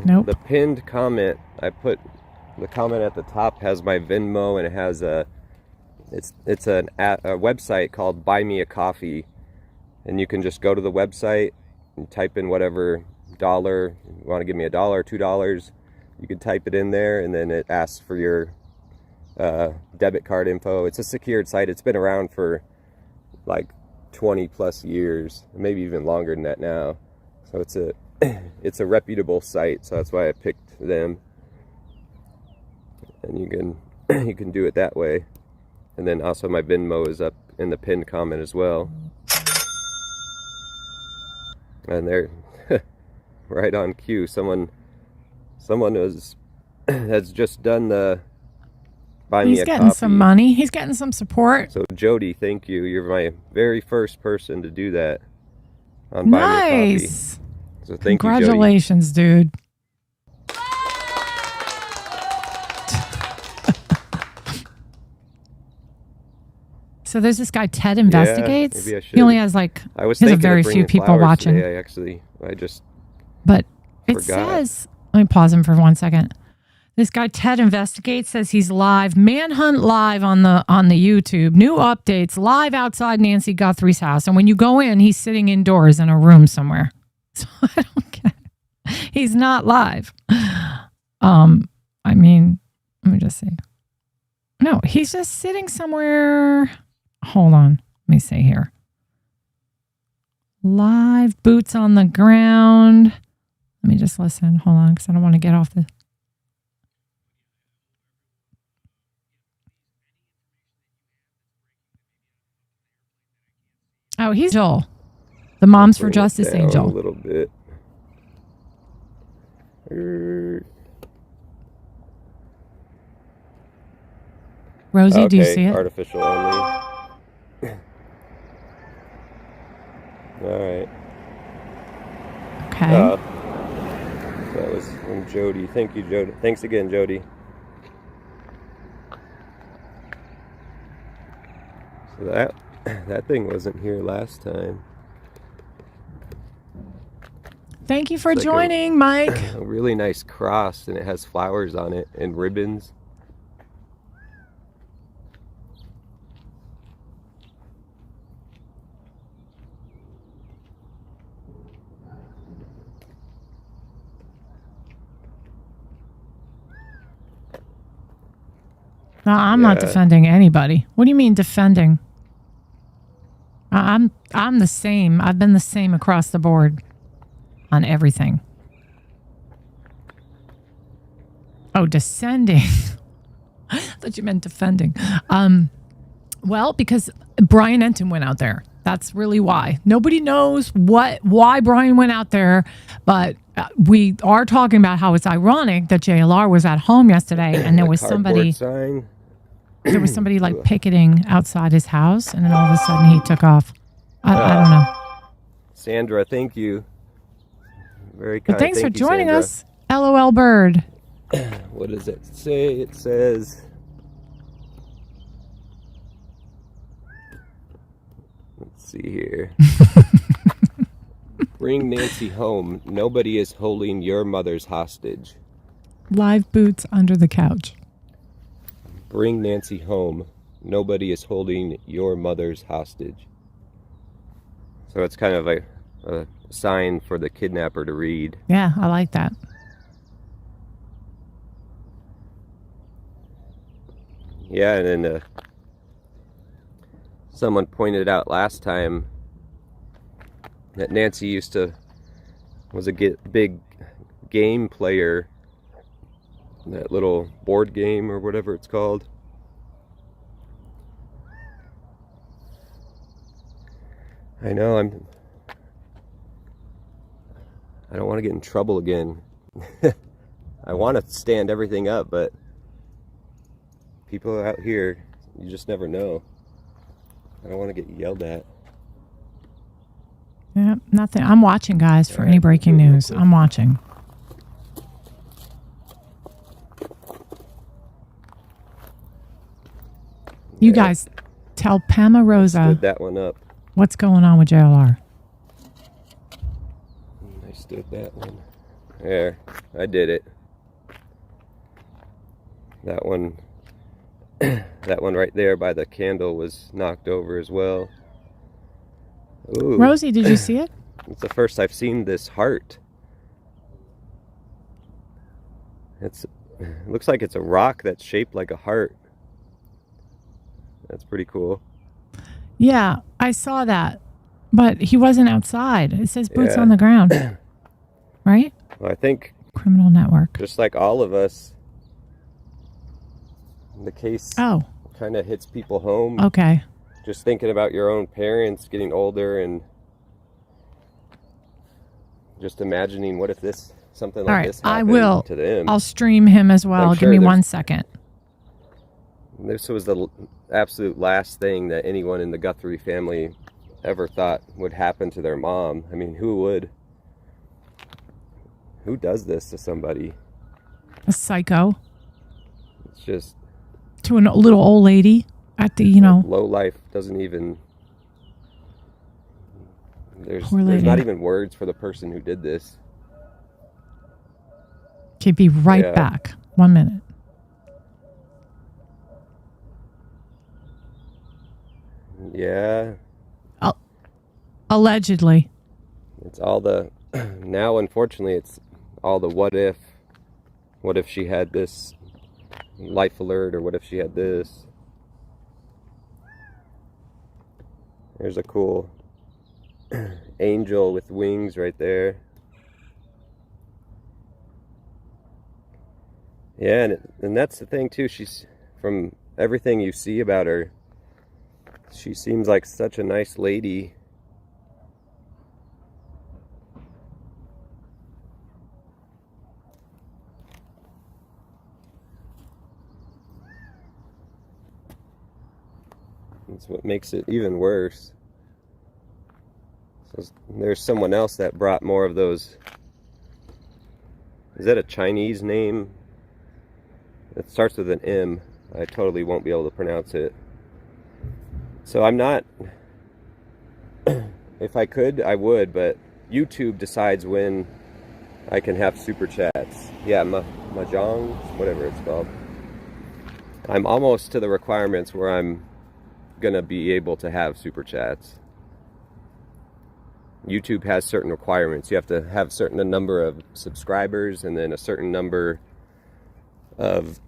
A: nope.
M: The pinned comment, I put the comment at the top has my Venmo, and it has a website called Buy Me a Coffee, and you can just go to the website and type in whatever dollar you want to give me, $1, $2. You can type it in there, and then it asks for your debit card info. It's a secured site. It's been around for like 20 plus years, maybe even longer than that now. So it's a reputable site, so that's why I picked them. And you can do it that way. And then also my Venmo is up in the pinned comment as well. And they're right on cue. Someone has just done the buy me a coffee.
A: He's getting some money. He's getting some support.
M: So Jody, thank you. You're my very first person to do that on Buy Me a Coffee. So thank you, Jody.
A: Congratulations, dude. So there's this guy, Ted Investigates.
M: Maybe I should.
A: He only has he has a very few people watching.
M: Today,
A: But it
M: forgot.
A: says, let me pause him for 1 second. This guy, Ted Investigates, says he's live. Manhunt live on the YouTube. New updates live outside Nancy Guthrie's house. And when you go in, he's sitting indoors in a room somewhere. So I don't get it. He's not live. I mean, let me just see. No, he's just sitting somewhere. Hold on. Let me see here. Live, boots on the ground. Let me just listen. Hold on, because I don't want to get off the... Oh, he's Joel. The Moms for Justice Angel.
M: A little bit.
A: Rosie,
M: okay,
A: do you see it?
M: Artificial only. All right.
A: Okay.
M: That was from Jody. Thank you, Jody. Thanks again, Jody. So that thing wasn't here last time.
A: Thank you for joining, Mike.
M: A really nice cross, and it has flowers on it and ribbons.
A: No, I'm not defending anybody. What do you mean defending? I'm the same. I've been the same across the board on everything. Oh, descending. I thought you meant defending. Well, because Brian Entin went out there. That's really why. Nobody knows why Brian went out there, but we are talking about how it's ironic that JLR was at home yesterday and there was somebody
M: sign.
A: There was somebody like picketing outside his house, and then all of a sudden he took off. I don't know.
M: Sandra, thank you. Very kind.
A: But thanks for joining
M: Sandra.
A: us. LOL Bird.
M: What does it say? It says... Let's see here. Bring Nancy home. Nobody is holding your mother's hostage.
A: Live boots under the couch.
M: Bring Nancy home. Nobody is holding your mother's hostage. So it's kind of a sign for the kidnapper to read.
A: Yeah, I like that.
M: Yeah, and then someone pointed out last time that Nancy was a big game player that little board game or whatever it's called. I know I don't want to get in trouble again. I want to stand everything up, but people out here, you just never know. I don't want to get yelled at.
A: Yeah, nothing. I'm watching, guys, for any breaking news. I'm watching. You guys tell Pama Rosa
M: I stood that one up.
A: What's going on with JLR.
M: I stood that one. There, I did it. That one, that one right there by the candle was knocked over as well. Ooh.
A: Rosie, did you see it?
M: It's the first I've seen this heart. It looks like it's a rock that's shaped like a heart. That's pretty cool.
A: Yeah, I saw that, but he wasn't outside. It says boots on the ground, right?
M: Well, I think
A: Criminal Network.
M: Just like all of us, the case kind of hits people home.
A: Okay.
M: Just thinking about your own parents getting older and just imagining what if something like this happened to them.
A: I'll stream him as well. Give me 1 second.
M: This was the absolute last thing that anyone in the Guthrie family ever thought would happen to their mom. I mean, who would? Who does this to somebody?
A: A psycho.
M: It's just...
A: To a little old lady at the,
M: Low life doesn't even... There's not even words for the person who did this.
A: Okay, be right back. 1 minute.
M: Yeah.
A: Allegedly.
M: It's all the... Now, unfortunately, it's all the what if. What if she had this life alert, or what if she had this? There's a cool angel with wings right there. Yeah, and that's the thing too. She's, from everything you see about her, she seems like such a nice lady. That's what makes it even worse. So there's someone else that brought more of those. Is that a Chinese name? It starts with an M. I totally won't be able to pronounce it. So I'm not... If I could, I would, but YouTube decides when I can have super chats. Yeah, Mahjong, whatever it's called. I'm almost to the requirements where I'm gonna be able to have super chats. YouTube has certain requirements. You have to have a number of subscribers and then a certain number of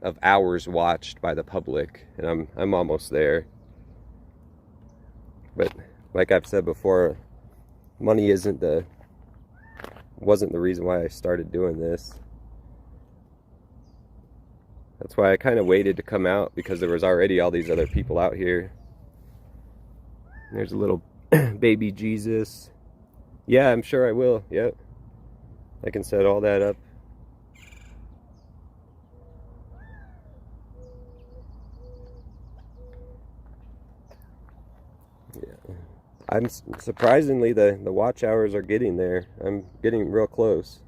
M: of hours watched by the public, and I'm almost there. But like I've said before, money wasn't the reason why I started doing this. That's why I kind of waited to come out, because there was already all these other people out here. There's a little baby Jesus. Yeah, I'm sure I will. Yep. I can set all that up. Yeah. I'm surprisingly, the watch hours are getting there. I'm getting real close.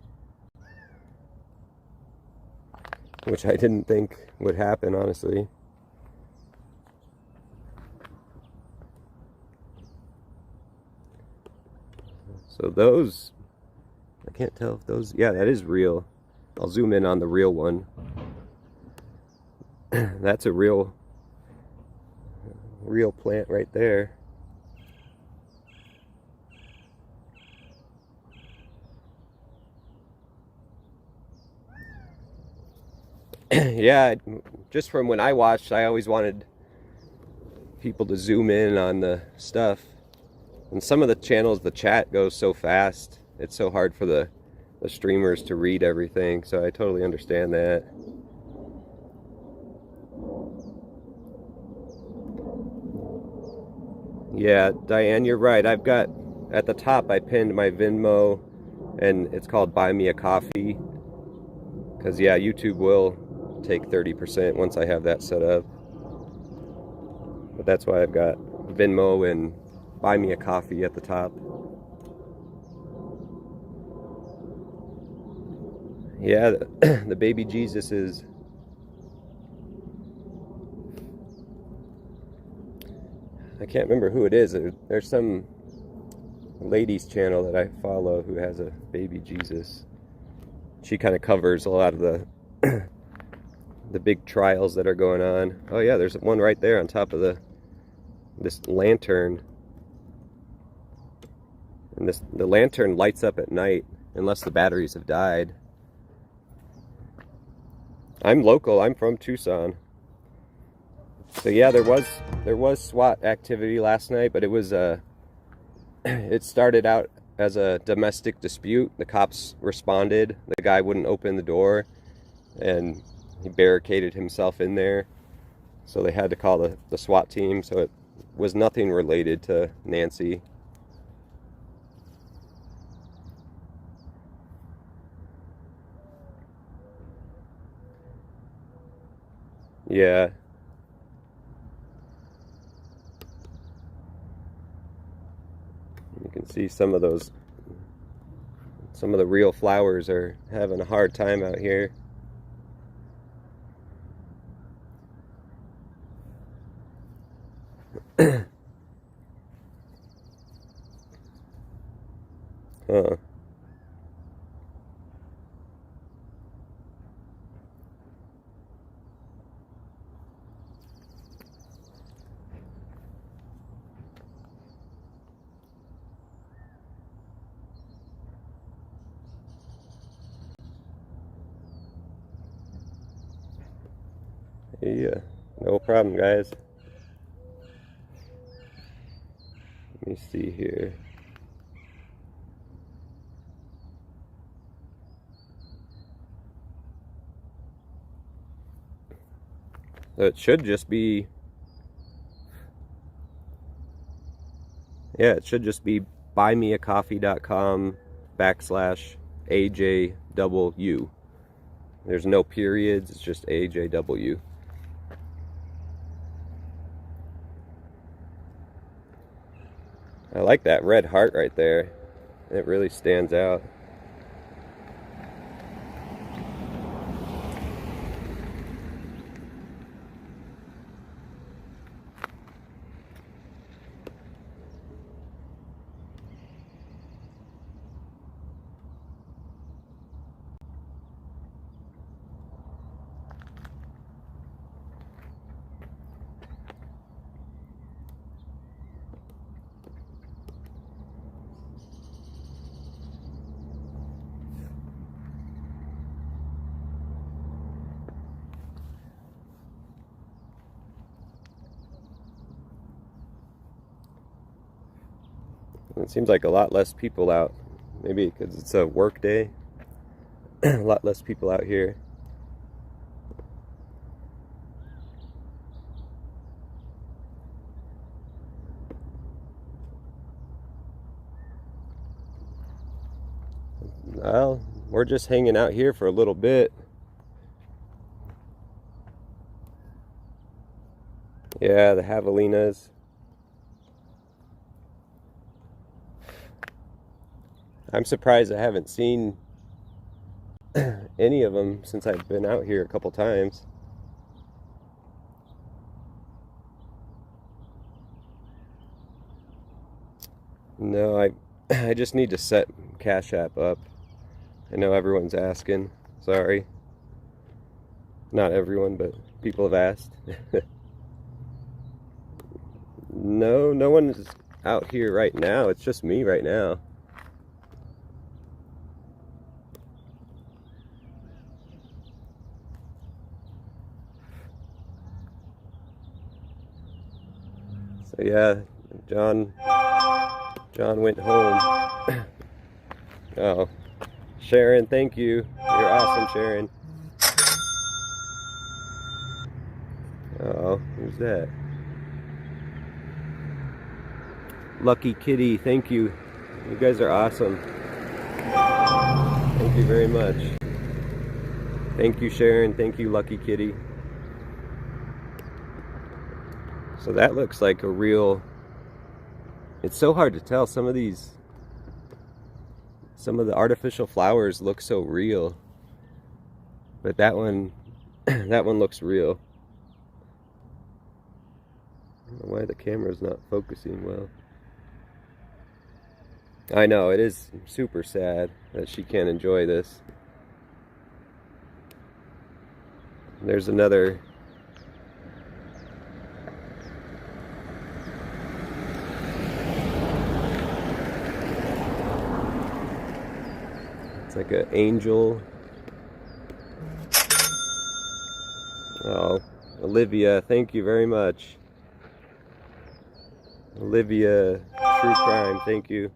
M: Which I didn't think would happen, honestly. So those, I can't tell if those, yeah, that is real. I'll zoom in on the real one. That's a real plant right there. Yeah, just from when I watched, I always wanted people to zoom in on the stuff. And some of the channels, the chat goes so fast, it's so hard for the the streamers to read everything, so I totally understand that. Yeah, Diane, you're right. I've got, at the top, I pinned my Venmo, and it's called Buy Me a Coffee. Because, yeah, YouTube will take 30% once I have that set up. But that's why I've got Venmo and Buy Me a Coffee at the top. Yeah, the baby Jesus is... I can't remember who it is. There's some lady's channel that I follow who has a baby Jesus. She kind of covers a lot of the the big trials that are going on. Oh yeah, there's one right there on top of this lantern. And the lantern lights up at night unless the batteries have died. I'm local. I'm from Tucson. So yeah, there was SWAT activity last night, but it was it started out as a domestic dispute. The cops responded. The guy wouldn't open the door, and he barricaded himself in there. So they had to call the SWAT team. So it was nothing related to Nancy. Yeah. You can see some of the real flowers are having a hard time out here. Huh. Yeah, no problem, guys. Let me see here. So it should just be, yeah, it should just be buymeacoffee.com/AJW. There's no periods, it's just AJW. I like that red heart right there. It really stands out. It seems like a lot less people out. Maybe because it's a work day. A lot less people out here. Well, we're just hanging out here for a little bit. Yeah, the javelinas. I'm surprised I haven't seen any of them since I've been out here a couple times. No, I just need to set Cash App up. I know everyone's asking. Sorry. Not everyone, but people have asked. No one's out here right now. It's just me right now. So yeah, John went home. Oh, Sharon, thank you. You're awesome, Sharon. Oh, who's that? Lucky Kitty, thank you. You guys are awesome. Thank you very much. Thank you, Sharon. Thank you, Lucky Kitty. So that looks like a real... It's so hard to tell. Some of the artificial flowers look so real. But that one, that one looks real. I don't know why the camera's not focusing well. I know, it is super sad that she can't enjoy this. There's another. It's like an angel. Oh, Olivia, thank you very much. Olivia, True Crime, thank you.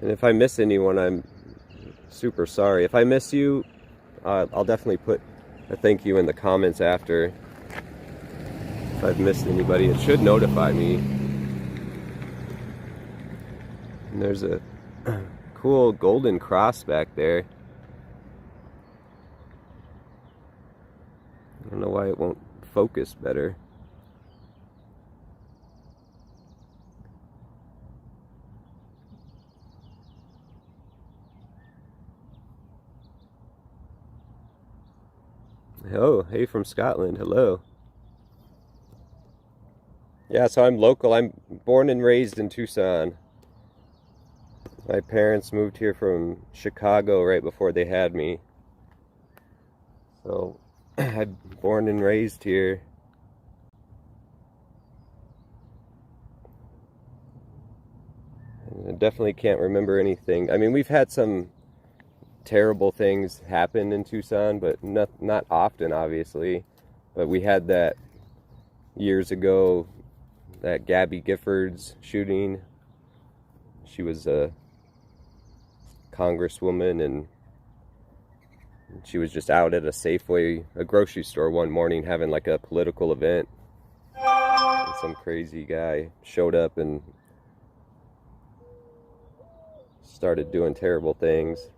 M: And if I miss anyone, I'm super sorry. If I miss you, I'll definitely put a thank you in the comments after. If I've missed anybody, it should notify me. And there's a cool golden cross back there. I don't know why it won't focus better. Oh, hey from Scotland, hello. Yeah, so I'm local. I'm born and raised in Tucson. My parents moved here from Chicago right before they had me. So, I'm born and raised here. And I definitely can't remember anything. I mean, we've had some terrible things happen in Tucson, but not often, obviously. But we had that years ago, that Gabby Giffords shooting. She was a congresswoman, and she was just out at a Safeway, a grocery store one morning having like a political event. And some crazy guy showed up and started doing terrible things.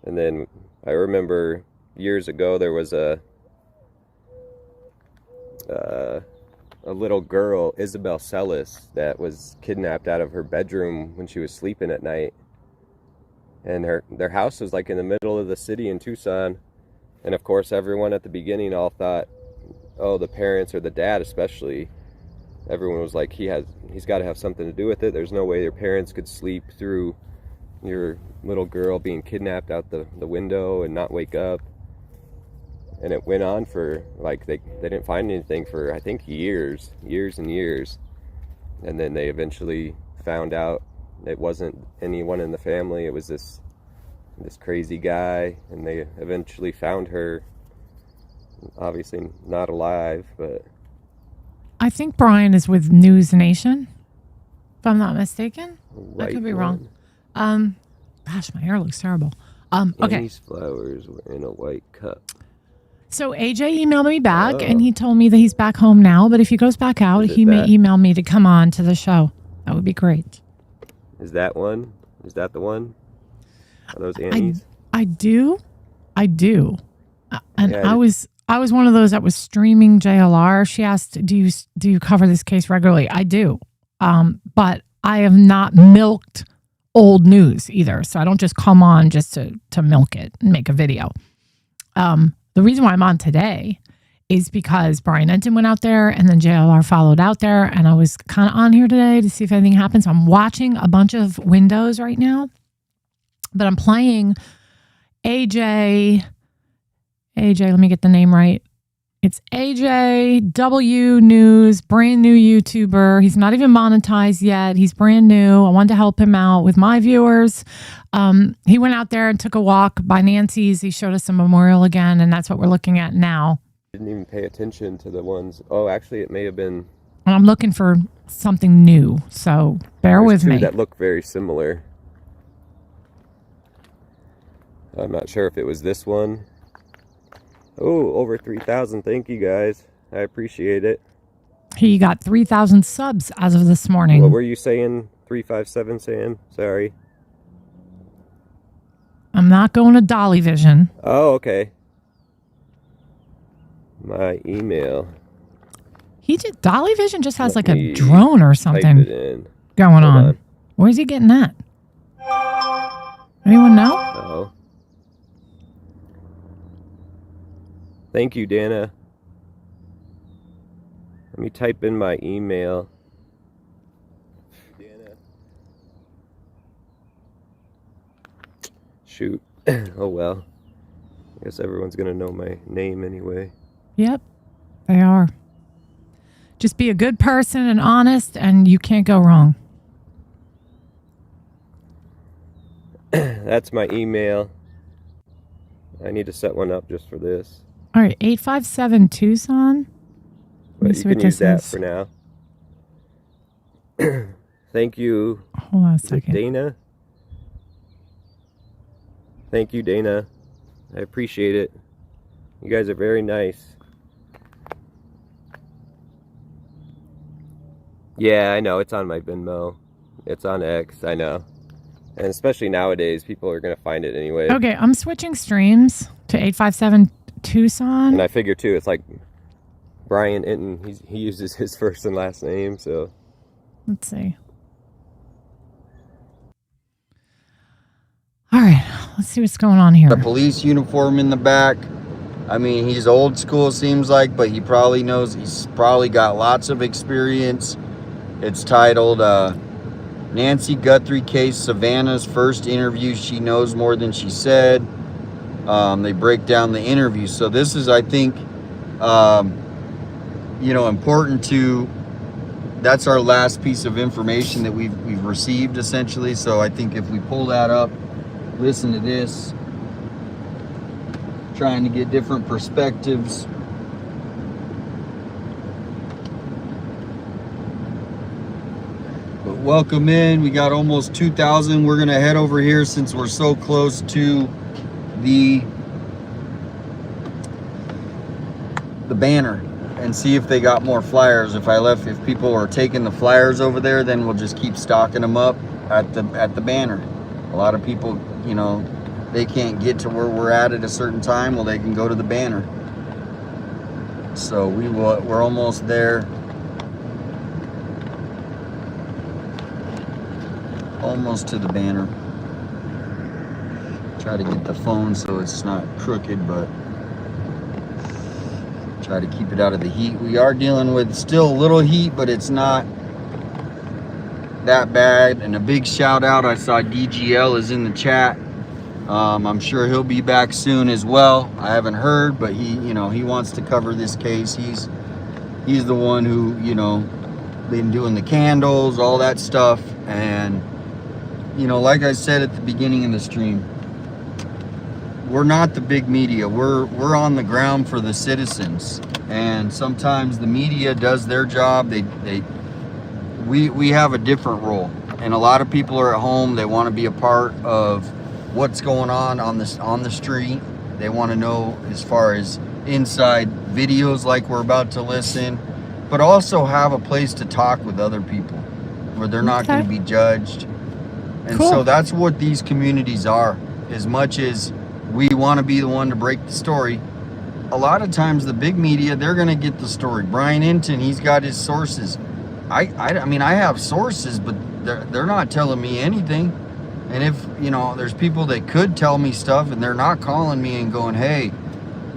M: And then I remember years ago there was a little girl, Isabel Celis, that was kidnapped out of her bedroom when she was sleeping at night. And their house was like in the middle of the city in Tucson. And of course everyone at the beginning all thought, oh, the parents or the dad especially, everyone was like, he's got to have something to do with it. There's no way their parents could sleep through your little girl being kidnapped out the window and not wake up. And it went on for, like, they didn't find anything for, I think, years and years. And then they eventually found out it wasn't anyone in the family. It was this crazy guy, and they eventually found her. Obviously not alive, but
A: I think Brian is with News Nation, if I'm not mistaken. I could be wrong. Gosh, my hair looks terrible. Okay.
M: Annie's flowers were in a white cup.
A: So AJ emailed me back, and he told me that he's back home now. But if he goes back out, he may email me to come on to the show. That would be great.
M: Is that one? Is that the one? Are those Annie's?
A: I do. And yeah, I was one of those that was streaming JLR. She asked, "Do you cover this case regularly?" I do, but I have not milked old news either. So I don't just come on just to milk it and make a video. The reason why I'm on today is because Brian Entin went out there, and then JLR followed out there, and I was kind of on here today to see if anything happens. So I'm watching a bunch of windows right now, but I'm playing AJ, let me get the name right. It's AJW News, brand new YouTuber. He's not even monetized yet. He's brand new. I wanted to help him out with my viewers. He went out there and took a walk by Nancy's. He showed us a memorial again, and that's what we're looking at now.
M: Didn't even pay attention to the ones. Oh, actually, it may have been.
A: And I'm looking for something new, so bear with me.
M: That look very similar. I'm not sure if it was this one. Oh, over 3,000. Thank you, guys. I appreciate it.
A: He got 3,000 subs as of this morning.
M: What were you saying? 357 saying? Sorry.
A: I'm not going to Dolly Vision.
M: Oh, okay. My email.
A: Dolly Vision just has like a drone or something going
M: Hold
A: on. Where's he getting that? Anyone know?
M: Oh. Thank you, Dana. Let me type in my email. Dana. Shoot. Oh well. I guess everyone's gonna know my name anyway.
A: Yep, they are. Just be a good person and honest, and you can't go wrong.
M: That's my email. I need to set one up just for this.
A: All right, 857 Tucson.
M: But you can use that for now. Thank you.
A: Hold on a second.
M: Dana. Thank you, Dana. I appreciate it. You guys are very nice. Yeah, I know. It's on my Venmo. It's on X. I know. And especially nowadays, people are going to find it anyway.
A: Okay, I'm switching streams to 857 Tucson.
M: And I figure, too, it's like Brian Entin. He uses his first and last name, so.
A: Let's see. All right, let's see what's going on here.
N: The police uniform in the back. I mean, he's old school, seems like, but he probably knows. He's probably got lots of experience. It's titled Nancy Guthrie Case, Savannah's First Interview. She Knows More Than She Said. They break down the interview. So this is, I think, important to, that's our last piece of information that we've received, essentially. So I think if we pull that up, listen to this, trying to get different perspectives. But welcome in. We got almost 2,000. We're going to head over here since we're so close to the banner and see if they got more flyers. If people are taking the flyers over there, then we'll just keep stocking them up at the banner. A lot of people, they can't get to where we're at a certain time. Well, they can go to the banner. So we're almost there. Almost to the banner. Try to get the phone so it's not crooked, but try to keep it out of the heat. We are dealing with still a little heat, but it's not that bad. And a big shout out, I saw DGL is in the chat. I'm sure he'll be back soon as well. I haven't heard, but he wants to cover this case. He's the one who, been doing the candles, all that stuff. And like I said at the beginning of the stream, we're not the big media. We're on the ground for the citizens. And sometimes the media does their job. We have a different role. And a lot of people are at home. They want to be a part of what's going on the street. They want to know as far as inside videos like we're about to listen, but also have a place to talk with other people where they're not going to be judged. And so that's what these communities are. As much as we want to be the one to break the story, a lot of times the big media, they're going to get the story. Brian Entin, he's got his sources. I mean, I have sources, but they're not telling me anything. And if, there's people that could tell me stuff and they're not calling me and going, hey,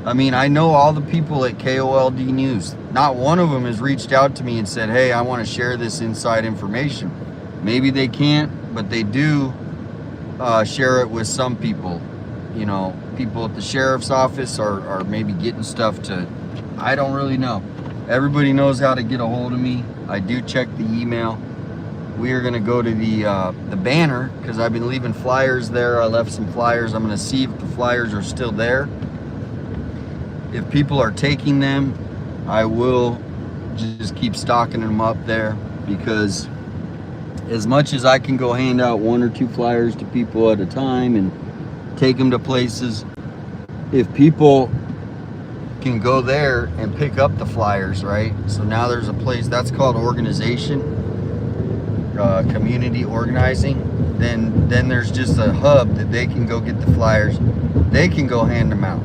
N: I mean, I know all the people at KOLD News. Not one of them has reached out to me and said, hey, I want to share this inside information. Maybe they can't, but they do share it with some people. People at the sheriff's office are maybe getting stuff to I don't really know. Everybody knows how to get a hold of me. I do check the email. We are going to go to the banner because I've been leaving flyers there. I left some flyers. I'm going to see if the flyers are still there. If people are taking them, I will just keep stocking them up there, because as much as I can go hand out 1 or 2 flyers to people at a time and take them to places, if people can go there and pick up the flyers, right? So now there's a place that's called organization, community organizing. Then there's just a hub that they can go get the flyers. They can go hand them out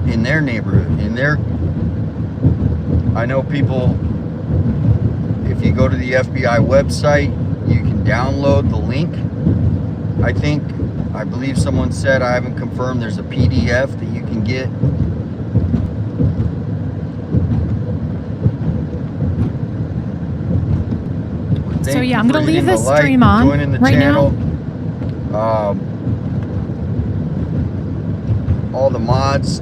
N: in their neighborhood, I know people, if you go to the FBI website, you can download the link. I believe someone said, I haven't confirmed, there's a PDF that you can get.
A: So yeah, I'm going to leave this stream on
N: joining the
A: right
N: channel.
A: now.
N: All the mods.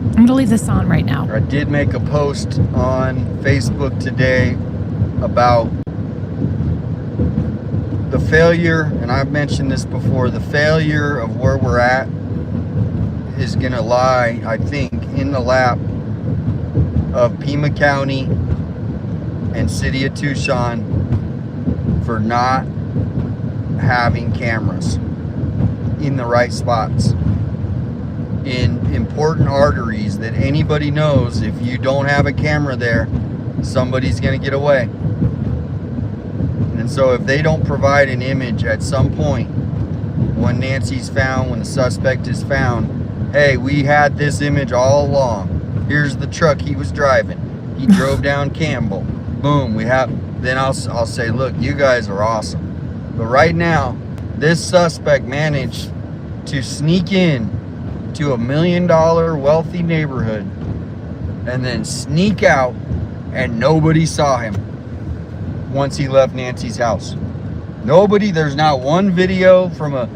A: I'm going to leave this on right now.
N: I did make a post on Facebook today about the failure, and I've mentioned this before, the failure of where we're at is going to lie, I think, in the lap of Pima County and City of Tucson for not having cameras in the right spots in important arteries that anybody knows if you don't have a camera there, somebody's going to get away. And so if they don't provide an image at some point when Nancy's found, when the suspect is found, hey, we had this image all along. Here's the truck he was driving. He drove down Campbell. Boom, we have, then I'll say, look, you guys are awesome. But right now, this suspect managed to sneak in to $1 million wealthy neighborhood and then sneak out, and nobody saw him once he left Nancy's house. Nobody, there's not one video from a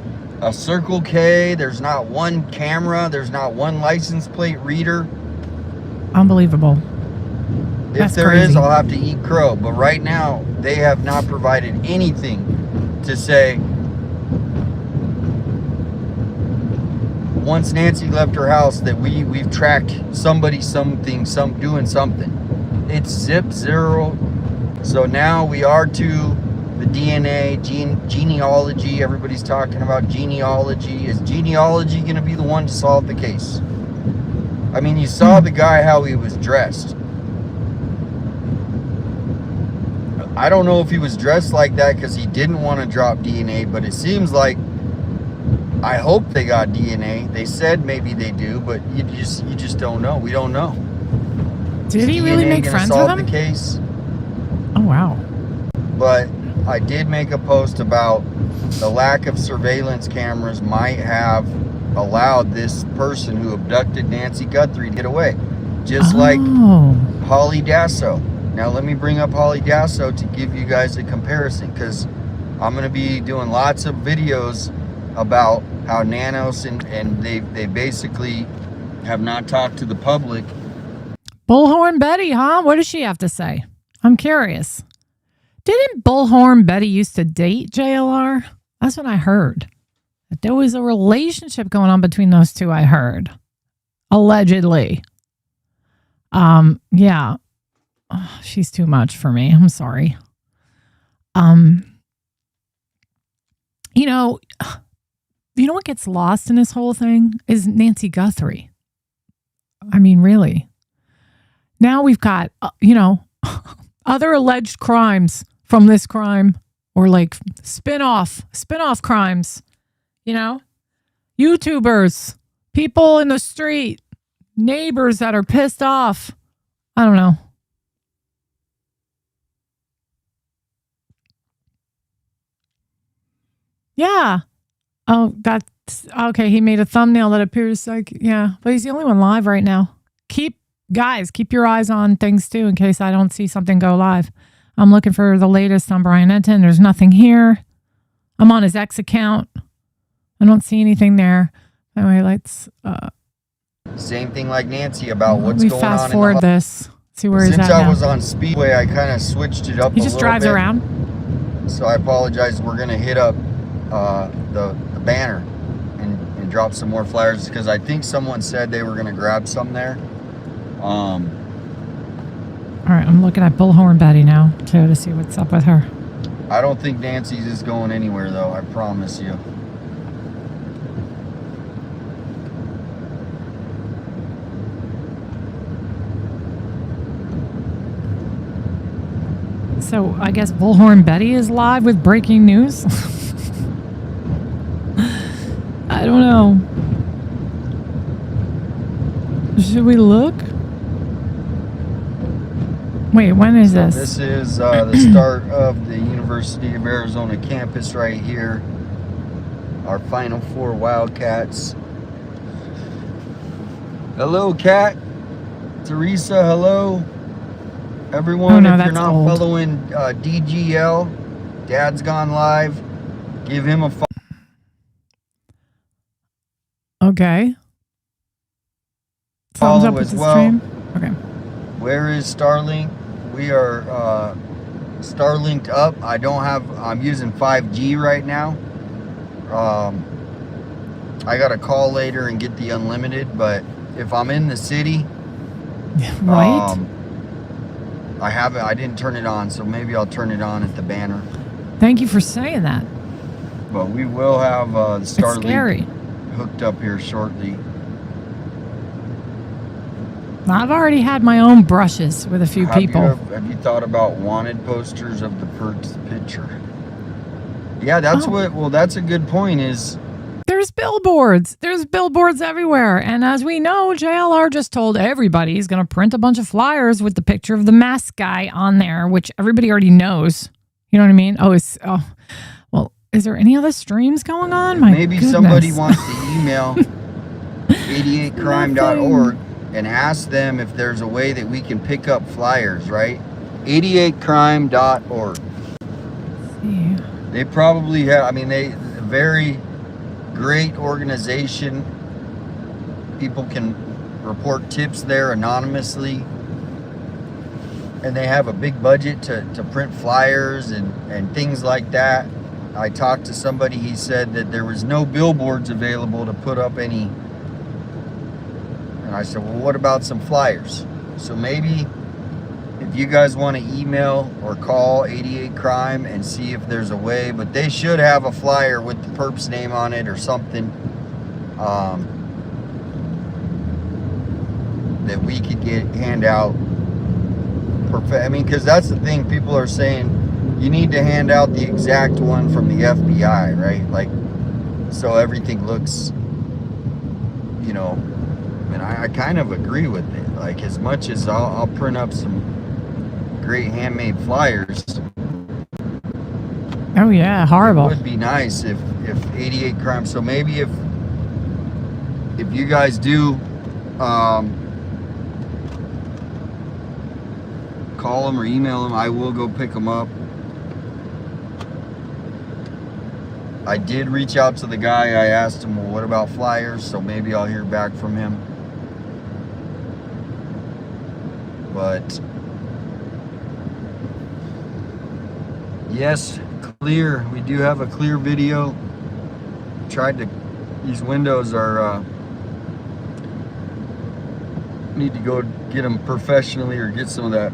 N: Circle K, there's not one camera, there's not one license plate reader.
A: Unbelievable. That's
N: If there
A: crazy.
N: is, I'll have to eat crow. But right now, they have not provided anything to say, once Nancy left her house, that we've tracked somebody, doing something. It's zip zero. So now we are to the DNA, genealogy. Everybody's talking about genealogy. Is genealogy going to be the one to solve the case? I mean, you saw the guy, how he was dressed. I don't know if he was dressed like that because he didn't want to drop DNA, but it seems like, I hope they got DNA. They said maybe they do, but you just don't know. We don't know.
A: Did he really make friends with
N: solve
A: him?
N: the case?
A: Oh, wow.
N: But I did make a post about the lack of surveillance cameras might have allowed this person who abducted Nancy Guthrie to get away. Just like Holly Dasso. Now let me bring up Holly Dasso to give you guys a comparison, because I'm going to be doing lots of videos about how Nanos and they basically have not talked to the public.
A: Bullhorn Betty, huh? What does she have to say? I'm curious. Didn't Bullhorn Betty used to date JLR? That's what I heard. That there was a relationship going on between those two, I heard. Allegedly. Yeah. Oh, she's too much for me. I'm sorry. You know what gets lost in this whole thing is Nancy Guthrie. I mean, really. Now we've got, other alleged crimes from this crime, or like spin-off crimes, YouTubers, people in the street, neighbors that are pissed off. I don't know. Yeah. Oh, that's okay. He made a thumbnail that appears like, yeah, but he's the only one live right now. Keep your eyes on things too, in case I don't see something go live. I'm looking for the latest on Brian Entin. There's nothing here. I'm on his X account. I don't see anything there. Anyway, let's
N: Same thing like Nancy about what's going on.
A: Fast forward this. See where he's at
N: Since I
A: now.
N: was on Speedway, I kind of switched it up.
A: He just drives around.
N: So I apologize. We're gonna hit up the banner and drop some more flyers because I think someone said they were gonna grab some there.
A: All right, I'm looking at Bullhorn Betty now too to see what's up with her.
N: I don't think Nancy's is going anywhere though. I promise you.
A: So I guess Bullhorn Betty is live with breaking news. I don't know. Should we look? Wait, when is this?
N: This is the start of the University of Arizona campus right here. Our Final Four Wildcats. Hello, Kat. Teresa, hello. Everyone, if you're not following DGL, Dad's Gone Live, give him a follow.
A: Okay. Thumbs up with
N: as
A: the
N: well.
A: stream. Okay.
N: Where is Starlink? We are Starlinked up. I'm using 5G right now. I got to call later and get the unlimited, but if I'm in the city,
A: right?
N: I didn't turn it on, so maybe I'll turn it on at the banner.
A: Thank you for saying that.
N: But we will have the Starlink
A: scary.
N: hooked up here shortly.
A: I've already had my own brushes with a few people.
N: Have you thought about wanted posters of the picture? Yeah, that's that's a good point is.
A: There's billboards. There's billboards everywhere. And as we know, JLR just told everybody he's going to print a bunch of flyers with the picture of the mask guy on there, which everybody already knows. You know what I mean? Well, is there any other streams going on?
N: Maybe somebody wants to email 88crime.org and ask them if there's a way that we can pick up flyers, right? 88crime.org. They probably have, they very great organization. People can report tips there anonymously. And they have a big budget to print flyers and things like that. I talked to somebody, he said that there was no billboards available to put up any. And I said, well, what about some flyers? So maybe if you guys want to email or call 88crime and see if there's a way, but they should have a flyer with the perp's name on it or something that we could hand out. Because that's the thing, people are saying you need to hand out the exact one from the FBI, right? Like, so everything looks, and I kind of agree with it. Like, as much as I'll print up some great handmade flyers.
A: Oh yeah, horrible.
N: It would be nice if 88crime. So maybe if you guys do call them or email them, I will go pick them up. I did reach out to the guy. I asked him, well, what about flyers? So maybe I'll hear back from him. But yes, clear. We do have a clear video. These windows are, need to go get them professionally or get some of that.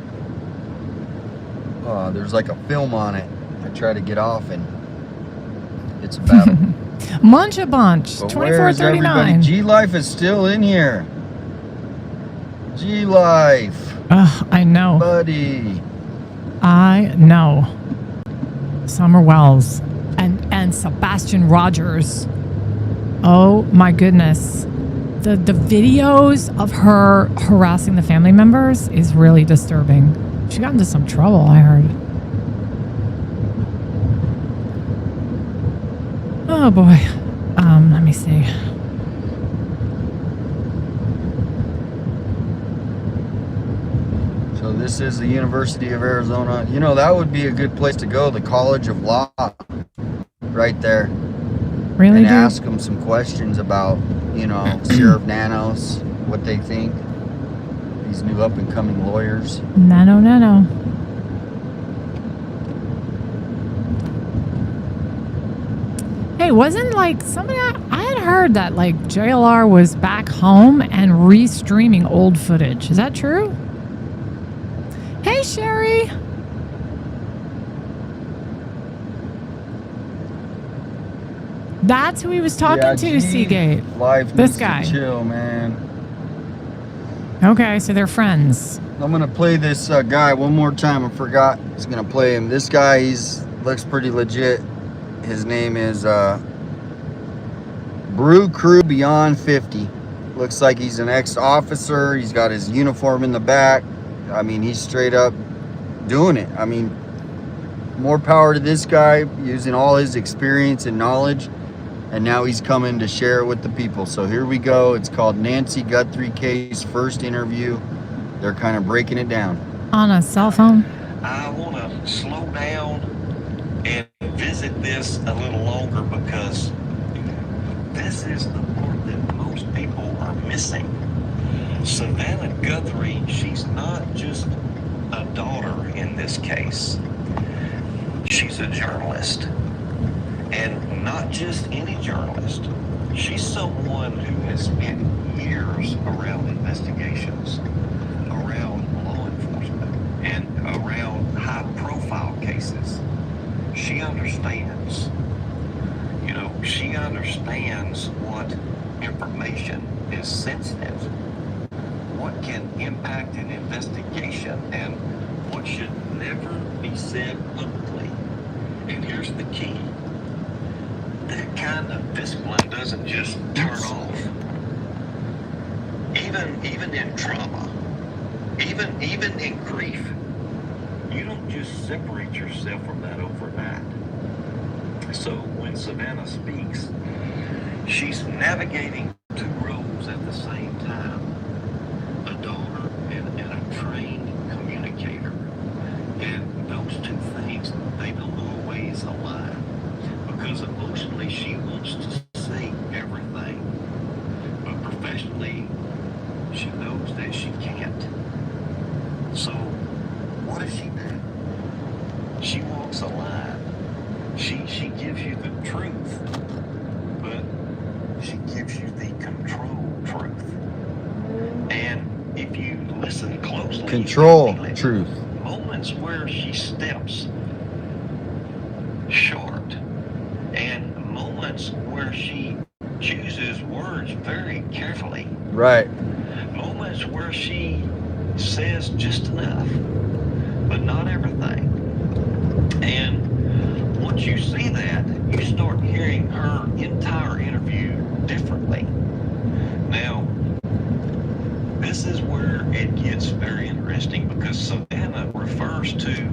N: There's like a film on it. I try to get off and it's a battle.
A: Munch a bunch, 24.39.
N: G-Life is still in here. G-Life.
A: I know.
N: Buddy.
A: I know. Summer Wells and Sebastian Rogers. Oh my goodness. The videos of her harassing the family members is really disturbing. She got into some trouble, I heard. Oh boy. Let me see.
N: So this is the University of Arizona. That would be a good place to go, the College of Law. right there.
A: Really,
N: and
A: dude?
N: ask them some questions about, you know, Sheriff Nanos, what they think. These new up-and-coming lawyers.
A: No. Hey, wasn't like somebody I had heard that like JLR was back home and re-streaming old footage. Is that true? Hey, Sherry. That's who he was talking to, Seagate.
N: Life
A: this
N: needs
A: guy.
N: to chill, man.
A: Okay, so they're friends.
N: I'm gonna play this guy one more time. I forgot. He's gonna play him. This guy, looks pretty legit. His name is Brew Crew Beyond 50. Looks like he's an ex-officer. He's got his uniform in the back. I mean, he's straight up doing it. I mean, more power to this guy, using all his experience and knowledge. And now he's coming to share it with the people. So here we go. It's called Nancy Guthrie case, first interview. They're kind of breaking it down.
A: On a cell phone?
O: I want to slow down and visit this a little longer because this is the part that most people are missing. Savannah Guthrie, she's not just a daughter in this case. She's a journalist. And not just any journalist. She's someone who has spent years around investigations, around law enforcement, and around high-profile cases. She understands. You know, she understands what information is sensitive, what can impact an investigation, and what should never be said publicly. And here's the key. That kind of discipline doesn't just turn off. Even in trauma, even in grief, you don't just separate yourself from that overnight. So when Savannah speaks, she's navigating two roles at the same time. A daughter and a trained communicator. And those two things, they don't always align. Because emotionally she wants to say everything, but professionally she knows that she can't. So what does she do? She walks a line. She gives you the truth, but she gives you the controlled truth. And if you listen closely,
N: Control truth.
O: Moments where she steps short, and moments where she chooses words very carefully.
N: Right.
O: Moments where she says just enough, but not everything. And once you see that, you start hearing her entire interview differently. Now, this is where it gets very interesting because Savannah refers to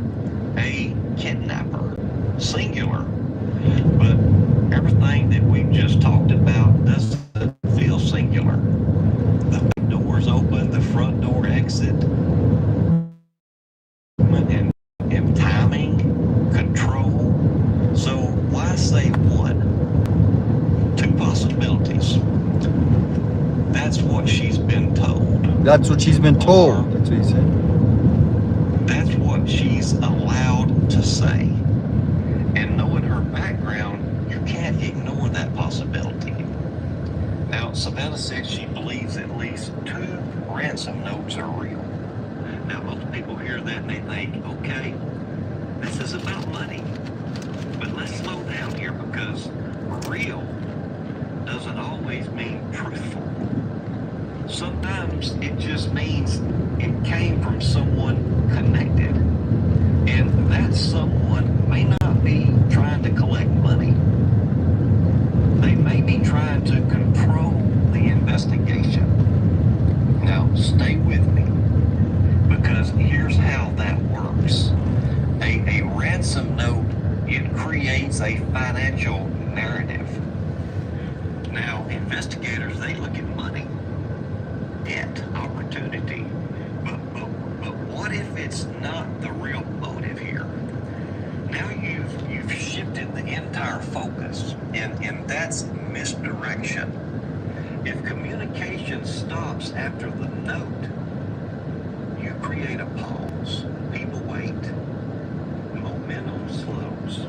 O: a kidnapper, singular. But everything that we've just talked about doesn't feel singular. The back door's open, the front door exit, and timing, control. So why say one? Two possibilities. That's what she's been told.
N: That's what she's been told. That's what he said.
O: That's what she's allowed to say. And knowing her background, you can't ignore that possibility. Now, Savannah said she believes at least 2 ransom notes are real. Now, most people hear that and they think, okay, this is about money. But let's slow down here because real doesn't always mean truthful. Sometimes it just means it came from someone connected. And that someone may not be trying to collect money. They may be trying to control the investigation. Now, stay with me, because here's how that works. A ransom note, it creates a financial narrative. Now, investigators, they look at money, opportunity, but what if it's not the real motive here? Now you've shifted the entire focus. And that's misdirection. If communication stops after the note, you create a pause. People wait. Momentum slows.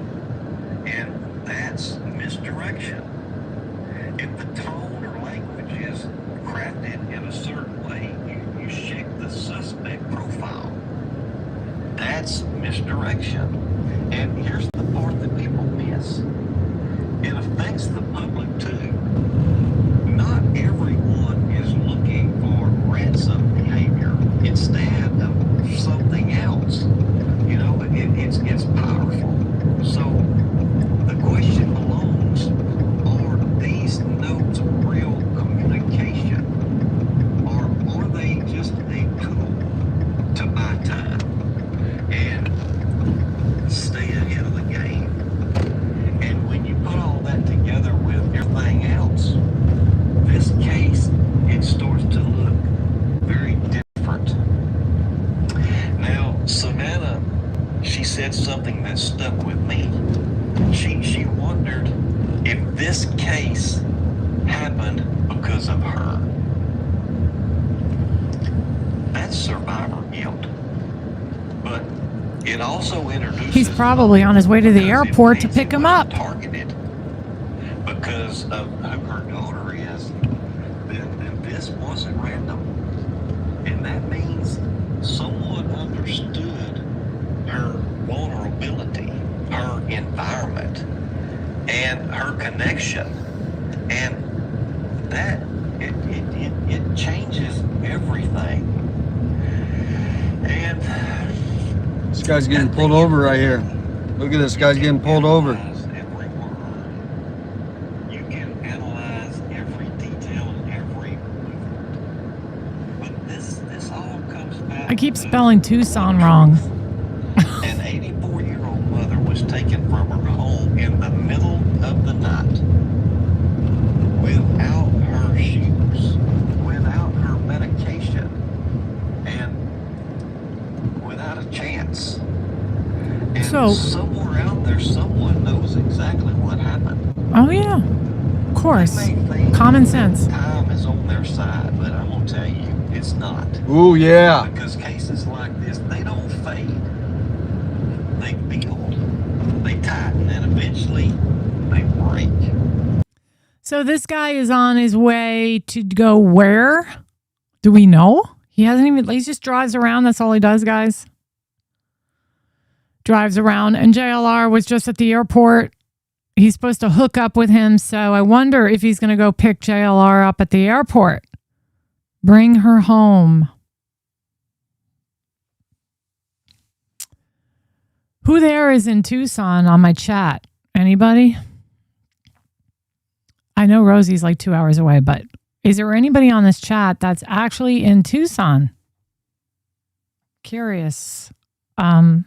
O: And that's misdirection. If the tone or language is crafted in a certain way, you check the suspect profile. That's misdirection. And here's the part that people miss. It affects the public too. Not everyone is looking for ransom behavior instead of something else. You know, it's powerful. So the question belongs, are these notes real communication? Or are they just a tool to buy time and stay ahead of the game? And when you put all that together with everything else, this case, it starts to look very different. Now, Savannah, she said something that stuck with me. She wondered if this case happened because of her. That's survivor guilt. But it also introduces...
A: He's probably on his way to the airport to pick him up.
O: Targeted because of who her daughter is, then this wasn't random. And that means someone understood her vulnerability, her environment, and her connection. And that, it changes everything. And
N: this guy's getting pulled over right here. Look at this guy's getting pulled over.
O: You can analyze every detail and every movement. But this all comes back.
A: I keep spelling Tucson wrong.
O: An 84-year-old mother was taken from her home in the middle of the night without her shoes, without her medication, and without a chance. And
A: So
O: somewhere out there, someone knows exactly what happened.
A: Oh yeah, of course. Common sense.
O: Time is on their side, but I'm gonna tell you, it's not.
N: Ooh, yeah.
O: Because cases like this, they don't fade. They build, they tighten, and eventually they break.
A: So this guy is on his way to go where? Do we know? He just drives around. That's all he does, guys. Drives around. And JLR was just at the airport. He's supposed to hook up with him. So I wonder if he's going to go pick JLR up at the airport. Bring her home. Who there is in Tucson on my chat? Anybody? I know Rosie's like 2 hours away, but is there anybody on this chat that's actually in Tucson? Curious. I'm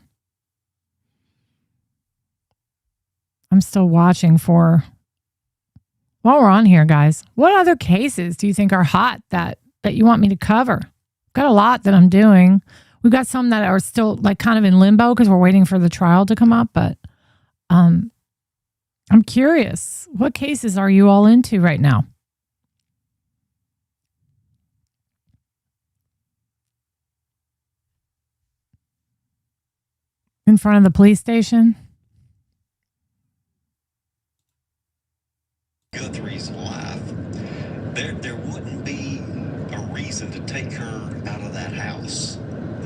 A: still watching for... While we're on here, guys, what other cases do you think are hot that you want me to cover? Got a lot that I'm doing. We've got some that are still like kind of in limbo because we're waiting for the trial to come up, but I'm curious. What cases are you all into right now? In front of the police station?
O: Guthrie's life, there wouldn't be a reason to take her out of that house.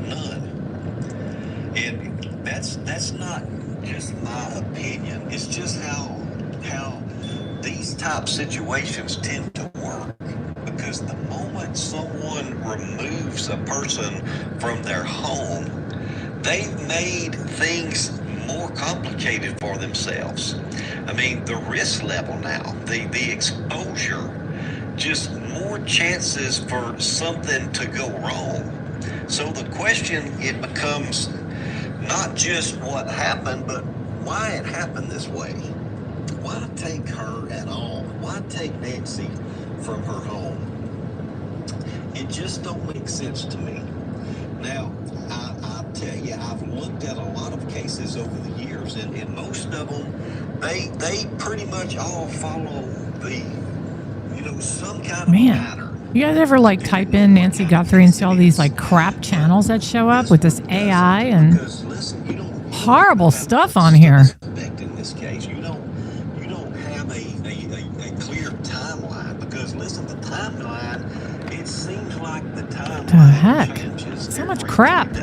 O: None. And that's not just my opinion. It's just how these type situations tend to work. Because the moment someone removes a person from their home, they've made things more complicated for themselves. I mean, the risk level now, the exposure, just more chances for something to go wrong. So the question, it becomes not just what happened, but why it happened this way. Why take her at all? Why take Nancy from her home? It just don't make sense to me. Now, I tell you, I've looked at a lot of cases over the years, and most of them, they pretty much all follow the, you know, some kind of pattern.
A: You guys ever like type in Nancy Guthrie and see all these like crap channels that show up with this AI and horrible stuff on here?
O: In this case, you don't have a clear timeline, because listen, the timeline, it seems like the timeline
A: The heck? So much crap.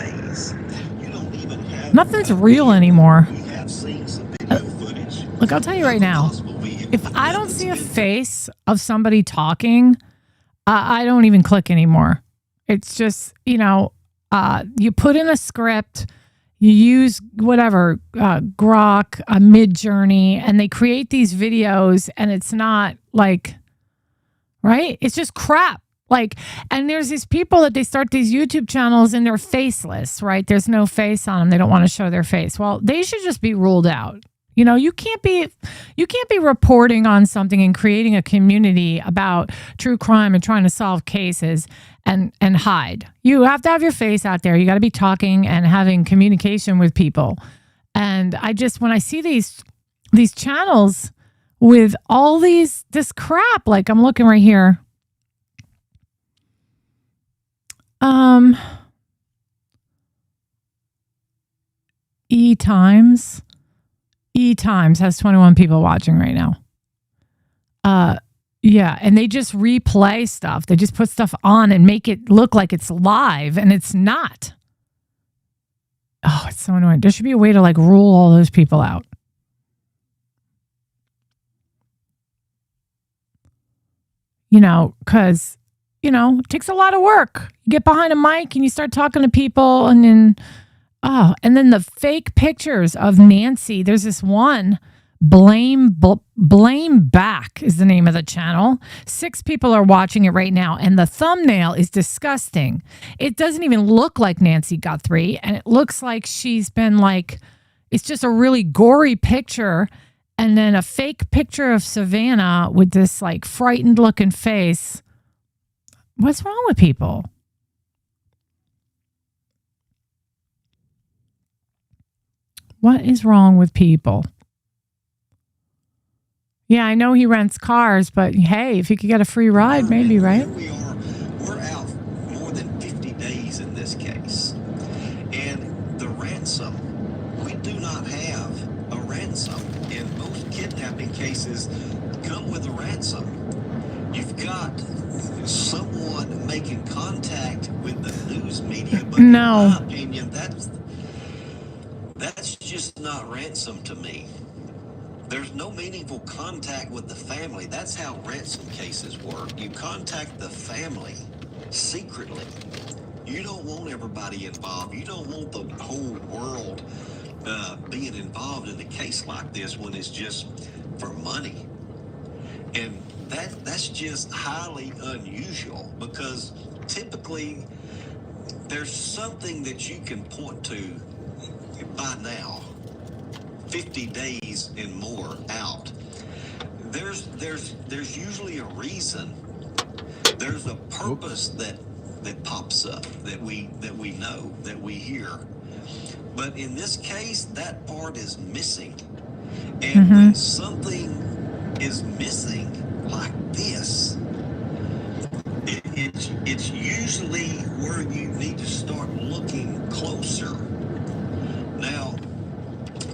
A: Nothing's real anymore. Look, I'll tell you right now, if I don't see a face of somebody talking, I don't even click anymore. It's just, you know, you put in a script, you use whatever, Grok, Midjourney, and they create these videos, and it's not like, right? It's just crap. Like, and there's these people that they start these YouTube channels and they're faceless, right? There's no face on them. They don't want to show their face. Well, they should just be ruled out. You know, you can't be reporting on something and creating a community about true crime and trying to solve cases and hide. You have to have your face out there. You got to be talking and having communication with people. And I just, when I see these channels with all this crap, like I'm looking right here. E-Times has 21 people watching right now. Yeah, and they just replay stuff. They just put stuff on and make it look like it's live, and it's not. Oh, it's so annoying. There should be a way to like rule all those people out. You know, because, you know, it takes a lot of work. You get behind a mic and you start talking to people, and then the fake pictures of Nancy. There's this one, Blame Back is the name of the channel. 6 people are watching it right now, and the thumbnail is disgusting. It doesn't even look like Nancy Guthrie, and it looks like she's been like, it's just a really gory picture, and then a fake picture of Savannah with this like frightened looking face. What's wrong with people? What is wrong with people? Yeah, I know he rents cars, but hey, if he could get a free ride, maybe, right?
O: Here we are. We're out more than 50 days in this case. And the ransom, we do not have a ransom. In most kidnapping cases, come with a ransom. You've got someone making contact with the news media, but in my opinion, that's just not ransom to me. There's no meaningful contact with the family. That's how ransom cases work. You contact the family secretly. You don't want everybody involved. You don't want the whole world being involved in a case like this when it's just for money. And that's just highly unusual, because typically there's something that you can point to by now, 50 days and more out. There's usually a reason. There's a purpose that pops up that we know, that we hear. But in this case, that part is missing. And when something is missing like this, it's usually where you need to start looking closer. Now,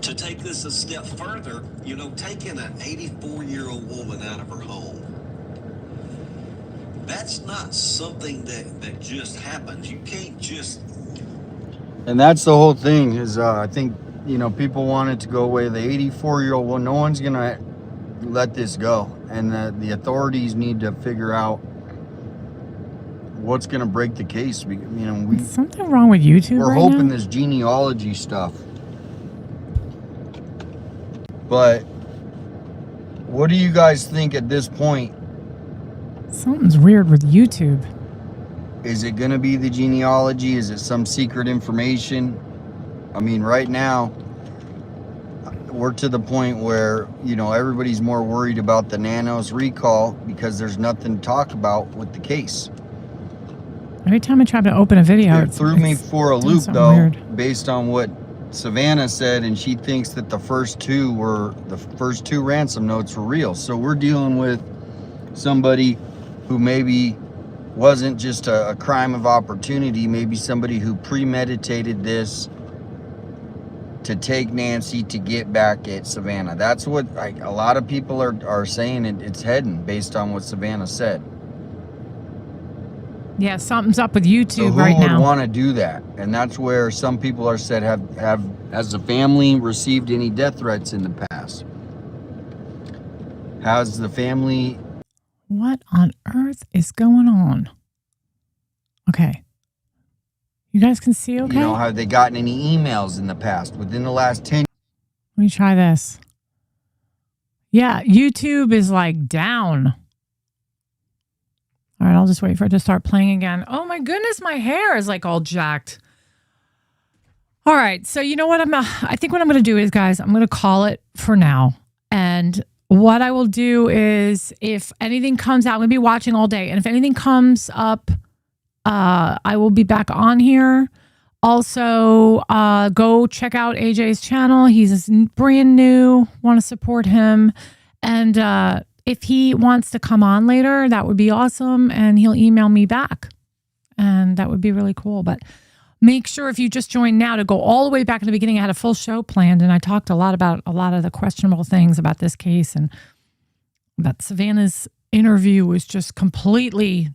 O: to take this a step further, you know, taking an 84-year-old woman out of her home, that's not something that just happens. You can't just...
N: And that's the whole thing is, I think, you know, people want it to go away. The 84-year-old, well, no one's going to let this go. And the authorities need to figure out what's going to break the case.
A: Is something wrong with YouTube
N: We're
A: right
N: hoping
A: now?
N: this genealogy stuff. But what do you guys think at this point?
A: Something's weird with YouTube.
N: Is it going to be the genealogy? Is it some secret information? I mean, right now, we're to the point where, you know, everybody's more worried about the Nanos recall because there's nothing to talk about with the case.
A: Every time I try to open a video,
N: It threw me for a loop, though,
A: weird.
N: based on what Savannah said, and she thinks that the first two ransom notes were real. So we're dealing with somebody who maybe wasn't just a crime of opportunity, maybe somebody who premeditated this to take Nancy to get back at Savannah. That's what a lot of people are saying it's heading based on what Savannah said.
A: Yeah, something's up with YouTube
N: so who
A: right
N: would
A: now.
N: want to do that? And that's where some people are said has the family received any death threats in the past? Has the family...
A: What on earth is going on? Okay. You guys can see okay?
N: You know, have they gotten any emails in the past within the last 10?
A: Let me try this. Yeah, YouTube is like down. All right, I'll just wait for it to start playing again. Oh my goodness, my hair is like all jacked. All right, so you know what I think what I'm going to do is, guys, I'm going to call it for now. And what I will do is, if anything comes out, I'm going to be watching all day. And if anything comes up, I will be back on here. Also, go check out AJ's channel. He's brand new. Want to support him. And if he wants to come on later, that would be awesome. And he'll email me back. And that would be really cool. But make sure if you just joined now to go all the way back in the beginning. I had a full show planned, and I talked a lot about a lot of the questionable things about this case, and about Savannah's interview was just completely,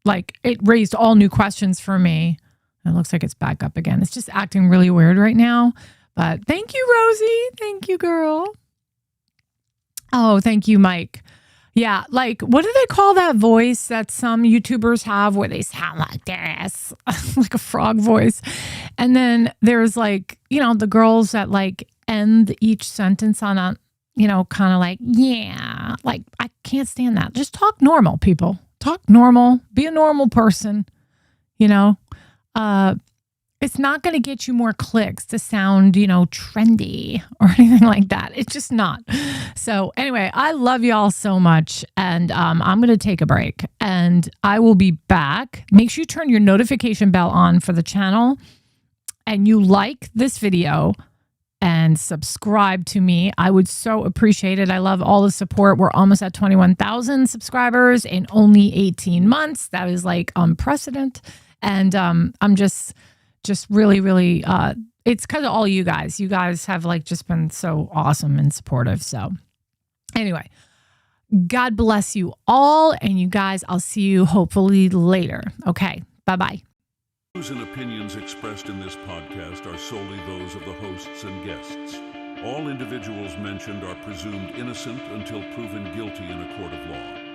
A: like, it raised all new questions for me. It looks like it's back up again. It's just acting really weird right now. But thank you, Rosie. Thank you, girl. Oh, thank you, Mike. Yeah, like, what do they call that voice that some YouTubers have where they sound like this? Like a frog voice. And then there's, like, you know, the girls that, like, end each sentence on a, you know, kind of like, yeah. Like, I can't stand that. Just talk normal, people. Talk normal. Be a normal person, you know. It's not going to get you more clicks to sound, you know, trendy or anything like that. It's just not. So anyway, I love y'all so much. And I'm going to take a break. And I will be back. Make sure you turn your notification bell on for the channel. And you like this video and subscribe to me. I would so appreciate it. I love all the support. We're almost at 21,000 subscribers in only 18 months. That is like unprecedented. And I'm just really, really, it's because of all you guys. You guys have, like, just been so awesome and supportive. So anyway, God bless you all. And you guys, I'll see you hopefully later. Okay. Bye-bye.
P: Views and opinions expressed in this podcast are solely those of the hosts and guests. All individuals mentioned are presumed innocent until proven guilty in a court of law.